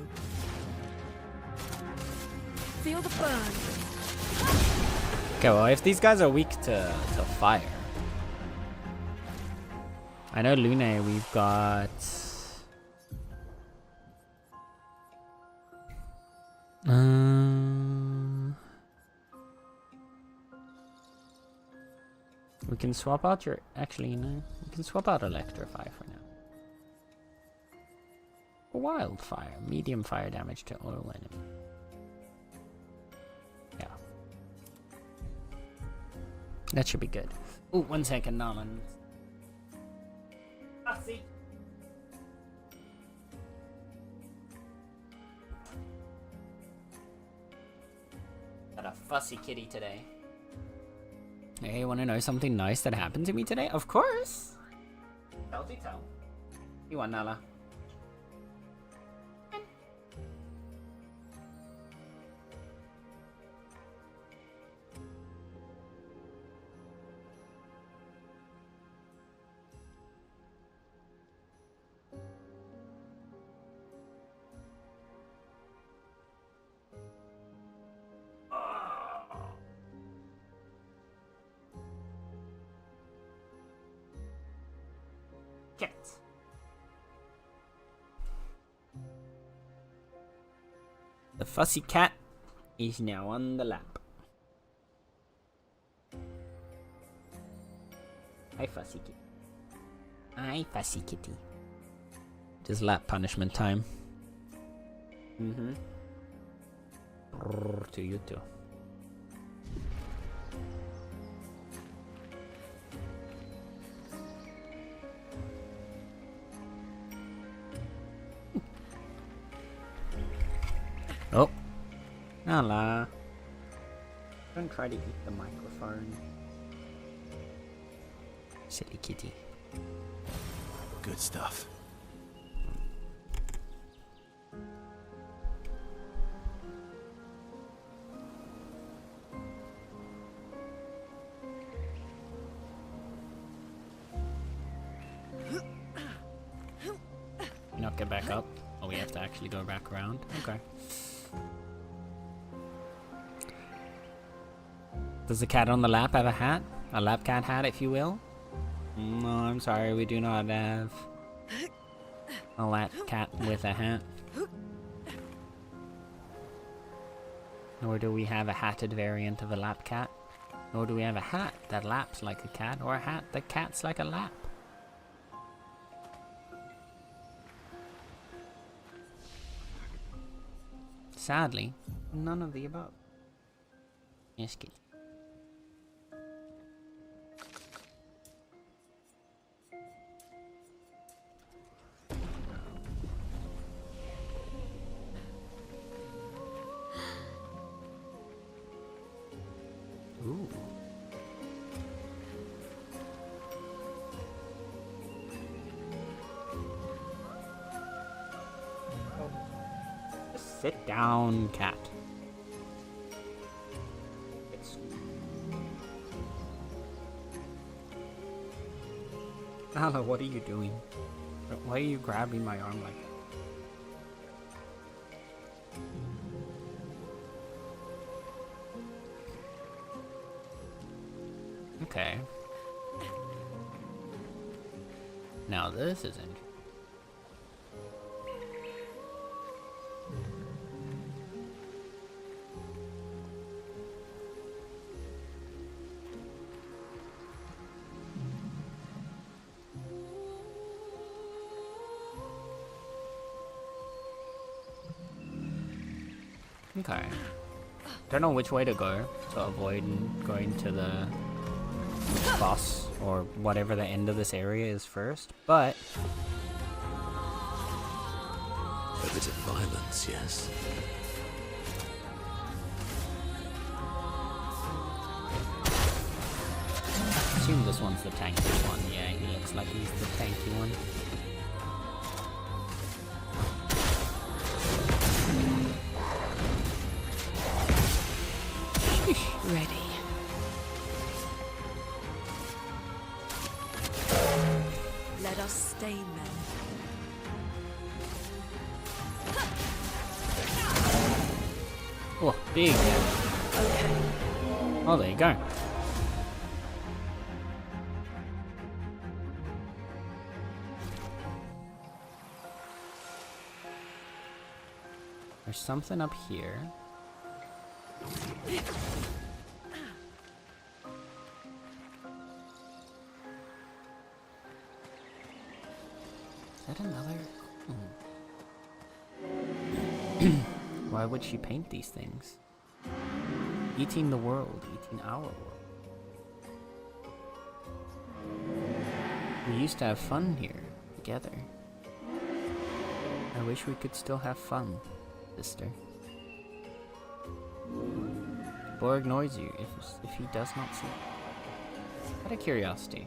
Feel the burn. Okay, well, if these guys are weak to fire. I know Lune, we've got... we can swap out your... Actually, no. We can swap out Electrify for now. Wildfire. Medium fire damage to all enemy. Yeah. That should be good. Oh, 1 second, Nolan. Fussy. Got a fussy kitty today. Hey, wanna know something nice that happened to me today? Of course! Tell. You want Nala? Cat. The fussy cat is now on the lap. Hi, fussy kitty. Hi, fussy kitty. Just lap punishment time. To you too. Oh. Nala. Don't try to eat the microphone. Silly kitty. Good stuff. You not get back up? Oh, we have to actually go back around? Okay. Does the cat on the lap have a hat? A lap cat hat, if you will? No, I'm sorry, we do not have a lap cat with a hat. Nor do we have a hatted variant of a lap cat. Nor do we have a hat that laps like a cat, or a hat that cats like a lap. Sadly, none of the above. Yes, kitty. Ooh. Just sit down, cat. Nala, what are you doing? Why are you grabbing my arm like that? Okay. Now this is interesting. Okay. Don't know which way to go to avoid going to the boss or whatever the end of this area is first, but A bit of violence, yes. I assume this one's the tanky one. Yeah, he looks like he's the tanky one. Ready. Let us stain them. Oh, big. Okay. Oh, there you go. There's something up here. Is that another? Why would she paint these things? Eating the world, eating our world. We used to have fun here, together. I wish we could still have fun, sister. Boar ignores you if he does not see. Out of curiosity.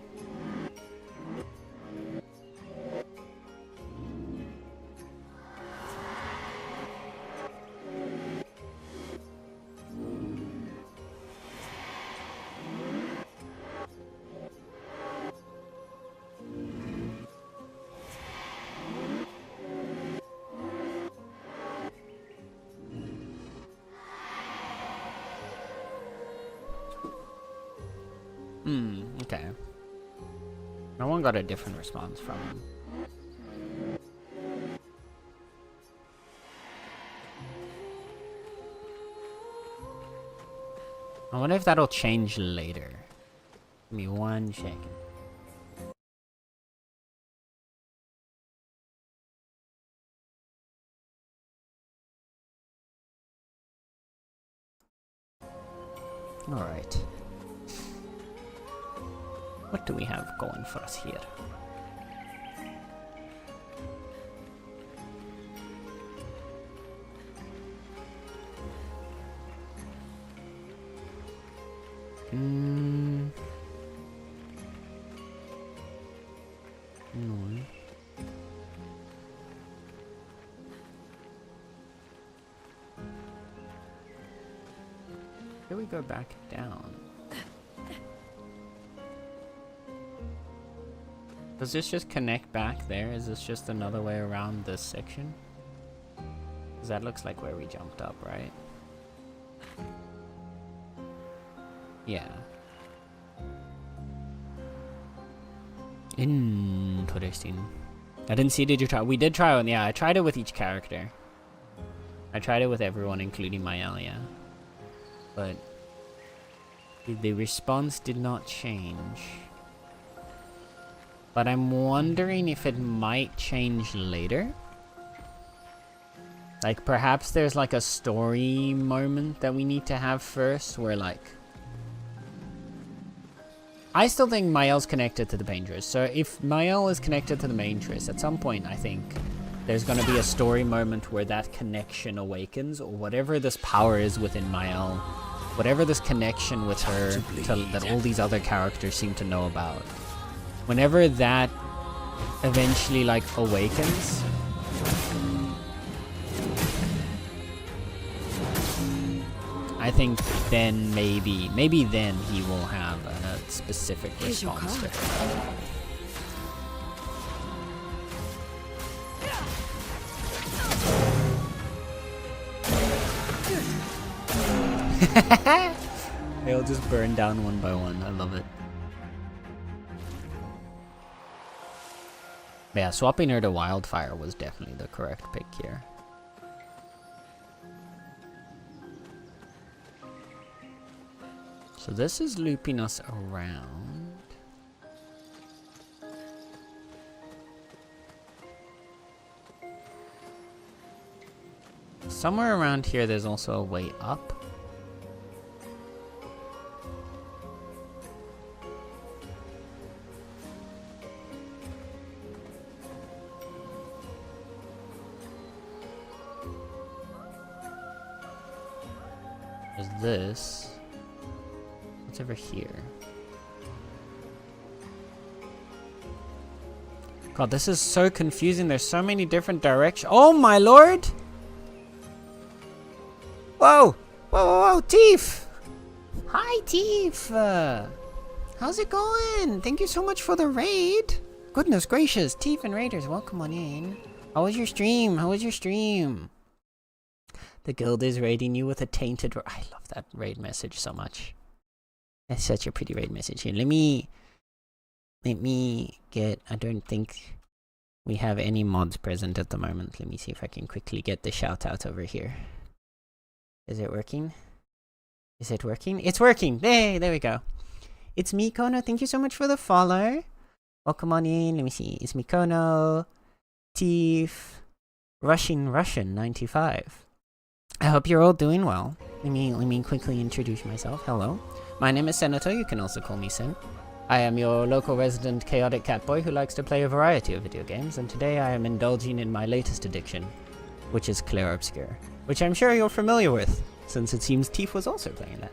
Okay. No one got a different response from him. I wonder if that'll change later. Give me 1 second. Alright. What do we have going for us here? No. Here we go back down. Does this just connect back there? Is this just another way around this section? Because that looks like where we jumped up, right? Yeah. Interesting. I didn't see, did you try? We did try one, yeah, I tried it with each character. I tried it with everyone, including Mael, yeah. But the response did not change. But I'm wondering if it might change later. Like, perhaps there's like a story moment that we need to have first, where like... I still think Mael's connected to the Paintress, so if Mael is connected to the Paintress, at some point I think there's gonna be a story moment where that connection awakens, or whatever this power is within Mael, whatever this connection with her that all these other characters seem to know about. Whenever that eventually like awakens, I think then maybe then he will have a specific response to her. They'll just burn down one by one. I love it. But yeah, swapping her to Wildfire was definitely the correct pick here. So this is looping us around. Somewhere around here there's also a way up. There's this. What's over here? God, this is so confusing. There's so many different directions. Oh my lord! Whoa! Whoa, whoa, whoa! Teef! Hi, Teef! How's it going? Thank you so much for the raid! Goodness gracious, Teef and Raiders, welcome on in. How was your stream? How was your stream? The guild is raiding you with a tainted... I love that raid message so much. That's such a pretty raid message here. Let me get, I don't think we have any mods present at the moment. Let me see if I can quickly get the shout out over here. Is it working? Is it working? It's working! Hey, there we go. It's Mikono. Thank you so much for the follow. Welcome on in. Let me see. It's Mikono, Tief, Russian 95. I hope you're all doing well. Let me quickly introduce myself. Hello. My name is Senator. You can also call me Sen. I am your local resident chaotic catboy who likes to play a variety of video games, and today I am indulging in my latest addiction, which is Clair Obscur, which I'm sure you're familiar with, since it seems Tief was also playing that.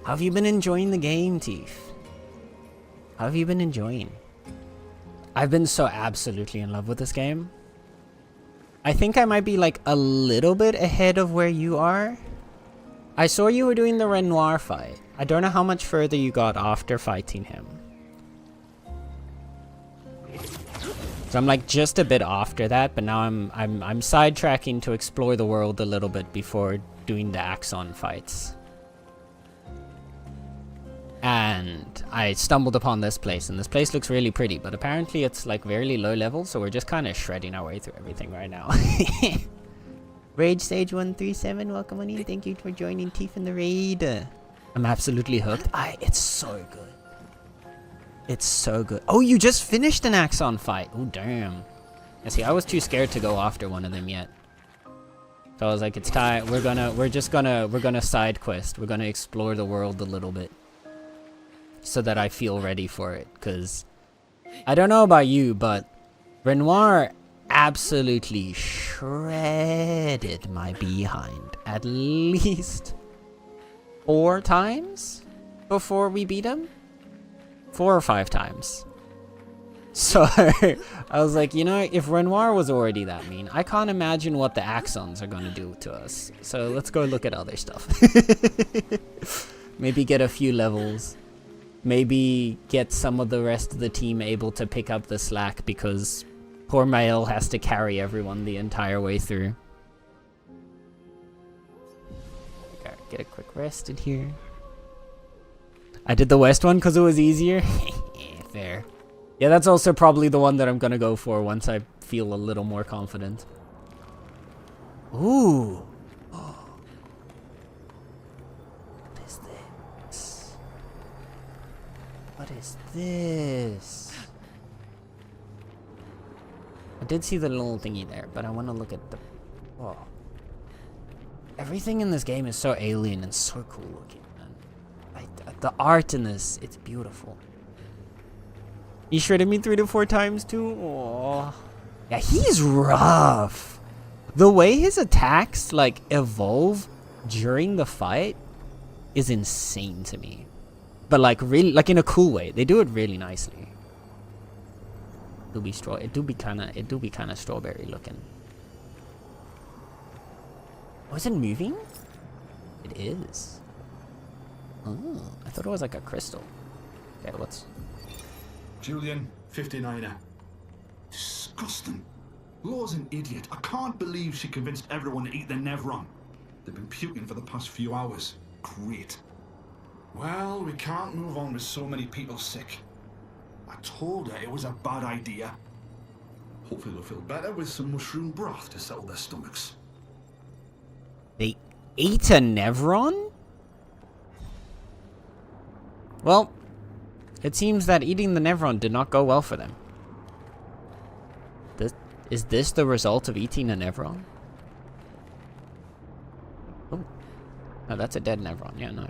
How have you been enjoying the game, Tief? How have you been enjoying? I've been so absolutely in love with this game. I think I might be like a little bit ahead of where you are. I saw you were doing the Renoir fight. I don't know how much further you got after fighting him. So I'm like just a bit after that, but now I'm sidetracking to explore the world a little bit before doing the Axon fights. And I stumbled upon this place, and this place looks really pretty, but apparently it's like very low level, so we're just kind of shredding our way through everything right now. Rage Sage 137, welcome on in. Thank you for joining Tief in the raid. I'm absolutely hooked. It's so good. It's so good. Oh, you just finished an Axon fight. Oh, damn. Yeah, see, I was too scared to go after one of them yet. So I was like, it's time. We're gonna side quest. We're gonna explore the world a little bit, so that I feel ready for it. Cause I don't know about you, but Renoir absolutely shredded my behind at least 4 times before we beat him. 4 or 5 times. So I was like, you know, if Renoir was already that mean, I can't imagine what the Axons are gonna do to us. So let's go look at other stuff. Maybe get a few levels. Maybe get some of the rest of the team able to pick up the slack, because poor Mael has to carry everyone the entire way through. Okay, get a quick rest in here. I did the west one because it was easier. Fair. Yeah, that's also probably the one that I'm gonna go for once I feel a little more confident. Ooh. Oh. What is this? What is this? I did see the little thingy there, but I want to look at the... Oh. Everything in this game is so alien and so cool looking. The art in this, it's beautiful. He shredded me 3 to 4 times too. Aww. Yeah, he's rough. The way his attacks like evolve during the fight is insane to me. But like really, like in a cool way. They do it really nicely. It do be kind of strawberry looking. Oh, is it moving? It is. Oh, I thought it was like a crystal. Okay, let's... Julian, 59er. Disgusting. Law's an idiot. I can't believe she convinced everyone to eat the Nevron. They've been puking for the past few hours. Great. Well, we can't move on with so many people sick. I told her it was a bad idea. Hopefully they'll feel better with some mushroom broth to settle their stomachs. They ate a Nevron? Well, it seems that eating the Nevron did not go well for them. Is this the result of eating a Nevron? Oh. No, that's a dead Nevron. Yeah, no.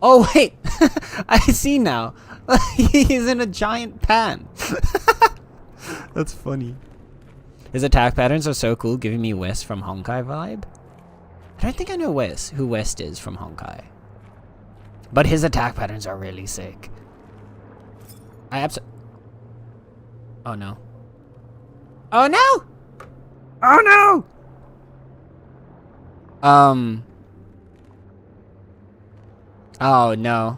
Oh, wait! I see now. He's in a giant pan. That's funny. His attack patterns are so cool, giving me West from Honkai vibe. I don't think I know who West is from Honkai. But his attack patterns are really sick. Oh no. Oh no! Oh no! Oh no.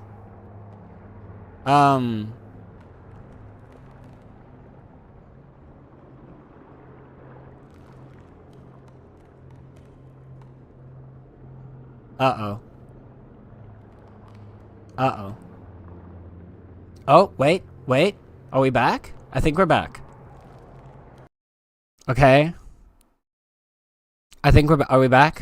Uh-oh. Uh-oh. Oh, wait. Are we back? I think we're back. Okay. I think are we back?